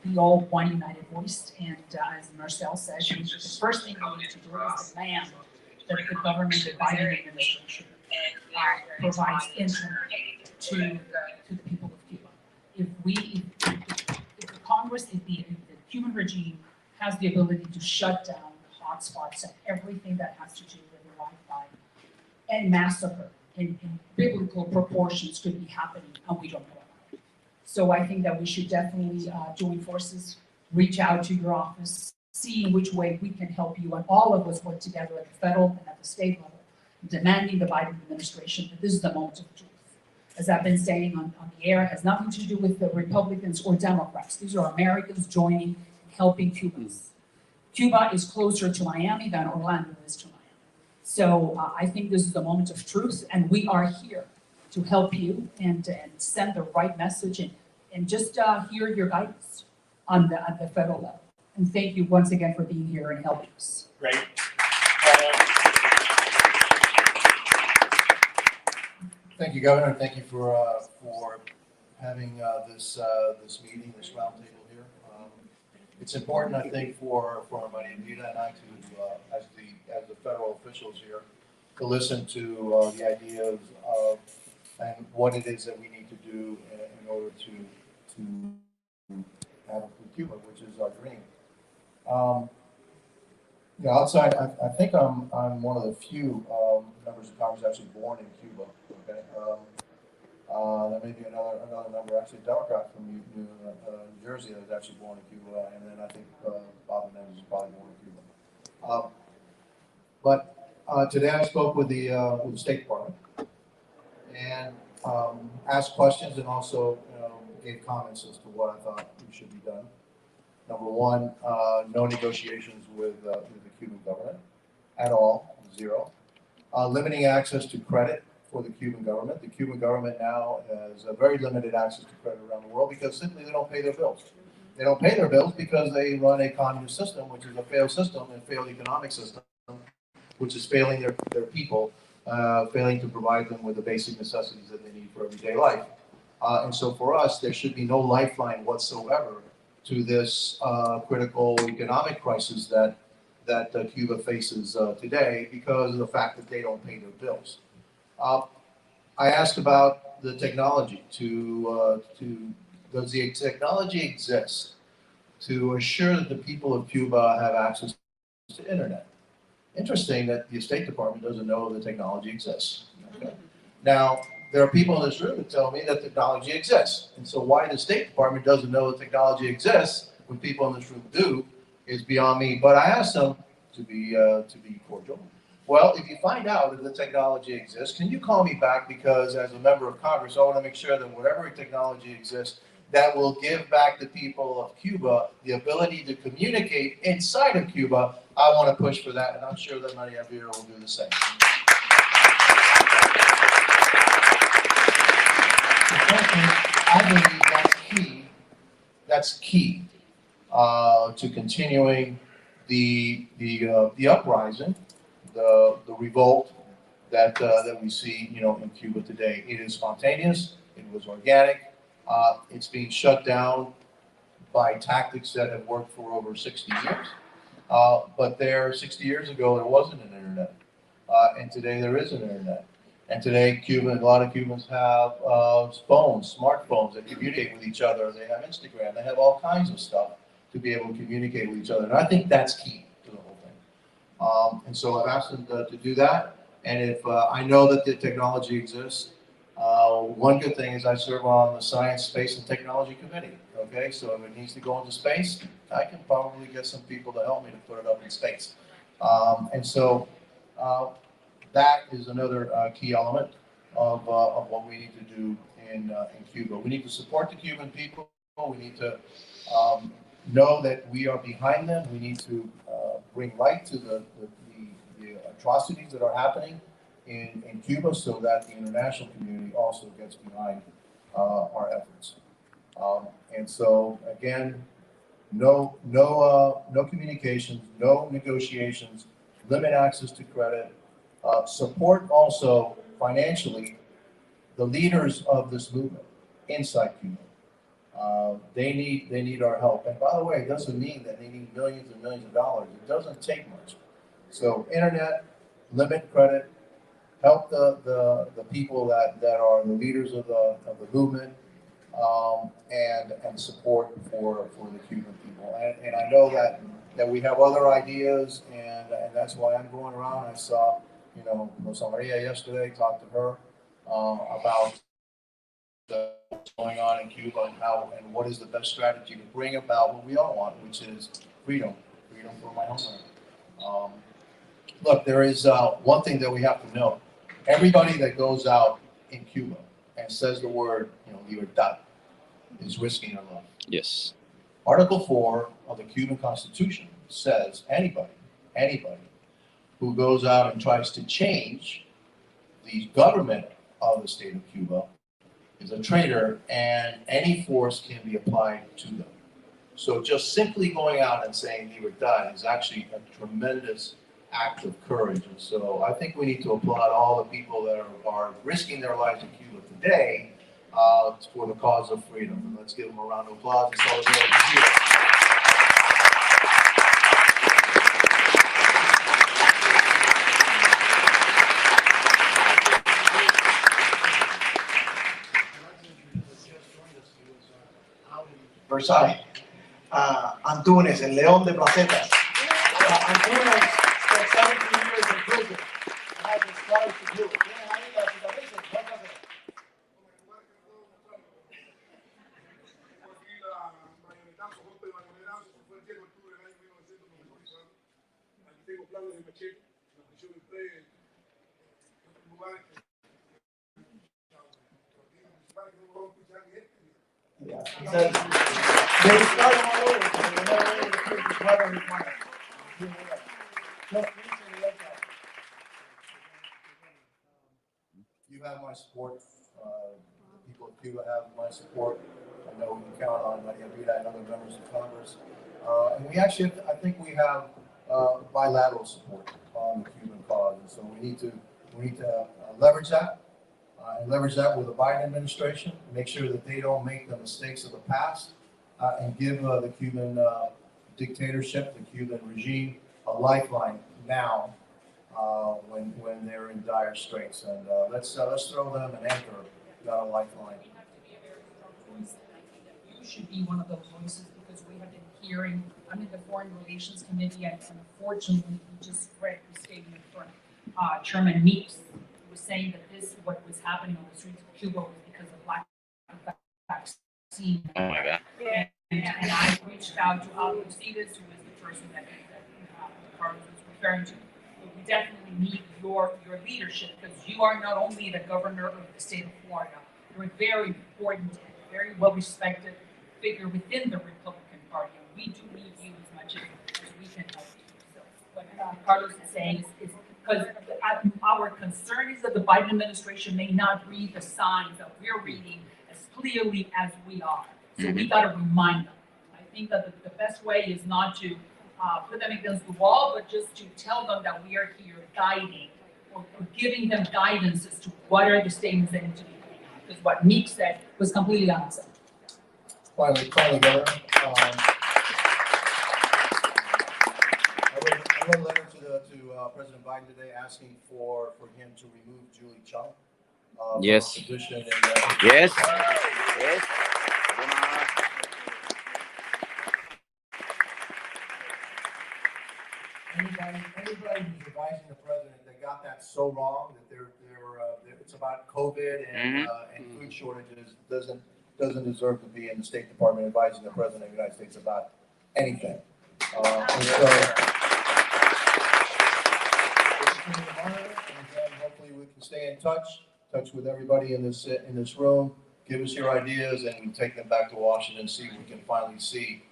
be all one united voice. And as Marcel says, the first thing we need to do is demand that the government, the Biden administration, provides internet to the people of Cuba. If the Congress, if the Cuban regime has the ability to shut down hotspots and everything that has to do with the Wi-Fi, and massacre in biblical proportions could be happening, and we don't know about it. So I think that we should definitely join forces, reach out to your office, see in which way we can help you, and all of us work together at the federal and at the state level, demanding the Biden administration that this is the moment of truth. As I've been saying on the air, it has nothing to do with the Republicans or Democrats. These are Americans joining and helping Cubans. Cuba is closer to Miami than Orlando is to Miami. So I think this is the moment of truth, and we are here to help you and send the right message and just hear your guidance at the federal level. And thank you once again for being here and helping us. Great. Thank you, Governor. Thank you for having this meeting, this roundtable here. It's important, I think, for Maria Elvira and I to, as the federal officials here, to listen to the ideas of and what it is that we need to do in order to have Cuba, which is our dream. Outside, I think I'm one of the few members of Congress actually born in Cuba. Okay, there may be another member, actually a Democrat from New Jersey, that was actually born in Cuba, and then I think Bob Menendez is probably born in Cuba. But today I spoke with the State Department and asked questions and also gave comments as to what I thought should be done. Number one, no negotiations with the Cuban government at all, zero. Limiting access to credit for the Cuban government. The Cuban government now has a very limited access to credit around the world because simply they don't pay their bills. They don't pay their bills because they run a communist system, which is a failed system and failed economic system, which is failing their people, failing to provide them with the basic necessities that they need for everyday life. And so for us, there should be no lifeline whatsoever to this critical economic crisis that Cuba faces today because of the fact that they don't pay their bills. I asked about the technology does the technology exist to assure that the people of Cuba have access to internet? Interesting that the State Department doesn't know the technology exists. Okay. Now, there are people in this room that tell me that technology exists. And so why the State Department doesn't know that technology exists when people in this room do is beyond me. But I asked them to be cordial. Well, if you find out that the technology exists, can you call me back? Because as a member of Congress, I want to make sure that whatever technology exists that will give back the people of Cuba the ability to communicate inside of Cuba, I want to push for that. And I'm sure that Maria Elvira will do the same. I believe that's key. That's key to continuing the uprising, the revolt that we see, in Cuba today. It is spontaneous. It was organic. It's being shut down by tactics that have worked for over 60 years. But 60 years ago, there wasn't an internet. And today there is an internet. And today, a lot of Cubans have phones, smartphones that communicate with each other. They have Instagram. They have all kinds of stuff to be able to communicate with each other. And I think that's key to the whole thing. And so I've asked them to do that. And if I know that the technology exists, one good thing is I serve on the Science, Space, and Technology Committee. Okay, so if it needs to go into space, I can probably get some people to help me to put it up in space. And so that is another key element of what we need to do in Cuba. We need to support the Cuban people. We need to know that we are behind them. We need to bring light to the atrocities that are happening in Cuba so that the international community also gets behind our efforts. And so again, no communications, no negotiations, limit access to credit, support also financially the leaders of this movement inside Cuba. They need our help. And by the way, it doesn't mean that they need millions and millions of dollars. It doesn't take much. So internet, limit credit, help the people that are the leaders of the movement, and support for the Cuban people. And I know that we have other ideas, and that's why I'm going around. I saw, Rosa Maria yesterday, talked to her about what's going on in Cuba and what is the best strategy to bring about what we all want, which is freedom for my homeland. Look, there is one thing that we have to know. Everybody that goes out in Cuba and says the word, libertad, is risking their life. Yes. Article 4 of the Cuban Constitution says anybody who goes out and tries to change the government of the state of Cuba is a traitor, and any force can be applied to them. So just simply going out and saying libertad is actually a tremendous act of courage. And so I think we need to applaud all the people that are risking their lives in Cuba today for the cause of freedom. And let's give them a round of applause and solidarity here. Versailles. Antunes, el León de Placetas. Antunes spent 17 years in prison and has the scars to do it. Tienen ahí las cicatrices, pónganse. Yeah. He says, they start all over, so they never really approve the weather requirements. You have my support. The people of Cuba have my support. I know we can count on Maria Vida and other members of Congress. And we actually, I think we have bilateral support on the Cuban cause. And so we need to leverage that. And leverage that with the Biden administration, make sure that they don't make the mistakes of the past, and give the Cuban dictatorship, the Cuban regime, a lifeline now when they're in dire straits. And let's throw them an anchor, not a lifeline. You should be one of those voices because we have been hearing, I'm in the Foreign Relations Committee, and unfortunately, we just read the statement from Chairman Meeks, was saying that what was happening on the streets of Cuba was because of lack of vaccine. Oh my God. And I reached out to Alcides, who is the person that Carlos was referring to. But we definitely need your leadership because you are not only the governor of the state of Florida, you're a very important and very well-respected figure within the Republican Party. And we do need you as much as we can help you. So what Carlos is saying is because our concern is that the Biden administration may not read the signs that we're reading as clearly as we are. So we got to remind them. I think that the best way is not to put them against the wall, but just to tell them that we are here guiding or giving them guidance as to what are the statements they need to be made. Because what Meek said was completely unacceptable. Finally, Governor, I wrote a letter to President Biden today asking for him to remove Julie Chung. Yes. From her position in Yes. Yes. Anybody who's advising the president, they got that so wrong that it's about COVID and food shortages doesn't deserve to be in the State Department advising the president of the United States about anything. And so, hopefully we can stay in touch with everybody in this room. Give us your ideas, and we take them back to Washington and see if we can finally see.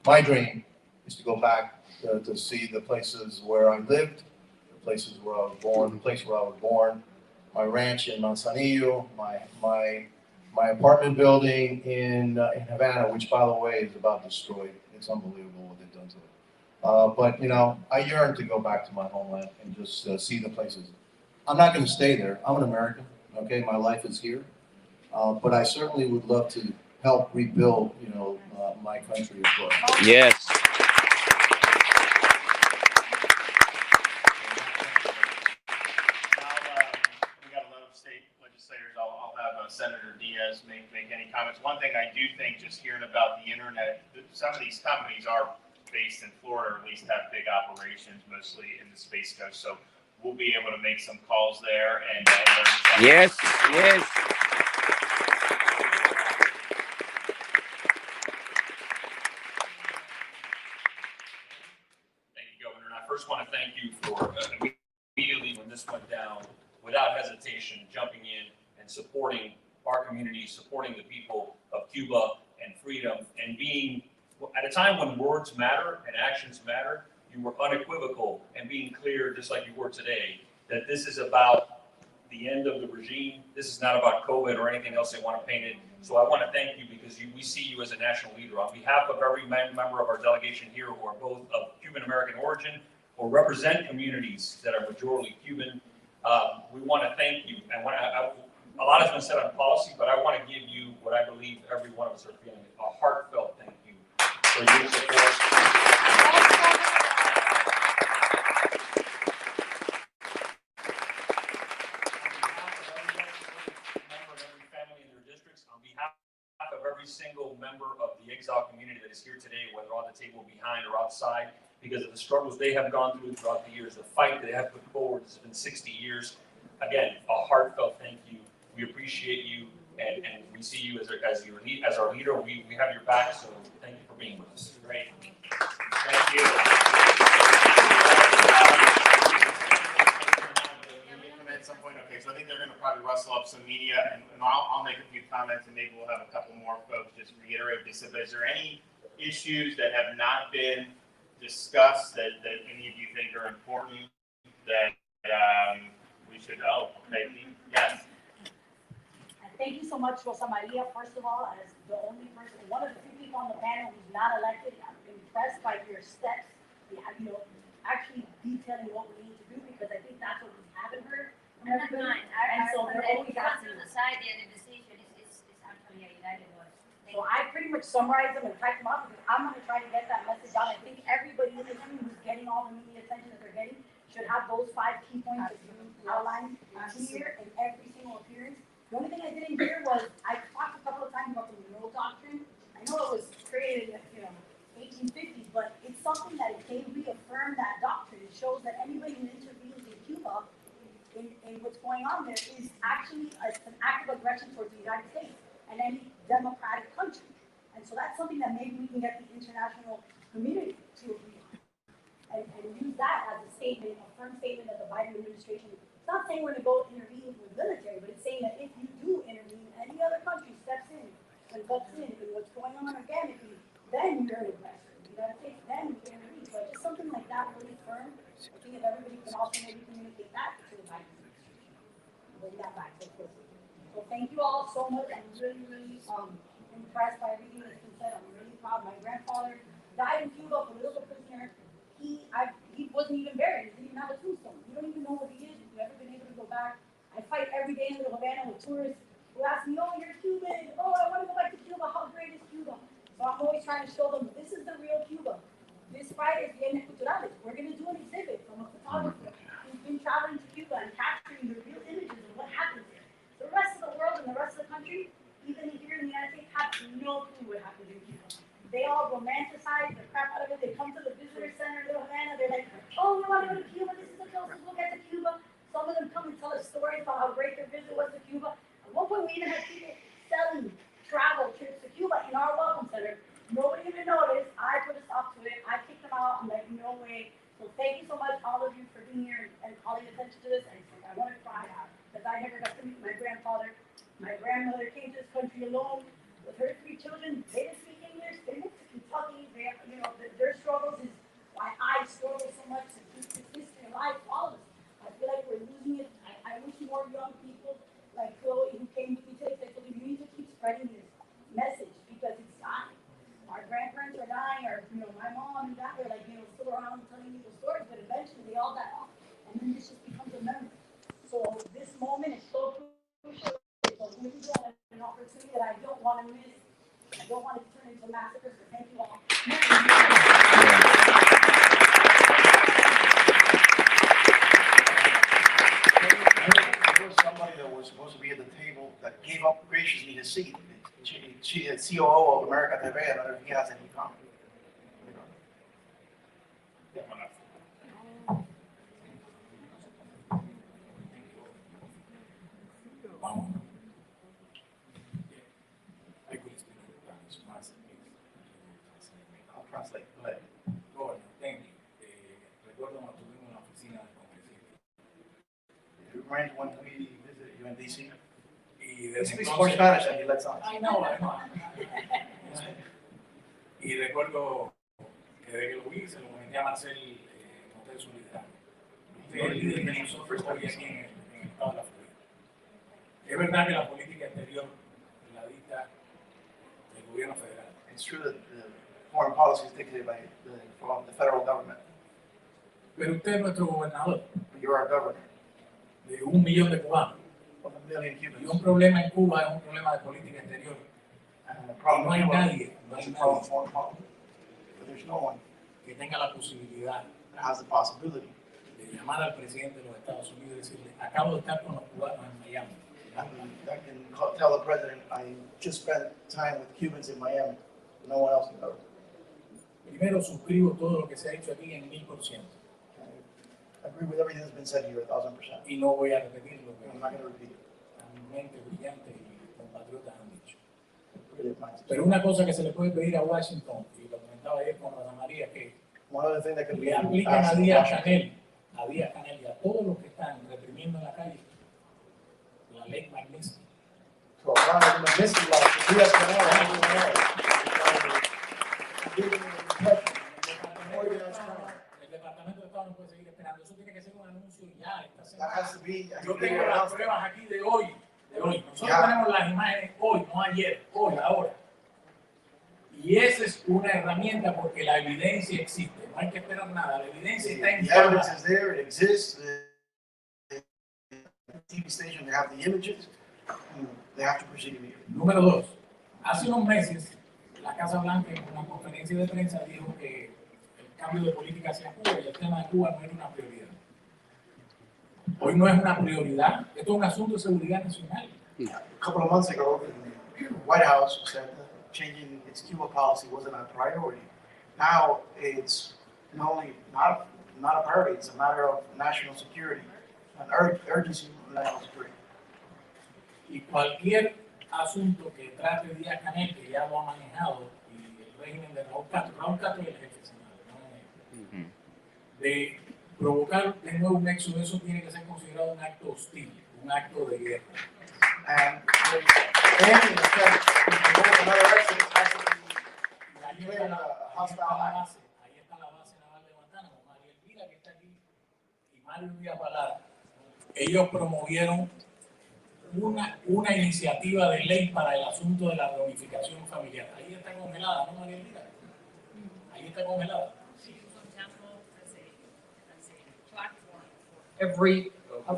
My dream is to go back to see the places where I lived, the places where I was born, the place where I was born, my ranch in Manzanillo, my apartment building in Havana, which, by the way, is about destroyed. It's unbelievable what they've done to it. But, you know, I yearn to go back to my homeland and just see the places. I'm not going to stay there. I'm an American, okay? My life is here. But I certainly would love to help rebuild, you know, my country as well. Yes. I'll have Senator Diaz make any comments. One thing I do think, just hearing about the internet, some of these companies are based in Florida, or at least have big operations, mostly in the Space Coast. So we'll be able to make some calls there. And yes, yes. Thank you, Governor. And I first want to thank you for immediately when this went down, without hesitation, jumping in and supporting our community, supporting the people of Cuba and freedom, and being, at a time when words matter and actions matter, you were unequivocal and being clear, just like you were today, that this is about the end of the regime. This is not about COVID or anything else they want to paint it. So I want to thank you because we see you as a national leader. On behalf of every member of our delegation here who are both of Cuban-American origin or represent communities that are majority Cuban, we want to thank you. And a lot has been said on policy, but I want to give you what I believe every one of us are feeling, a heartfelt thank you for your support. On behalf of every single member of the exile community that is here today, whether on the table behind or outside, because of the struggles they have gone through throughout the years, the fight that they have put forward has been 60 years. Again, a heartfelt thank you. We appreciate you, and we see you as our leader. We have your back, so thank you for being with us. Great. Thank you. At some point, okay, so I think they're going to probably rustle up some media, and I'll make a few comments, and maybe we'll have a couple more folks just reiterate this. Is there any issues that have not been discussed that any of you think are important that we should? Oh, okay, yes. Thank you so much, Rosa Maria. First of all, as the only person, one of the few people on the panel who's not elected, I'm impressed by your steps. You know, actually detailing what we need to do, because I think that's what we haven't heard from everybody. And so they're always asking. Society and the decision is actually a united voice. So I pretty much summarized them and typed them up because I'm going to try to get that message out. I think everybody in this room who's getting all the media attention that they're getting should have those 5 key points that you outlined here in every single appearance. The only thing I didn't hear was, I talked a couple of times about the Monroe Doctrine. I know it was created in the 1850s, but it's something that if they reaffirm that doctrine, it shows that anybody who intervenes in Cuba in what's going on there is actually an act of aggression towards the United States and any democratic country. And so that's something that maybe we can get the international community to agree on and use that as a statement, a firm statement that the Biden administration, it's not saying we're going to go intervene with military, but it's saying that if you do intervene, any other country steps in and butts in what's going on organically, then you're an aggressor. The United States, then we intervene. So just something like that really firm. I think if everybody can also maybe communicate that to the Biden administration, bring that back to the So thank you all so much. I'm really, really impressed by everything that's been said. I'm really proud. My grandfather died in Cuba, political prisoner, he wasn't even buried. He didn't even have a tombstone. You don't even know what he is. If you've ever been able to go back, I fight every day in Little Havana with tourists who ask me, "Oh, you're Cuban. Oh, I want to go back to Cuba. How great is Cuba?" So I'm always trying to show them this is the real Cuba. This Friday is Viernes Culturales. We're going to do an exhibit from a photographer who's been traveling to Cuba and capturing the real images of what happens there. The rest of the world and the rest of the country, even here in the United States, have no clue what happens in Cuba. They all romanticize the crap out of it. They come to the visitor center in Little Havana. They're like, "Oh, we want to go to Cuba. This is the closest we'll get to Cuba." Some of them come and tell us stories about how great their visit was to Cuba. At one point, we even had people selling travel trips to Cuba in our welcome center. Nobody even noticed. I put a stop to it. I kicked them out. I'm like, no way. So thank you so much, all of you, for being here and calling attention to this. And I want to cry out because I never got to meet my grandfather. My grandmother came to this country alone with her 3 children. They didn't speak English. They moved to Kentucky. They, their struggles is why I struggle so much to keep this history alive for all of us. I feel like we're losing it. I wish more young people like Chloe who came with me today said, "You need to keep spreading this message because it's dying. Our grandparents are dying, or my mom and dad are like, still around telling me the stories, but eventually they all die off, and then this just becomes a memory. So this moment is so crucial. It's a window and an opportunity that I don't want to miss. I don't want it to turn into a massacre. So thank you all. There was somebody that was supposed to be at the table that gave up graciously his seat. She is COO of America TV. I don't know if he has any comment. I'll translate. Go ahead. Thank you. Recuerdo cuando estuvimos en la oficina del congresista. You remember when we visited you in DC? He speaks more Spanish than he lets on. I know. Y recuerdo que desde que lo vi, se lo comenté a Marcel en Hotel Solidario. Usted es el líder de nosotros hoy aquí en el estado de la Florida. Es verdad que la política exterior la dicta el gobierno federal. It's true that the foreign policy is dictated by the federal government. Pero usted es nuestro gobernador. You're our governor. De 1 millón de cubanos. Of 1 million Cubans. Y un problema en Cuba es un problema de política exterior. No hay nadie, but there's no one que tenga la posibilidad that has the possibility de llamar al presidente de los Estados Unidos y decirle, acabo de estar con los cubanos en Miami. I can tell the president I just spent time with Cubans in Miami. No one else knows. Primero suscribo todo lo que se ha dicho aquí en 1000%. I agree with everything that's been said here 1000%. Y no voy a repetir lo que I'm not going to repeat it. mente brillante y compatriotas han dicho. Pero una cosa que se le puede pedir a Washington, y lo comentaba ayer con Rosa María, que le aplican a Díaz Canel y a todos los que están reprimiendo en la calle la ley Magnitsky. El Departamento de Estado no puede seguir esperando. Eso tiene que ser un anuncio ya esta semana. Yo tengo las pruebas aquí de hoy. Nosotros tenemos las imágenes hoy, no ayer, hoy, ahora. Y esa es una herramienta porque la evidencia existe. No hay que esperar nada. La evidencia está en The evidence is there. It exists. The TV station, they have the images. They have to proceed immediately. Número 2. Hace unos meses, la Casa Blanca en una conferencia de prensa dijo que el cambio de política hacia Cuba y el tema de Cuba no era una prioridad. Hoy no es una prioridad. Esto es un asunto de seguridad nacional. A couple of months ago, the White House said that changing its Cuba policy wasn't a priority. Now it's not only not a priority, it's a matter of national security, an urgency of national security. Y cualquier asunto que trate Díaz Canel, que ya lo ha manejado, y el régimen de Raúl Castro es el jefe, señor, de provocar de nuevo un éxodo, eso tiene que ser considerado un acto hostil, un acto de guerra. And any attempt to provoke another exit has to be declared a hostile act. Ahí está la base naval de Guantánamo. María Elvira, que está aquí, y Mario Díaz Balart, ellos promovieron una iniciativa de ley para el asunto de la reunificación familiar. Ahí está congelada, ¿no, María Elvira? Ahí está congelada. Sí, for example,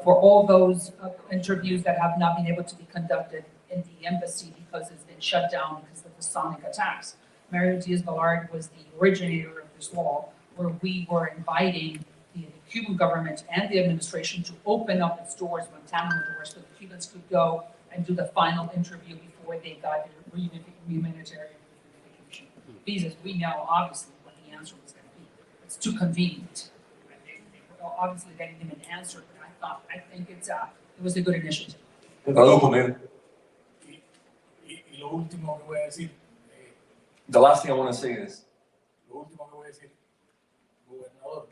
for all those interviews that have not been able to be conducted in the embassy because it's been shut down because of the sonic attacks. Mario Diaz-Balart was the originator of this law, where we were inviting the Cuban government and the administration to open up its doors, Guantanamo doors, so the Cubans could go and do the final interview before they got their humanitarian visas. We know obviously what the answer was going to be. It's too convenient. Obviously they didn't even answer, but I think it was a good initiative. Y lo último que voy a decir. The last thing I want to say is. Lo último que voy a decir, gobernador,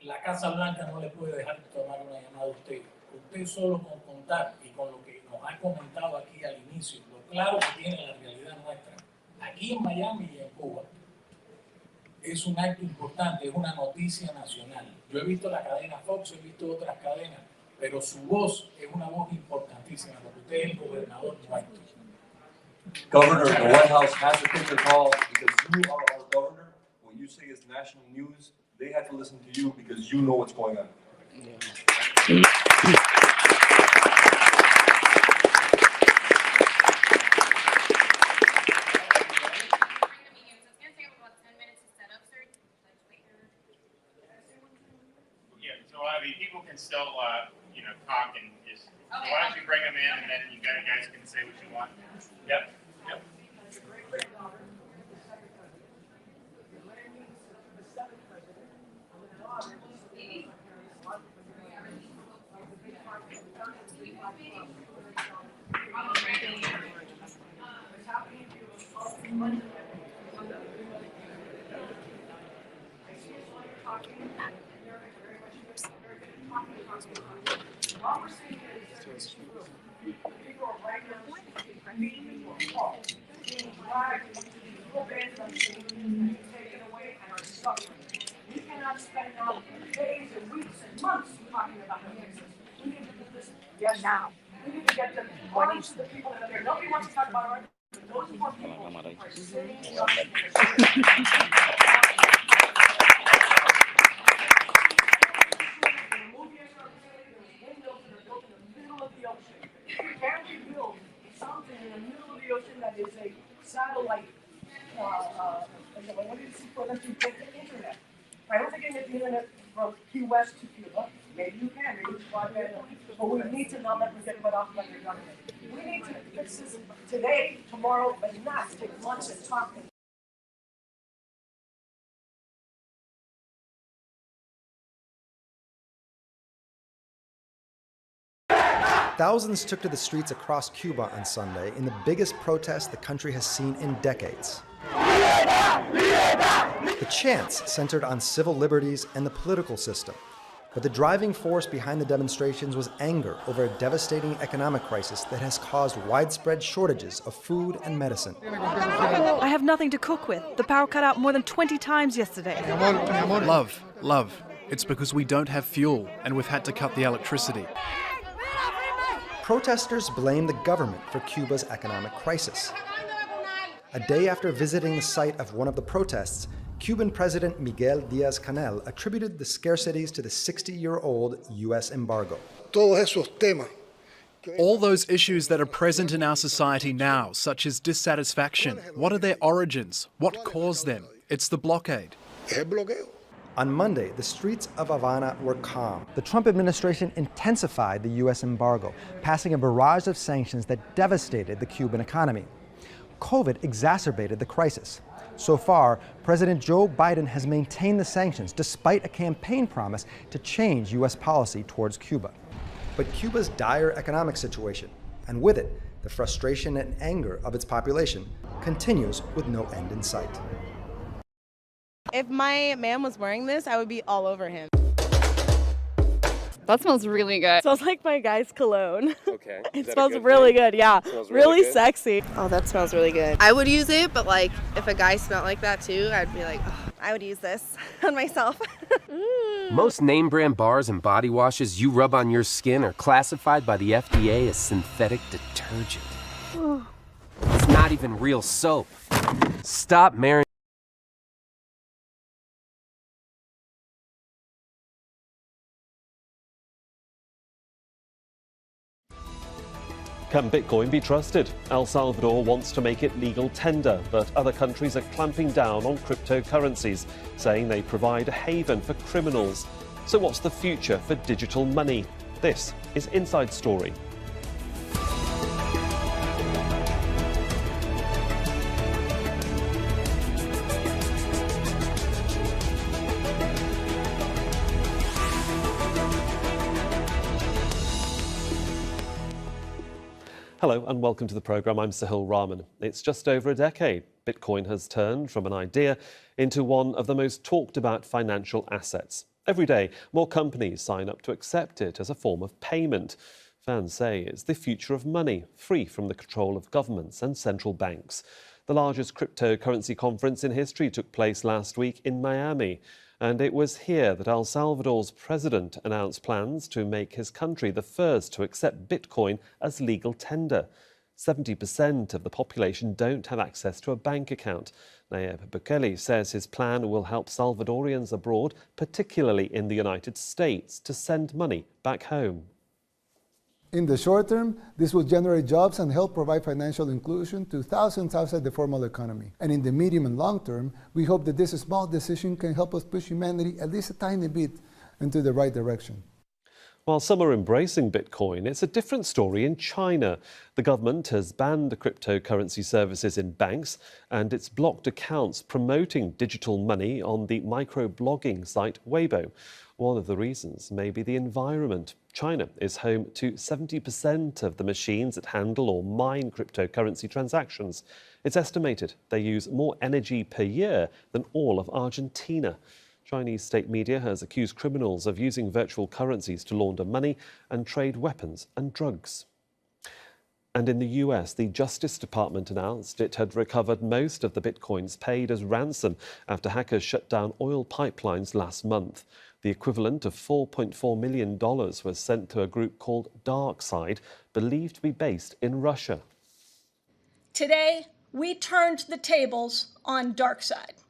la Casa Blanca no le puede dejar tomar una llamada a usted. Usted solo con contar y con lo que nos ha comentado aquí al inicio, lo claro que tiene la realidad nuestra, aquí en Miami y en Cuba, es un acto importante, es una noticia nacional. Yo he visto la cadena Fox, he visto otras cadenas, pero su voz es una voz importantísima, porque usted es el gobernador nuestro. Governor, the White House has to take your call because you are our governor. When you say it's national news, they have to listen to you because you know what's going on. People can still, talk and just. Okay. Why don't you bring them in and then you guys can say what you want. Yep. Yep. We cannot spend now days and weeks and months talking about this. We need to do this now. We need to get them on to the people that are there. Nobody wants to talk about our, those poor people are sitting that is a satellite, what do you see for them to get the internet? I don't think you can get the internet from Key West to Cuba. Maybe you can, maybe it's broadband, but we need to not let them get cut off by their government. We need to fix this today, tomorrow, but not take months and talk. Thousands took to the streets across Cuba on Sunday in the biggest protest the country has seen in decades. The chants centered on civil liberties and the political system, but the driving force behind the demonstrations was anger over a devastating economic crisis that has caused widespread shortages of food and medicine. I have nothing to cook with. The power cut out more than 20 times yesterday. Love. It's because we don't have fuel and we've had to cut the electricity. Protesters blame the government for Cuba's economic crisis. A day after visiting the site of one of the protests, Cuban President Miguel Díaz-Canel attributed the scarcities to the 60-year-old U.S. embargo. All those issues that are present in our society now, such as dissatisfaction, what are their origins? What caused them? It's the blockade. On Monday, the streets of Havana were calm. The Trump administration intensified the U.S. embargo, passing a barrage of sanctions that devastated the Cuban economy. COVID exacerbated the crisis. So far, President Joe Biden has maintained the sanctions despite a campaign promise to change U.S. policy towards Cuba. But Cuba's dire economic situation, and with it, the frustration and anger of its population, continues with no end in sight. If my man was wearing this, I would be all over him. That smells really good. It smells like my guy's cologne. Okay. It smells really good, yeah. Really good? sexy. Oh, that smells really good. I would use it, but like if a guy smelled like that too, I'd be like, oh, I would use this on myself. Most name brand bars and body washes you rub on your skin are classified by the FDA as synthetic detergent. It's not even real soap. Stop marinating. Can Bitcoin be trusted? El Salvador wants to make it legal tender, but other countries are clamping down on cryptocurrencies, saying they provide a haven for criminals. So what's the future for digital money? This is Inside Story. Hello and welcome to the programme. I'm Sahil Rahman. It's just over a decade. Bitcoin has turned from an idea into one of the most talked about financial assets. Every day, more companies sign up to accept it as a form of payment. Fans say it's the future of money, free from the control of governments and central banks. The largest cryptocurrency conference in history took place last week in Miami. And it was here that El Salvador's president announced plans to make his country the first to accept Bitcoin as legal tender. 70% of the population don't have access to a bank account. Nayib Bukele says his plan will help Salvadorians abroad, particularly in the United States, to send money back home. In the short term, this will generate jobs and help provide financial inclusion to thousands outside the formal economy. And in the medium and long term, we hope that this small decision can help us push humanity at least a tiny bit into the right direction. While some are embracing Bitcoin, it's a different story in China. The government has banned cryptocurrency services in banks, and it's blocked accounts promoting digital money on the microblogging site Weibo. One of the reasons may be the environment. China is home to 70% of the machines that handle or mine cryptocurrency transactions. It's estimated they use more energy per year than all of Argentina. Chinese state media has accused criminals of using virtual currencies to launder money and trade weapons and drugs. And in the US, the Justice Department announced it had recovered most of the bitcoins paid as ransom after hackers shut down oil pipelines last month. The equivalent of $4.4 million was sent to a group called DarkSide, believed to be based in Russia. Today, we turned the tables on DarkSide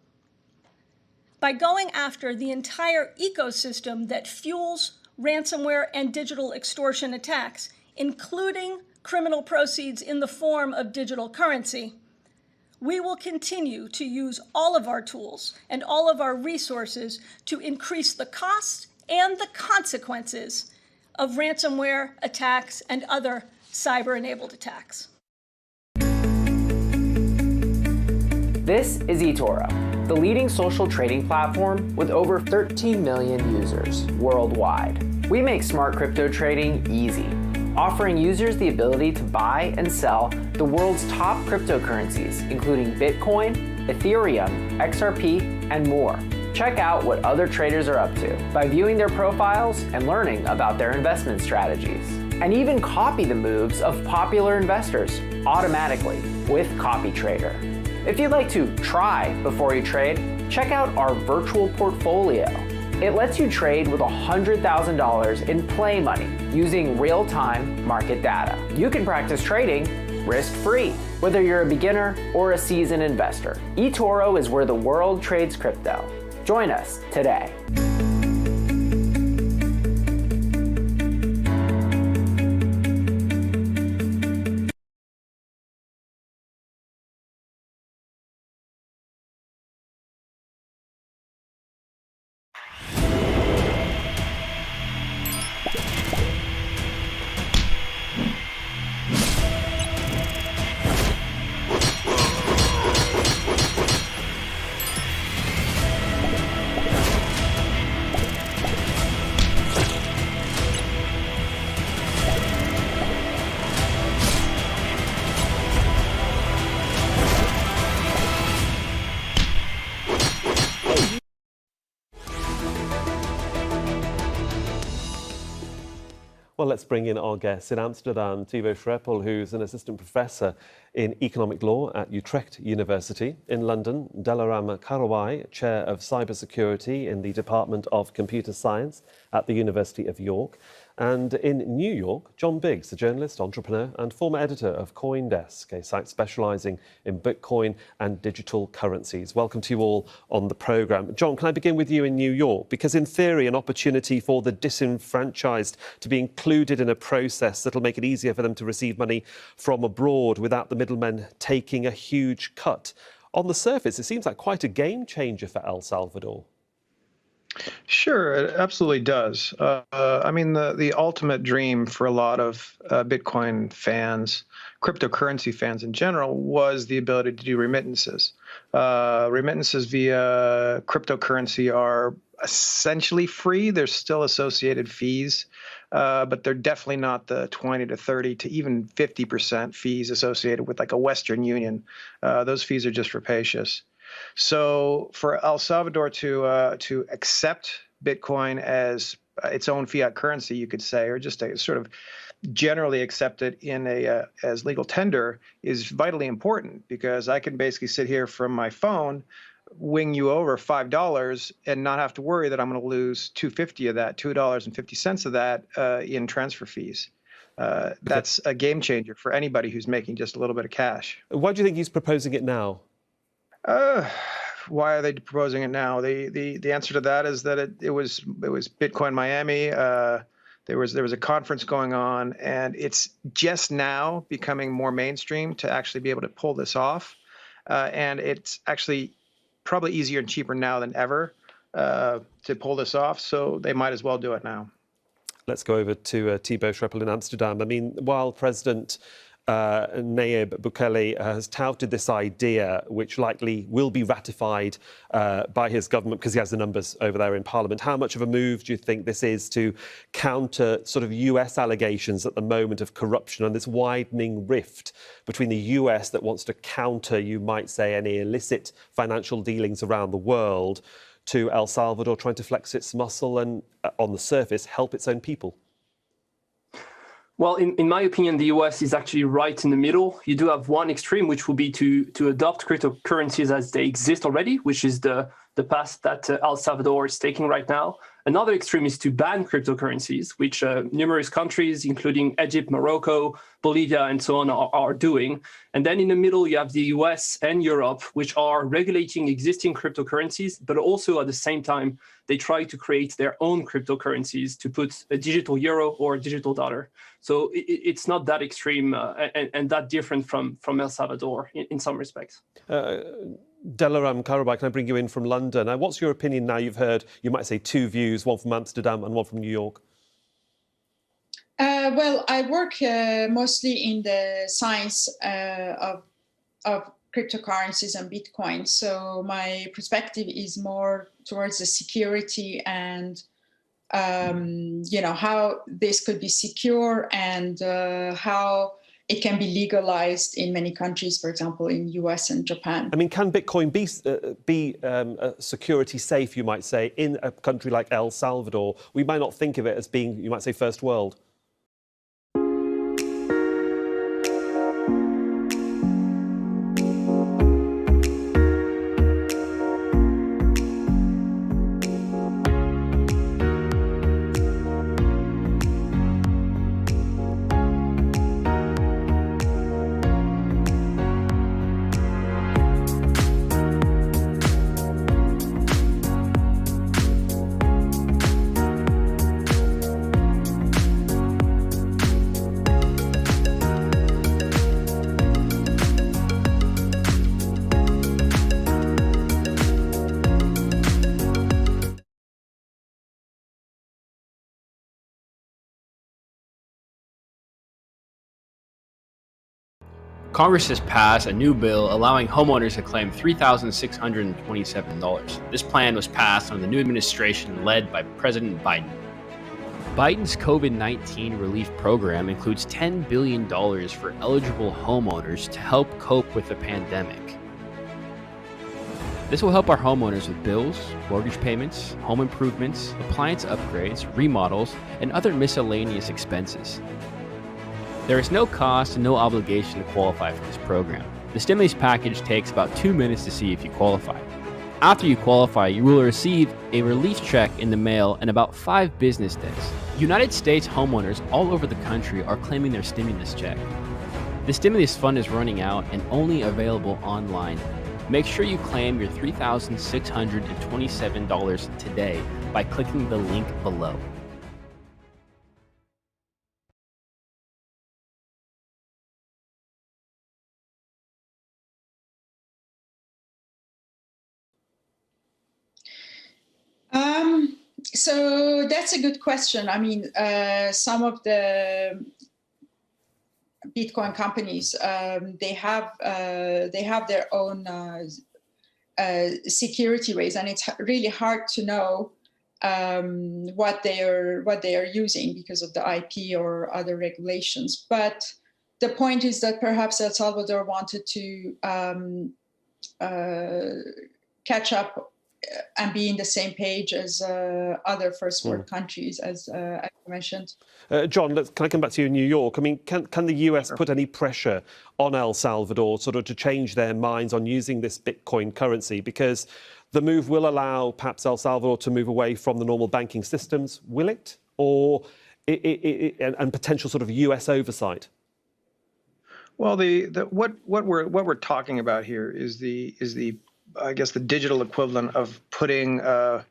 by going after the entire ecosystem that fuels ransomware and digital extortion attacks, including criminal proceeds in the form of digital currency. We will continue to use all of our tools and all of our resources to increase the cost and the consequences of ransomware attacks and other cyber-enabled attacks. This is eToro, the leading social trading platform with over 13 million users worldwide. We make smart crypto trading easy, offering users the ability to buy and sell the world's top cryptocurrencies, including Bitcoin, Ethereum, XRP, and more. Check out what other traders are up to by viewing their profiles and learning about their investment strategies. And even copy the moves of popular investors automatically with CopyTrader. If you'd like to try before you trade, check out our virtual portfolio. It lets you trade with $100,000 in play money using real-time market data. You can practice trading risk-free, whether you're a beginner or a seasoned investor. eToro is where the world trades crypto. Join us today. Well, let's bring in our guest in Amsterdam, Thibaut Schreppel, who's an assistant professor in economic law at Utrecht University. In London, Delaram Karawai, chair of cybersecurity in the Department of Computer Science at the University of York. And in New York, John Biggs, the journalist, entrepreneur and former editor of CoinDesk, a site specialising in Bitcoin and digital currencies. Welcome to you all on the programme. John, can I begin with you in New York? Because in theory, an opportunity for the disenfranchised to be included in a process that'll make it easier for them to receive money from abroad without the middlemen taking a huge cut. On the surface, it seems like quite a game changer for El Salvador. Sure, it absolutely does. I mean, the ultimate dream for a lot of Bitcoin fans, cryptocurrency fans in general, was the ability to do remittances. Remittances via cryptocurrency are essentially free. There's still associated fees, but they're definitely not the 20 to 30 to even 50% fees associated with like a Western Union. Those fees are just rapacious. So for El Salvador to accept Bitcoin as its own fiat currency, you could say, or just to sort of generally accept it in as legal tender is vitally important, because I can basically sit here from my phone, wing you over $5 and not have to worry that I'm going to lose $2.50 of that, $2.50 of that in transfer fees. That's a game changer for anybody who's making just a little bit of cash. Why do you think he's proposing it now? Why are they proposing it now? The answer to that is that it was Bitcoin Miami. There was a conference going on, and it's just now becoming more mainstream to actually be able to pull this off. And it's actually probably easier and cheaper now than ever to pull this off. So they might as well do it now. Let's go over to Thibaut Schreppel in Amsterdam. I mean, while President Nayib Bukele has touted this idea, which likely will be ratified by his government because he has the numbers over there in Parliament. How much of a move do you think this is to counter sort of US allegations at the moment of corruption and this widening rift between the US that wants to counter, you might say, any illicit financial dealings around the world, to El Salvador trying to flex its muscle and, on the surface, help its own people? Well, in my opinion, the US is actually right in the middle. You do have one extreme, which will be to adopt cryptocurrencies as they exist already, which is the path that El Salvador is taking right now. Another extreme is to ban cryptocurrencies, which numerous countries, including Egypt, Morocco, Bolivia, and so on, are doing. And then in the middle, you have the US and Europe, which are regulating existing cryptocurrencies, but also at the same time, they try to create their own cryptocurrencies to put a digital euro or a digital dollar. So it's not that extreme and that different from El Salvador in some respects. Delaram Karabai, can I bring you in from London? What's your opinion now? You've heard, you might say, two views, one from Amsterdam and one from New York. Well, I work mostly in the science of cryptocurrencies and Bitcoin. So my perspective is more towards the security and, how this could be secure and how it can be legalized in many countries, for example, in US and Japan. I mean, can Bitcoin be security safe, you might say, in a country like El Salvador? We might not think of it as being, you might say, first world. Congress has passed a new bill allowing homeowners to claim $3,627. This plan was passed under the new administration led by President Biden. Biden's COVID-19 relief program includes $10 billion for eligible homeowners to help cope with the pandemic. This will help our homeowners with bills, mortgage payments, home improvements, appliance upgrades, remodels, and other miscellaneous expenses. There is no cost and no obligation to qualify for this program. The stimulus package takes about 2 minutes to see if you qualify. After you qualify, you will receive a relief check in the mail in about 5 business days. United States homeowners all over the country are claiming their stimulus check. The stimulus fund is running out and only available online. Make sure you claim your $3,627 today by clicking the link below. So that's a good question. I mean, some of the Bitcoin companies, they have their own security ways, and it's really hard to know what they are using because of the IP or other regulations. But the point is that perhaps El Salvador wanted to catch up and be in the same page as other first world countries, as I mentioned. John, can I come back to you in New York? I mean, can the US put any pressure on El Salvador sort of to change their minds on using this Bitcoin currency? Because the move will allow perhaps El Salvador to move away from the normal banking systems. Will it? Or and potential sort of US oversight? Well, what we're talking about here is the I guess the digital equivalent of filling a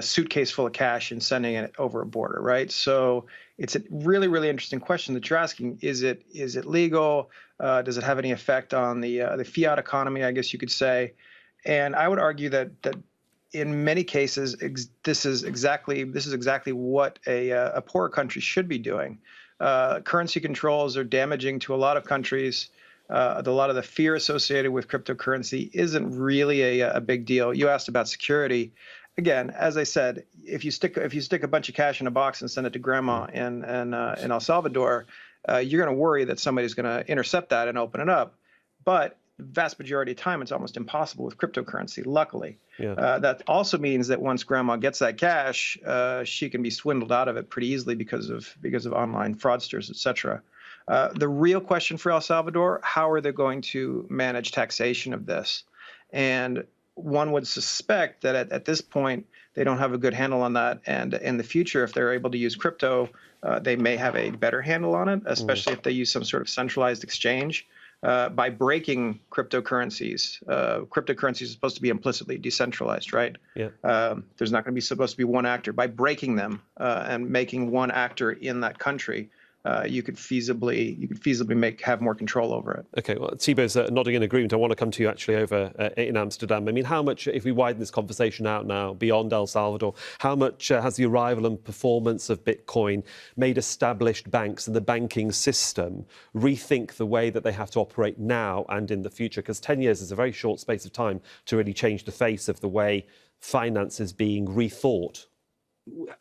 suitcase full of cash and sending it over a border, right? So it's a really, really interesting question that you're asking. Is it legal? Does it have any effect on the fiat economy, I guess you could say? And I would argue that in many cases this is exactly what a poorer country should be doing. Currency controls are damaging to a lot of countries. A lot of the fear associated with cryptocurrency isn't really a big deal. You asked about security. Again, as I said, if you stick a bunch of cash in a box and send it to grandma in El Salvador, you're going to worry that somebody's going to intercept that and open it up. But the vast majority of time, it's almost impossible with cryptocurrency, luckily. Yeah. That also means that once grandma gets that cash, she can be swindled out of it pretty easily because of online fraudsters, et cetera. The real question for El Salvador, how are they going to manage taxation of this? And one would suspect that at this point, they don't have a good handle on that. And in the future, if they're able to use crypto, they may have a better handle on it, especially if they use some sort of centralized exchange. By breaking cryptocurrencies, cryptocurrencies are supposed to be implicitly decentralized, right? Yeah. There's not going to be supposed to be one actor. By breaking them and making one actor in that country, you could feasibly have more control over it. Okay, well, Thibaut's nodding in agreement. I want to come to you actually over in Amsterdam. I mean, how much, if we widen this conversation out now beyond El Salvador, how much has the arrival and performance of Bitcoin made established banks and the banking system rethink the way that they have to operate now and in the future? Because 10 years is a very short space of time to really change the face of the way finance is being rethought.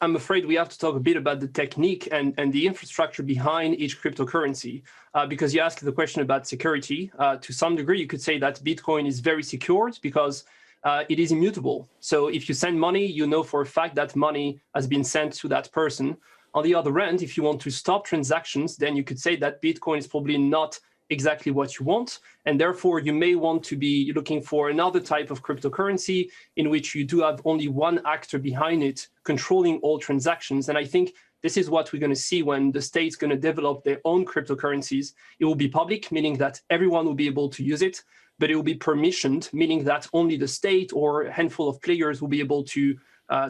I'm afraid we have to talk a bit about the technique and the infrastructure behind each cryptocurrency, because you asked the question about security. To some degree, you could say that Bitcoin is very secured because it is immutable. So if you send money, you know for a fact that money has been sent to that person. On the other end, if you want to stop transactions, then you could say that Bitcoin is probably not exactly what you want, and therefore you may want to be looking for another type of cryptocurrency in which you do have only one actor behind it controlling all transactions. And I think this is what we're going to see when the state's going to develop their own cryptocurrencies. It will be public, meaning that everyone will be able to use it, but it will be permissioned, meaning that only the state or a handful of players will be able to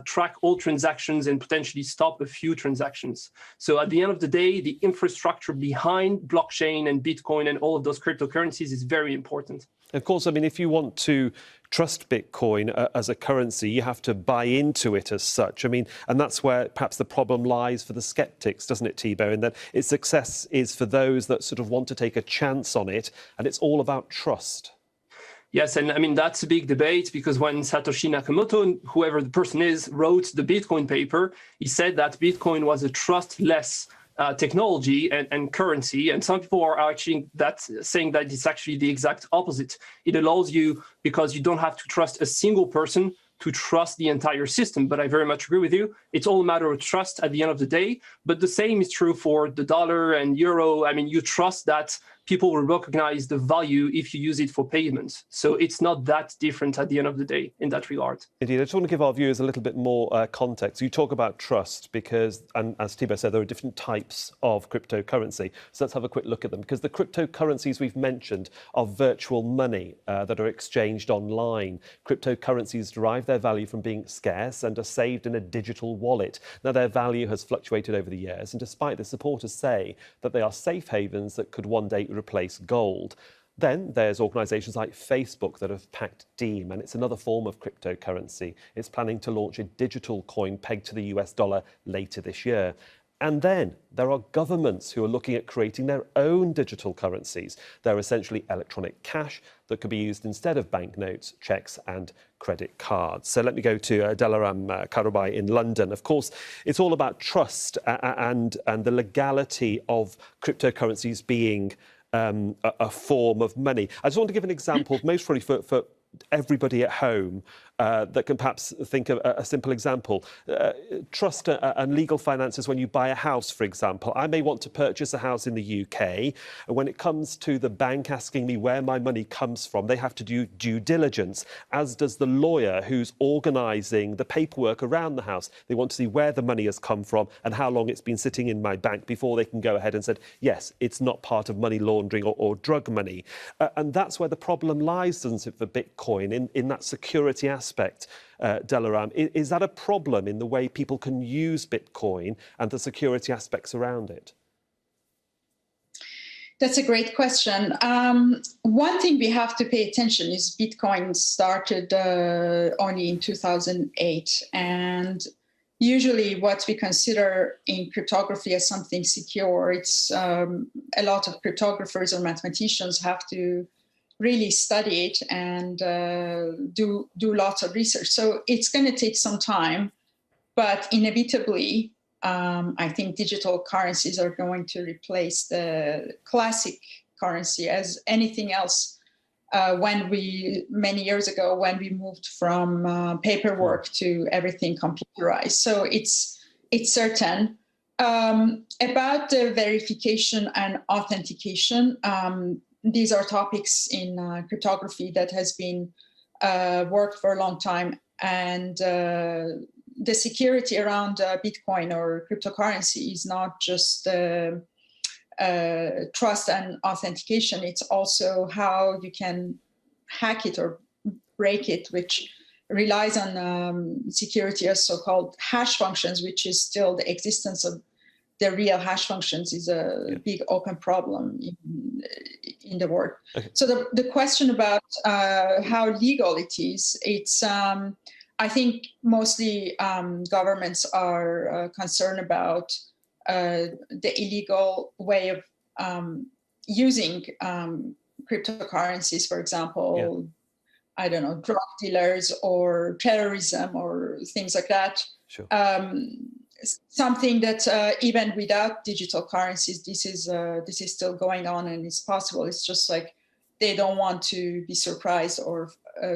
track all transactions and potentially stop a few transactions. So at the end of the day, the infrastructure behind blockchain and Bitcoin and all of those cryptocurrencies is very important. Of course, I mean, if you want to trust Bitcoin as a currency, you have to buy into it as such. I mean, and that's where perhaps the problem lies for the skeptics, doesn't it, Thibaut? In that its success is for those that sort of want to take a chance on it, and it's all about trust. Yes, and I mean, that's a big debate because when Satoshi Nakamoto, whoever the person is, wrote the Bitcoin paper, he said that Bitcoin was a trustless technology and currency. And some people are actually saying that it's actually the exact opposite. It allows you, because you don't have to trust a single person, to trust the entire system. But I very much agree with you. It's all a matter of trust at the end of the day. But the same is true for the dollar and euro. I mean, you trust that people will recognize the value if you use it for payments. So it's not that different at the end of the day in that regard. Indeed, I just want to give our viewers a little bit more context. You talk about trust because, and as Thibaut said, there are different types of cryptocurrency. So let's have a quick look at them, because the cryptocurrencies we've mentioned are virtual money that are exchanged online. Cryptocurrencies derive their value from being scarce and are saved in a digital wallet. Now, their value has fluctuated over the years, and despite this, supporters say that they are safe havens that could one day replace gold. Then there's organisations like Facebook that have packed Deem, and it's another form of cryptocurrency. It's planning to launch a digital coin pegged to the US dollar later this year. And then there are governments who are looking at creating their own digital currencies. They're essentially electronic cash that could be used instead of banknotes, cheques and credit cards. So let me go to Delaram Karubai in London. Of course, it's all about trust and the legality of cryptocurrencies being a form of money. I just want to give an example, most probably for everybody at home that can perhaps think of a simple example. Trust and legal finances when you buy a house, for example. I may want to purchase a house in the UK, and when it comes to the bank asking me where my money comes from, they have to do due diligence, as does the lawyer who's organising the paperwork around the house. They want to see where the money has come from and how long it's been sitting in my bank before they can go ahead and say, yes, it's not part of money laundering or drug money. And that's where the problem lies, doesn't it, for Bitcoin, in that security aspect. Delaram, is that a problem in the way people can use Bitcoin and the security aspects around it? That's a great question. One thing we have to pay attention is Bitcoin started only in 2008. And usually what we consider in cryptography as something secure, it's a lot of cryptographers or mathematicians have to really study it and do lots of research. So it's going to take some time, but inevitably, I think digital currencies are going to replace the classic currency as anything else. Many years ago, when we moved from paperwork to everything computerized. So it's certain. About the verification and authentication, these are topics in cryptography that has been worked for a long time. And the security around Bitcoin or cryptocurrency is not just trust and authentication. It's also how you can hack it or break it, which relies on security as so-called hash functions, which is still the existence of the real hash functions is a big open problem in the world. Okay. So the question about how legal it is, it's I think mostly governments are concerned about the illegal way of using cryptocurrencies, for example, I don't know, drug dealers or terrorism or things like that. Sure. Something that even without digital currencies, this is still going on and it's possible. It's just like they don't want to be surprised or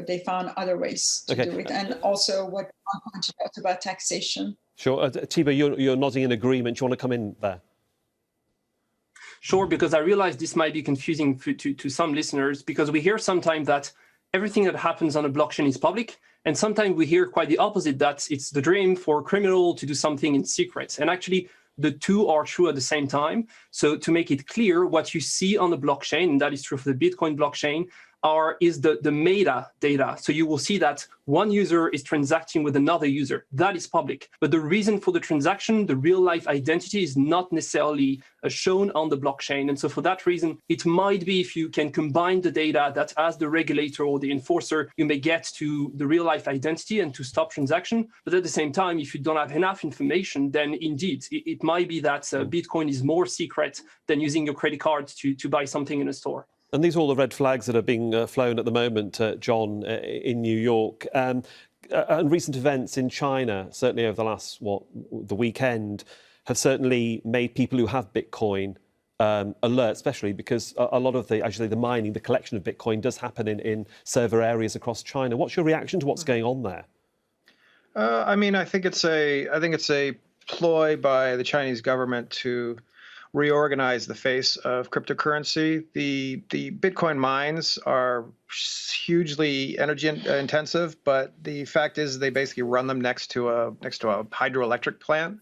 they found other ways to do it. And also what I pointed out about taxation. Sure. Thibaut, you're nodding in agreement. Do you want to come in there? Sure, because I realize this might be confusing to some listeners, because we hear sometimes that everything that happens on a blockchain is public. And sometimes we hear quite the opposite, that it's the dream for a criminal to do something in secret. And actually, the two are true at the same time. So to make it clear, what you see on the blockchain, and that is true for the Bitcoin blockchain, is the metadata. So you will see that one user is transacting with another user. That is public. But the reason for the transaction, the real life identity, is not necessarily shown on the blockchain. And so for that reason, it might be if you can combine the data that as the regulator or the enforcer, you may get to the real life identity and to stop transaction. But at the same time, if you don't have enough information, then indeed, it might be that Bitcoin is more secret than using your credit card to buy something in a store. And these are all the red flags that are being flown at the moment, John, in New York. And recent events in China, certainly over the last, the weekend, have certainly made people who have Bitcoin alert, especially because a lot of the mining, the collection of Bitcoin does happen in server areas across China. What's your reaction to what's going on there? I mean, I think it's a ploy by the Chinese government to reorganize the face of cryptocurrency. The Bitcoin mines are hugely energy intensive, but the fact is they basically run them next to a hydroelectric plant.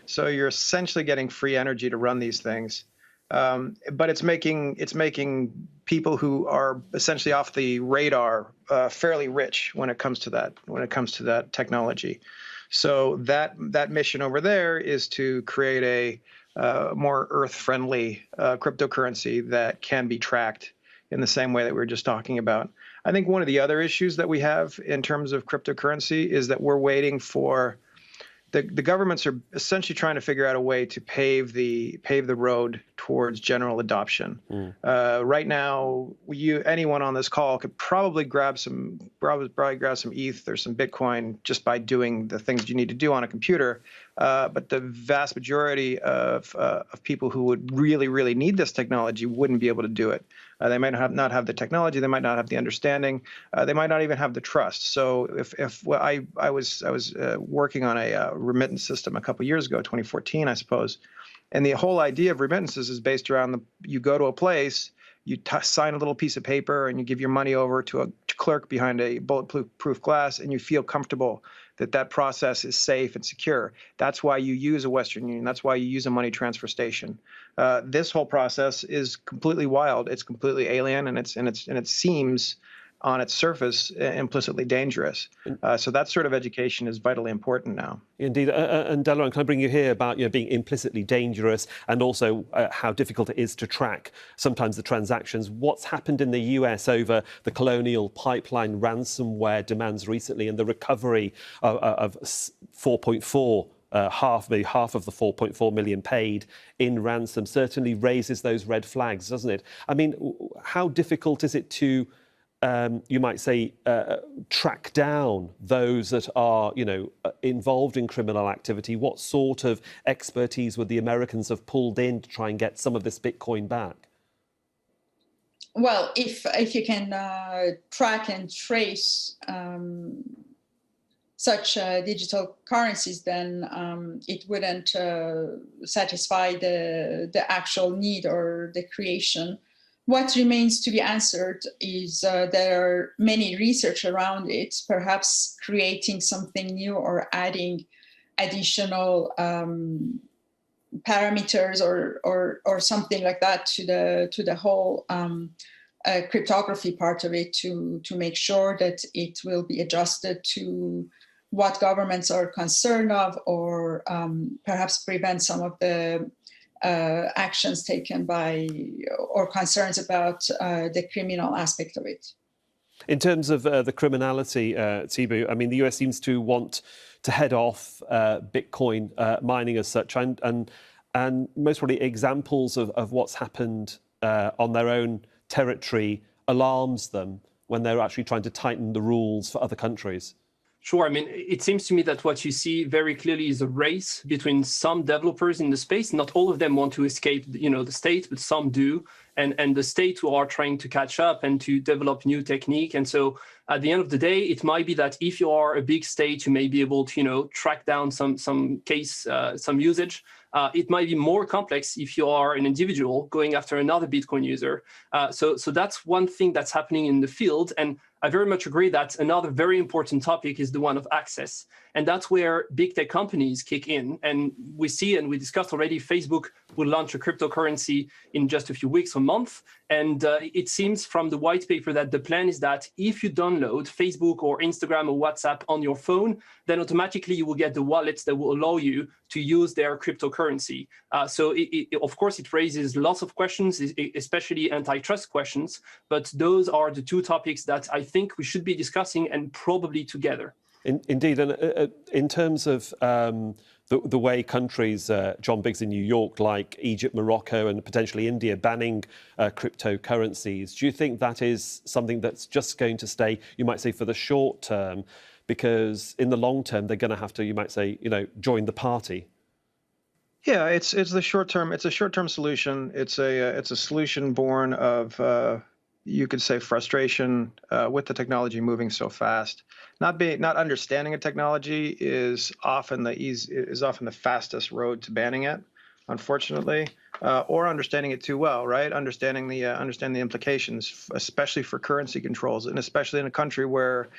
So you're essentially getting free energy to run these things. But it's making people who are essentially off the radar fairly rich when it comes to that technology. So that mission over there is to create a more Earth-friendly cryptocurrency that can be tracked in the same way that we were just talking about. I think one of the other issues that we have in terms of cryptocurrency is that we're waiting for the governments are essentially trying to figure out a way to pave the road towards general adoption. Right now, anyone on this call could probably grab some ETH or some Bitcoin just by doing the things you need to do on a computer. But the vast majority of people who would really need this technology wouldn't be able to do it. They might not have the technology, they might not have the understanding, they might not even have the trust. So I was working on a remittance system a couple years ago, 2014, I suppose, and the whole idea of remittances is based around you go to a place, you sign a little piece of paper, and you give your money over to a clerk behind a bulletproof glass, and you feel comfortable that process is safe and secure. That's why you use a Western Union. That's why you use a money transfer station. This whole process is completely wild. It's completely alien, and it seems on its surface implicitly dangerous. So that sort of education is vitally important now. Indeed. And Delaware, can I bring you here about being implicitly dangerous and also how difficult it is to track sometimes the transactions? What's happened in the US over the Colonial Pipeline ransomware demands recently and the recovery of 4.4 half of the 4.4 million paid in ransom certainly raises those red flags, doesn't it? I mean, how difficult is it to you might say, track down those that are, involved in criminal activity? What sort of expertise would the Americans have pulled in to try and get some of this Bitcoin back? Well, if you can track and trace such digital currencies, then it wouldn't satisfy the actual need or the creation. What remains to be answered is there are many research around it, perhaps creating something new or adding additional parameters or something like that to the whole cryptography part of it to make sure that it will be adjusted to what governments are concerned of, or perhaps prevent some of the actions taken by or concerns about the criminal aspect of it. In terms of the criminality, Thibaut, I mean, the US seems to want to head off Bitcoin mining as such, and most probably examples of what's happened on their own territory alarms them when they're actually trying to tighten the rules for other countries. Sure. I mean, it seems to me that what you see very clearly is a race between some developers in the space. Not all of them want to escape, the state, but some do. And the states who are trying to catch up and to develop new technique. And so at the end of the day, it might be that if you are a big state, you may be able to, track down some usage. It might be more complex if you are an individual going after another Bitcoin user. So that's one thing that's happening in the field. And I very much agree that another very important topic is the one of access. And that's where big tech companies kick in. And we see, and we discussed already, Facebook will launch a cryptocurrency in just a few weeks or month. And it seems from the white paper that the plan is that if you download Facebook or Instagram or WhatsApp on your phone, then automatically you will get the wallets that will allow you to use their cryptocurrency. So of course, it raises lots of questions, especially antitrust questions. But those are the two topics that I think we should be discussing, and probably together. Indeed. And in terms of the way countries, John Biggs in New York, like Egypt, Morocco, and potentially India, banning cryptocurrencies, do you think that is something that's just going to stay, you might say, for the short term? Because in the long term, they're going to have to, you might say, join the party. Yeah, it's the short term. It's a short-term solution. It's a solution born of you could say frustration with the technology moving so fast. Not understanding a technology is often the fastest road to banning it. unfortunately, or understanding it too well, right? Understanding the implications, especially for currency controls, and especially in a country where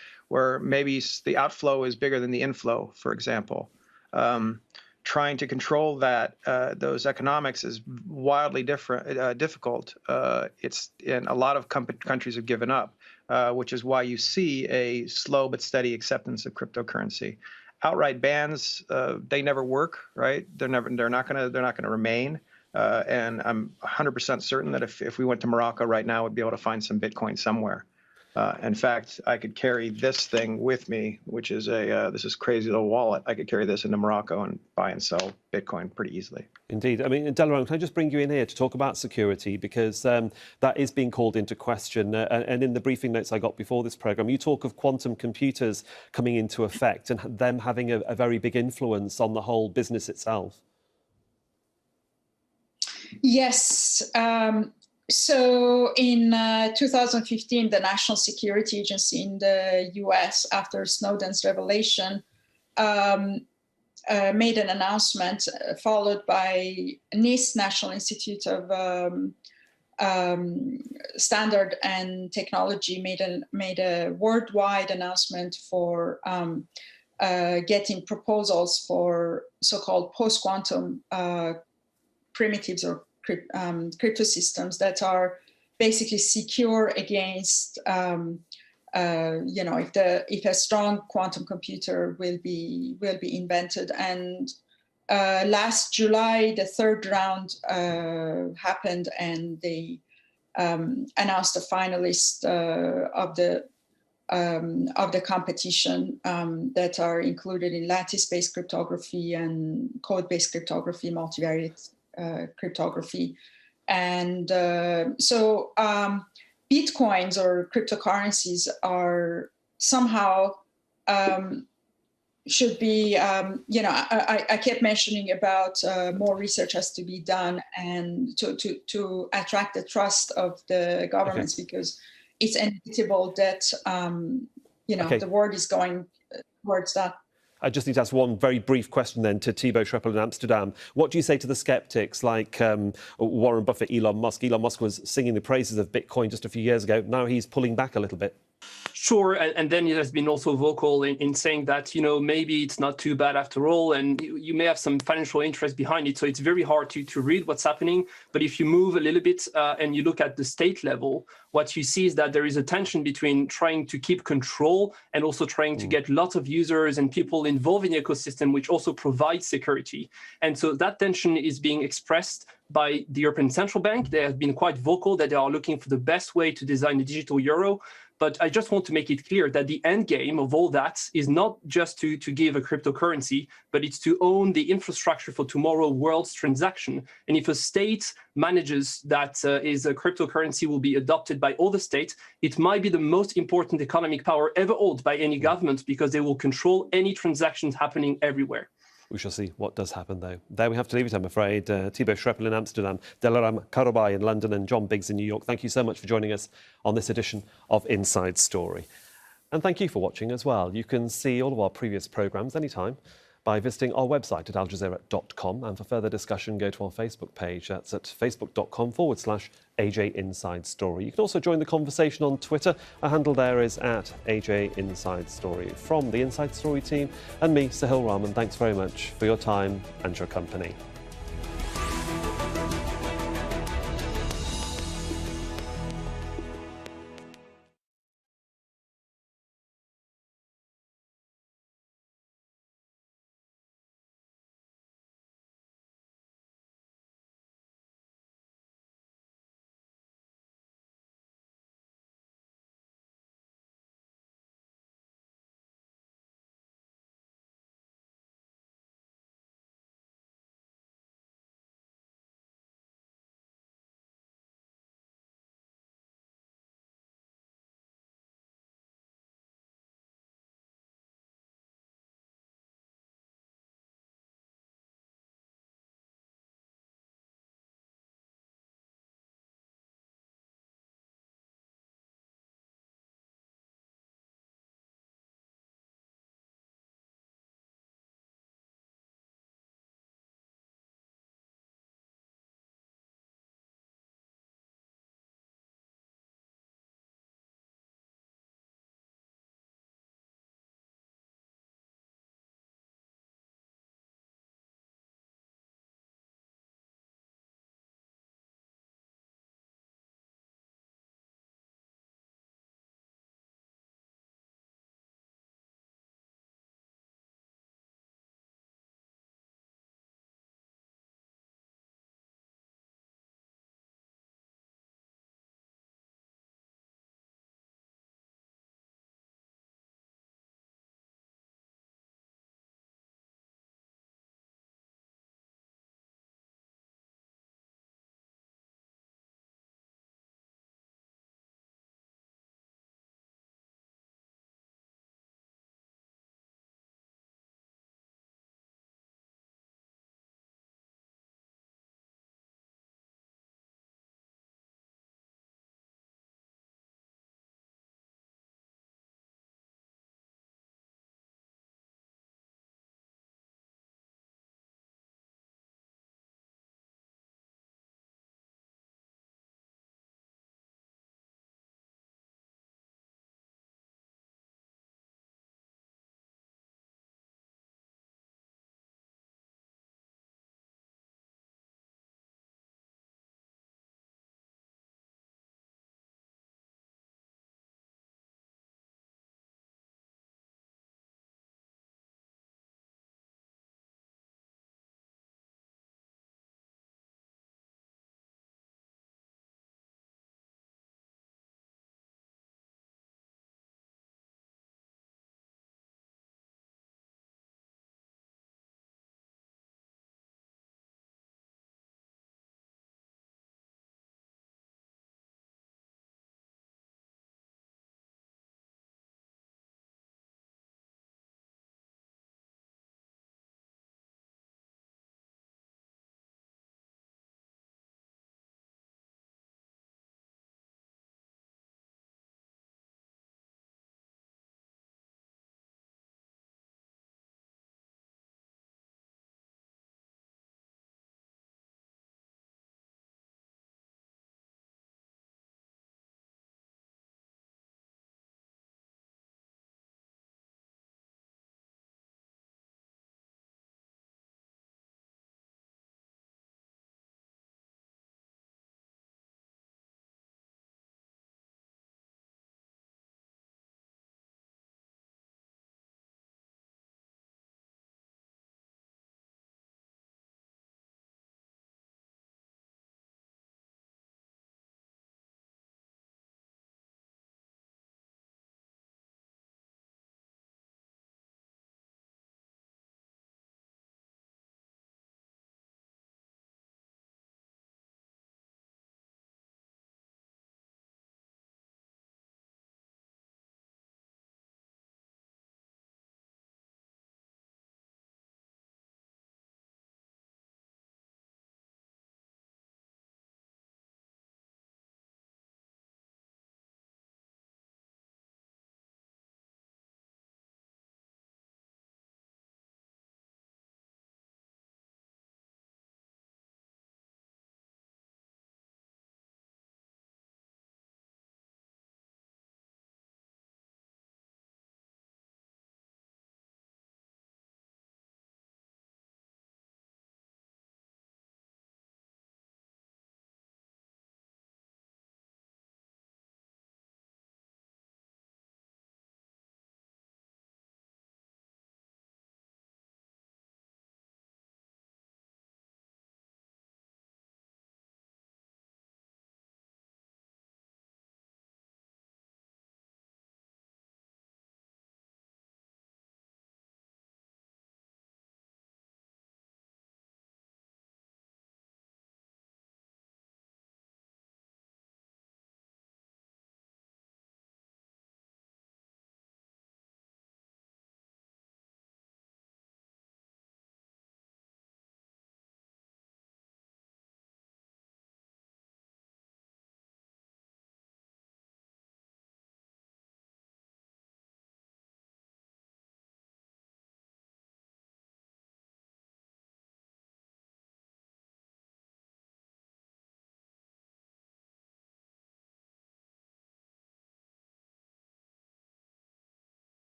maybe the outflow is bigger than the inflow, for example. Trying to control those economics is wildly difficult. And a lot of countries have given up, which is why you see a slow but steady acceptance of cryptocurrency. Outright bans, they never work, right? They're not gonna remain. And I'm 100% certain that if we went to Morocco right now, we'd be able to find some Bitcoin somewhere. In fact, I could carry this thing with me, which is this is crazy little wallet. I could carry this into Morocco and buy and sell Bitcoin pretty easily. Indeed. I mean, Delaram, can I just bring you in here to talk about security? Because that is being called into question. And in the briefing notes I got before this programme, you talk of quantum computers coming into effect and them having a very big influence on the whole business itself. Yes. So in 2015, the National Security Agency in the US, after Snowden's revelation, made an announcement followed by NIST, National Institute of Standard and Technology, made a worldwide announcement for getting proposals for so-called post-quantum primitives or crypto systems that are basically secure against, if a strong quantum computer will be invented. And last July, the third round happened, and they announced the finalists of the competition that are included in lattice-based cryptography and code-based cryptography, multivariate cryptography. And so Bitcoins or cryptocurrencies are somehow should be, I kept mentioning about more research has to be done and to attract the trust of the governments, because it's inevitable that, the world is going towards that. I just need to ask one very brief question then to Thibaut Schreppel in Amsterdam. What do you say to the skeptics like Warren Buffett, Elon Musk? Elon Musk was singing the praises of Bitcoin just a few years ago. Now he's pulling back a little bit. Sure, and then he has been also vocal in saying that, maybe it's not too bad after all, and you may have some financial interest behind it, so it's very hard to read what's happening. But if you move a little bit and you look at the state level, what you see is that there is a tension between trying to keep control and also trying to get lots of users and people involved in the ecosystem, which also provides security. And so that tension is being expressed by the European Central Bank. They have been quite vocal that they are looking for the best way to design a digital euro. But I just want to make it clear that the end game of all that is not just to give a cryptocurrency, but it's to own the infrastructure for tomorrow world's transaction. And if a state manages that is a cryptocurrency will be adopted by all the states, it might be the most important economic power ever held by any government, because they will control any transactions happening everywhere. We shall see what does happen, though. There we have to leave it, I'm afraid. Thibaut Schreppel in Amsterdam, Delaram Karobai in London, and John Biggs in New York. Thank you so much for joining us on this edition of Inside Story. And thank you for watching as well. You can see all of our previous programmes anytime by visiting our website at aljazeera.com. And for further discussion, go to our Facebook page. That's at facebook.com/AJ Inside Story. You can also join the conversation on Twitter. Our handle there is at AJ Inside Story. From the Inside Story team and me, Sahil Rahman, thanks very much for your time and your company.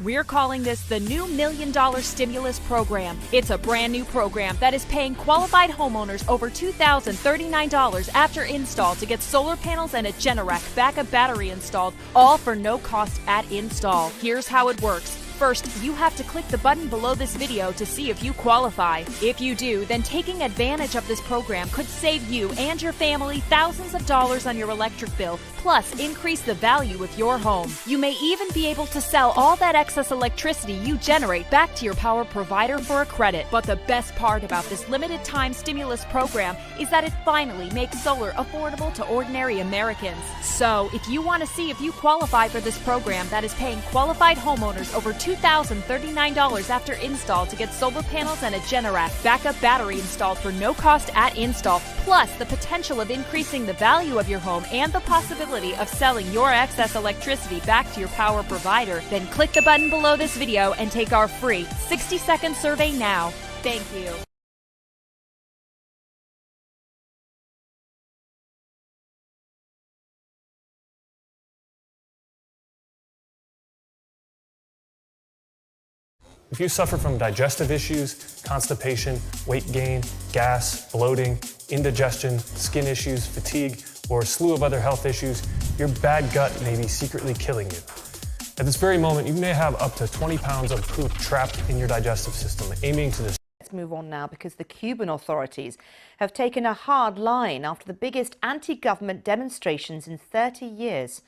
We're calling this the new $1 million stimulus program. It's a brand new program that is paying qualified homeowners over $2,039 after install to get solar panels and a Generac backup battery installed, all for no cost at install. Here's how it works. First, you have to click the button below this video to see if you qualify. If you do, then taking advantage of this program could save you and your family thousands of dollars on your electric bill, plus increase the value of your home. You may even be able to sell all that excess electricity you generate back to your power provider for a credit. But the best part about this limited time stimulus program is that it finally makes solar affordable to ordinary Americans. So, if you want to see if you qualify for this program that is paying qualified homeowners over $2,039 after install to get solar panels and a Generac backup battery installed for no cost at install, plus the potential of increasing the value of your home and the possibility of selling your excess electricity back to your power provider, then click the button below this video and take our free 60-second survey now. Thank you. If you suffer from digestive issues, constipation, weight gain, gas, bloating, indigestion, skin issues, fatigue, or a slew of other health issues, your bad gut may be secretly killing you. At this very moment, you may have up to 20 pounds of poop trapped in your digestive system, aiming to Let's move on now, because the Cuban authorities have taken a hard line after the biggest anti-government demonstrations in 30 years.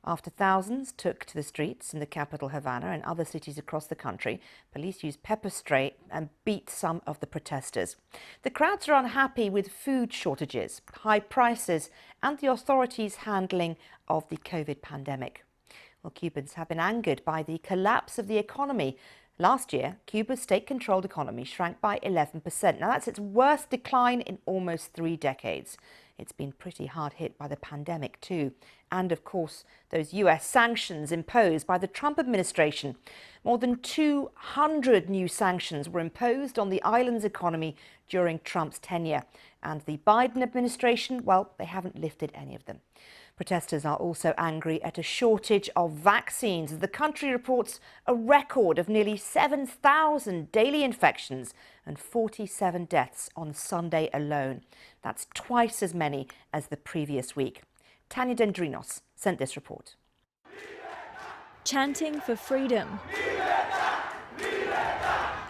After thousands took to the streets in the capital Havana and other cities across the country, police used pepper spray and beat some of the protesters. The crowds are unhappy with food shortages, high prices and the authorities' handling of the COVID pandemic. Well, Cubans have been angered by the collapse of the economy. Last year, Cuba's state-controlled economy shrank by 11%. Now, that's its worst decline in almost 3 decades. It's been pretty hard hit by the pandemic too. And of course, those US sanctions imposed by the Trump administration. More than 200 new sanctions were imposed on the island's economy during Trump's tenure. And the Biden administration, well, they haven't lifted any of them. Protesters are also angry at a shortage of vaccines. The country reports a record of nearly 7,000 daily infections and 47 deaths on Sunday alone. That's twice as many as the previous week. Tanya Dendrinos sent this report. Chanting for freedom.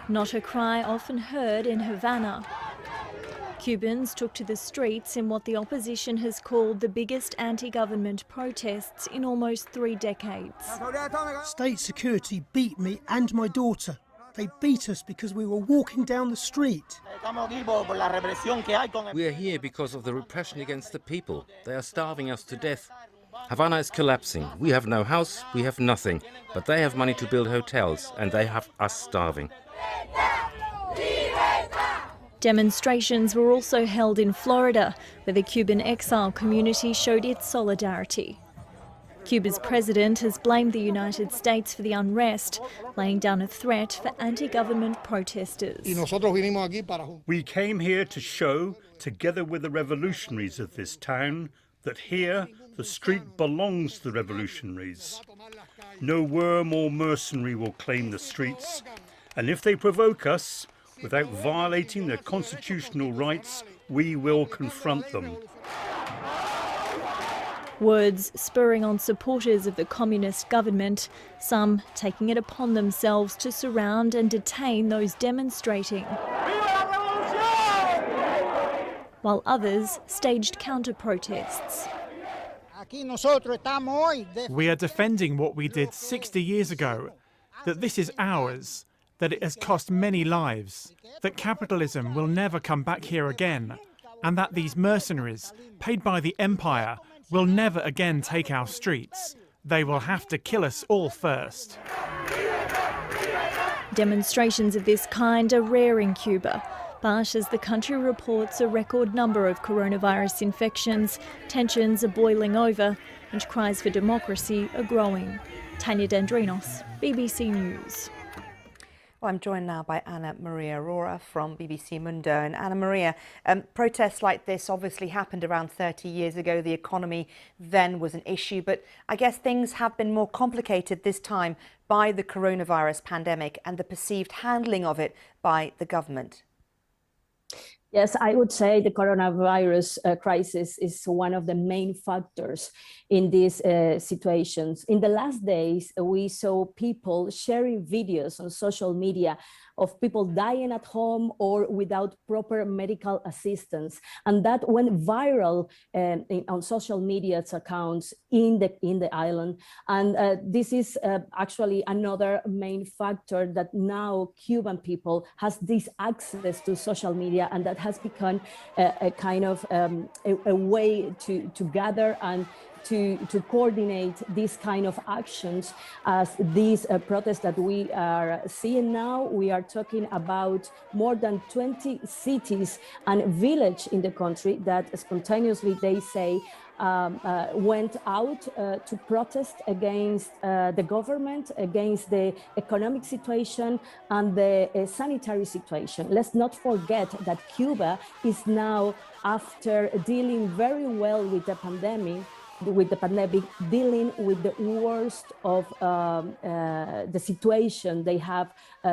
Not a cry often heard in Havana. Cubans took to the streets in what the opposition has called the biggest anti-government protests in almost 3 decades. State security beat me and my daughter. They beat us because we were walking down the street. We are here because of the repression against the people. They are starving us to death. Havana is collapsing. We have no house, we have nothing. But they have money to build hotels, and they have us starving. Demonstrations were also held in Florida, where the Cuban exile community showed its solidarity. Cuba's president has blamed the United States for the unrest, laying down a threat for anti-government protesters. We came here to show, together with the revolutionaries of this town, that here the street belongs to the revolutionaries. No worm or mercenary will claim the streets, and if they provoke us, without violating their constitutional rights, we will confront them. Words spurring on supporters of the communist government, some taking it upon themselves to surround and detain those demonstrating, while others staged counter-protests. We are defending what we did 60 years ago, that this is ours, that it has cost many lives, that capitalism will never come back here again, and that these mercenaries, paid by the empire, will never again take our streets. They will have to kill us all first. Demonstrations of this kind are rare in Cuba, but as the country reports a record number of coronavirus infections, tensions are boiling over and cries for democracy are growing. Tanya Dendrinos, BBC News. Well, I'm joined now by Ana Maria Aurora from BBC Mundo. And Ana Maria, protests like this obviously happened around 30 years ago. The economy then was an issue, but I guess things have been more complicated this time by the coronavirus pandemic and the perceived handling of it by the government. Yes, I would say the coronavirus crisis is one of the main factors in these situations. In the last days, we saw people sharing videos on social media of people dying at home or without proper medical assistance. And that went viral on social media accounts in the island. And this is actually another main factor that now Cuban people has this access to social media, and that has become a kind of a way to gather and to coordinate these kind of actions as these protests that we are seeing now. We are talking about more than 20 cities and villages in the country that spontaneously, they say, went out to protest against the government, against the economic situation and the sanitary situation. Let's not forget that Cuba is now, after dealing very well with the pandemic, dealing with the worst of the situation they have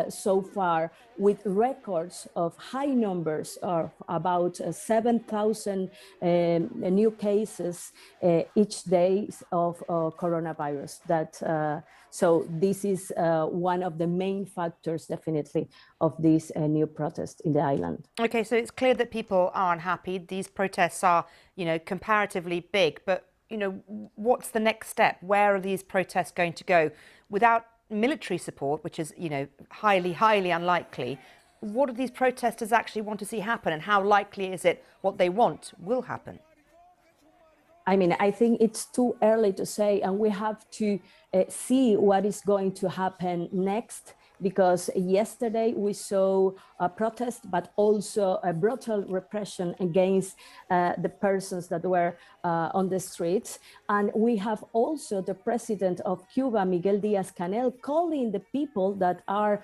so far, with records of high numbers of about 7,000 new cases each day of coronavirus. So this is one of the main factors, definitely, of this new protest in the island. Okay, so it's clear that people are unhappy. These protests are, comparatively big, but what's the next step? Where are these protests going to go? Without military support, which is, highly, highly unlikely, what do these protesters actually want to see happen, and how likely is it what they want will happen? I mean, I think it's too early to say, and we have to see what is going to happen next. Because yesterday we saw a protest, but also a brutal repression against the persons that were on the streets. And we have also the president of Cuba, Miguel Díaz-Canel, calling the people that are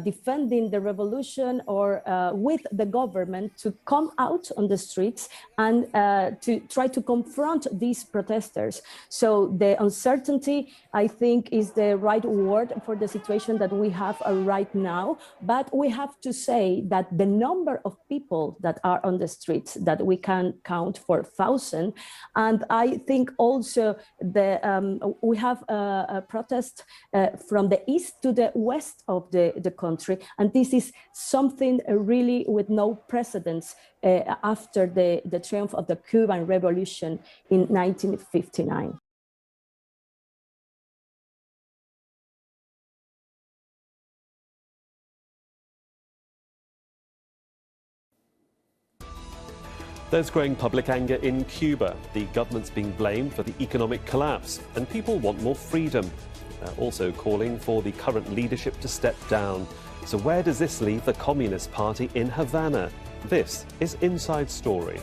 defending the revolution or with the government to come out on the streets and to try to confront these protesters. So the uncertainty, I think, is the right word for the situation that we have right now. But we have to say that the number of people that are on the streets, that we can count for 1,000. And I think also we have a protest from the east to the west of the country. And this is something really with no precedence after the triumph of the Cuban Revolution in 1959. There's growing public anger in Cuba. The government's being blamed for the economic collapse, and people want more freedom. They're also calling for the current leadership to step down. So where does this leave the Communist Party in Havana? This is Inside Story.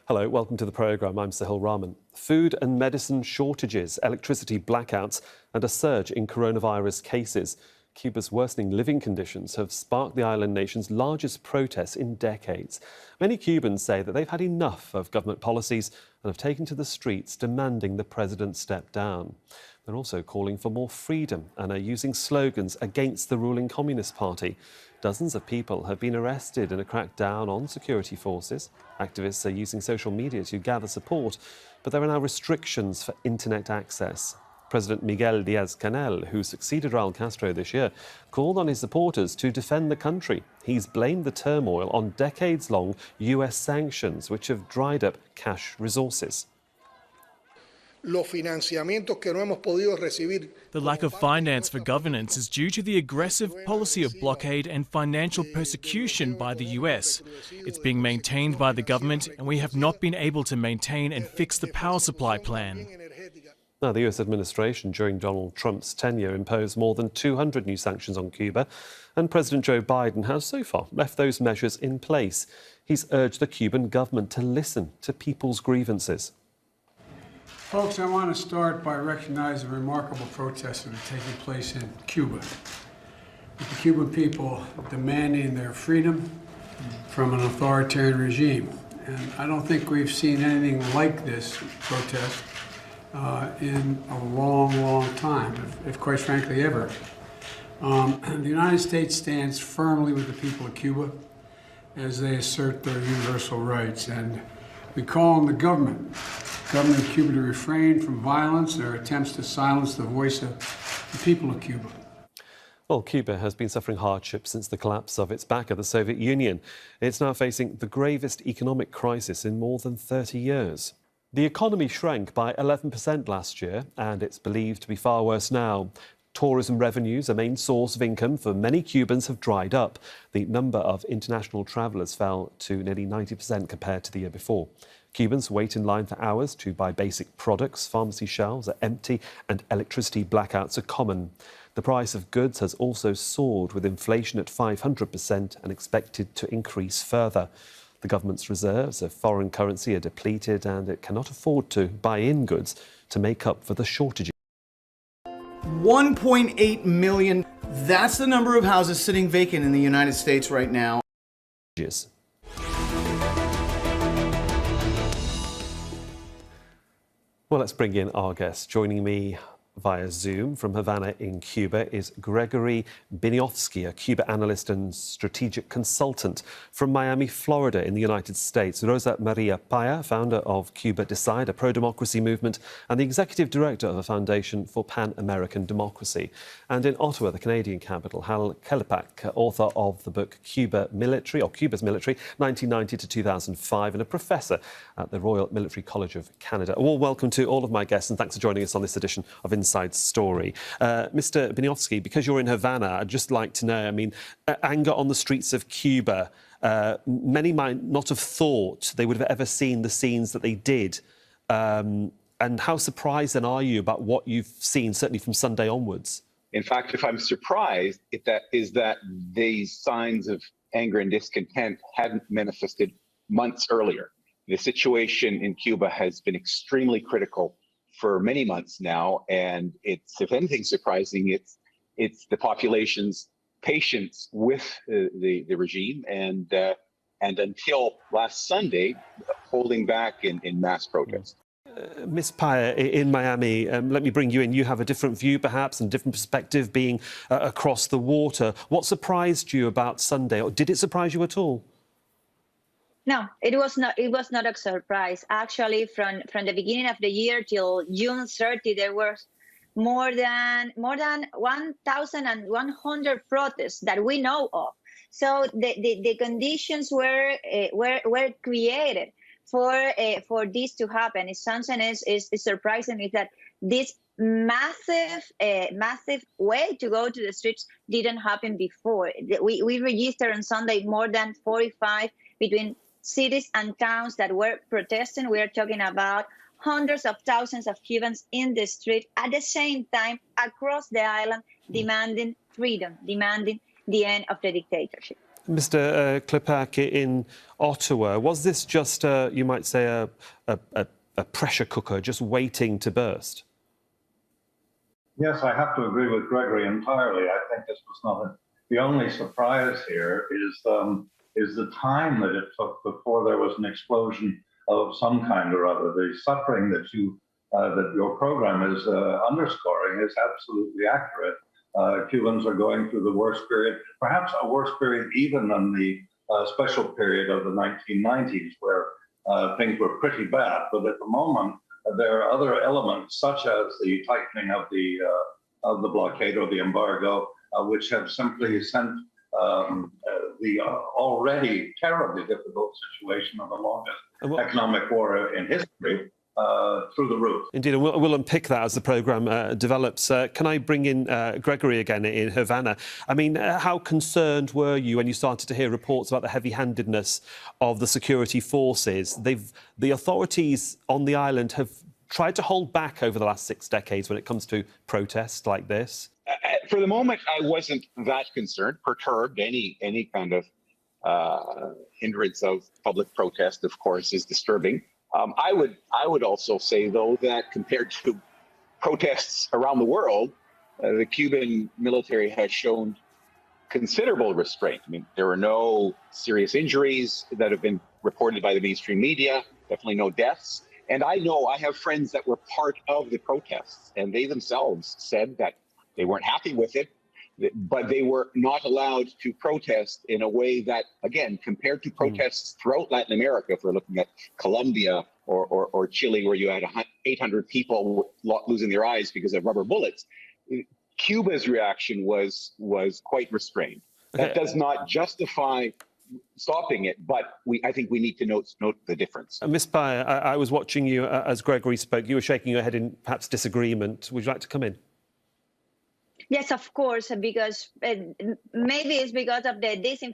Hello, welcome to the programme. I'm Sahil Rahman. Food and medicine shortages, electricity blackouts and a surge in coronavirus cases. Cuba's worsening living conditions have sparked the island nation's largest protests in decades. Many Cubans say that they've had enough of government policies and have taken to the streets demanding the president step down. They're also calling for more freedom and are using slogans against the ruling Communist Party. Dozens of people have been arrested in a crackdown on security forces. Activists are using social media to gather support, but there are now restrictions for internet access. President Miguel Díaz-Canel, who succeeded Raúl Castro this year, called on his supporters to defend the country. He's blamed the turmoil on decades-long US sanctions, which have dried up cash resources. The lack of finance for governance is due to the aggressive policy of blockade and financial persecution by the US. It's being maintained by the government, and we have not been able to maintain and fix the power supply plan. Now, the US administration during Donald Trump's tenure imposed more than 200 new sanctions on Cuba, and President Joe Biden has so far left those measures in place. He's urged the Cuban government to listen to people's grievances. Folks, I want to start by recognizing the remarkable protests that are taking place in Cuba. With the Cuban people demanding their freedom from an authoritarian regime. And I don't think we've seen anything like this protest in a long, long time, if quite frankly ever. The United States stands firmly with the people of Cuba as they assert their universal rights. And we call on the government of Cuba to refrain from violence, their attempts to silence the voice of the people of Cuba. Well, Cuba has been suffering hardship since the collapse of its back of the Soviet Union. It's now facing the gravest economic crisis in more than 30 years. The economy shrank by 11% last year, and it's believed to be far worse now. Tourism revenues, a main source of income for many Cubans, have dried up. The number of international travellers fell to nearly 90% compared to the year before. Cubans wait in line for hours to buy basic products, pharmacy shelves are empty, and electricity blackouts are common. The price of goods has also soared, with inflation at 500% and expected to increase further. The government's reserves of foreign currency are depleted, and it cannot afford to buy in goods to make up for the shortages. 1.8 million. That's the number of houses sitting vacant in the United States right now. Well, let's bring in our guest. Joining me via Zoom from Havana in Cuba is Gregory Biniofsky, a Cuba analyst and strategic consultant. From Miami, Florida in the United States, Rosa Maria Paya, founder of Cuba Decide, a pro-democracy movement, and the executive director of a foundation for Pan-American democracy. And in Ottawa, the Canadian capital, Hal Kelepak, author of the book Cuba's Military, 1990 to 2005, and a professor at the Royal Military College of Canada. A warm welcome to all of my guests, and thanks for joining us on this edition of Inside Story. Mr. Biniofsky, because you're in Havana, I'd just like to know, I mean, anger on the streets of Cuba, many might not have thought they would have ever seen the scenes that they did. And how surprised then are you about what you've seen, certainly from Sunday onwards? In fact, if I'm surprised, that these signs of anger and discontent hadn't manifested months earlier. The situation in Cuba has been extremely critical for many months now, and it's, if anything, surprising. It's the population's patience with the regime, and until last Sunday, holding back in mass protest. Ms. Paya, in Miami, let me bring you in. You have a different view, perhaps, and different perspective, being across the water. What surprised you about Sunday, or did it surprise you at all? No, it was not. It was not a surprise. Actually, from the beginning of the year till June 30, there were more than 1,100 protests that we know of. So the conditions were created for this to happen. It's something is surprising is that this massive way to go to the streets didn't happen before. We registered on Sunday more than 45 between cities and towns that were protesting. We are talking about hundreds of thousands of Cubans in the street at the same time across the island, demanding freedom, demanding the end of the dictatorship. Mr. Kelepak, in Ottawa, was this just, you might say, a pressure cooker just waiting to burst? Yes, I have to agree with Gregory entirely. I think this was not the only surprise here is the time that it took before there was an explosion of some kind or other. The suffering that your program is underscoring is absolutely accurate. Cubans are going through the worst period, perhaps a worse period even than the special period of the 1990s, where things were pretty bad. But at the moment, there are other elements, such as the tightening of the blockade or the embargo, which have simply sent the already terribly difficult situation of the longest economic war in history through the roof. Indeed, and we'll unpick that as the programme develops. Can I bring in Gregory again in Havana? I mean, how concerned were you when you started to hear reports about the heavy-handedness of the security forces? The authorities on the island have tried to hold back over the last 6 decades when it comes to protests like this? For the moment, I wasn't that concerned, perturbed. Any kind of hindrance of public protest, of course, is disturbing. I would also say, though, that compared to protests around the world, the Cuban military has shown considerable restraint. I mean, there are no serious injuries that have been reported by the mainstream media, definitely no deaths. And I know I have friends that were part of the protests, and they themselves said that they weren't happy with it, but they were not allowed to protest in a way that, again, compared to protests throughout Latin America, if we're looking at Colombia or Chile, where you had 800 people losing their eyes because of rubber bullets, Cuba's reaction was quite restrained. That does not justify stopping it, but I think we need to note the difference. Ms. Pye, I was watching you as Gregory spoke. You were shaking your head in perhaps disagreement. Would you like to come in? Yes, of course, because maybe it's because of the disinformation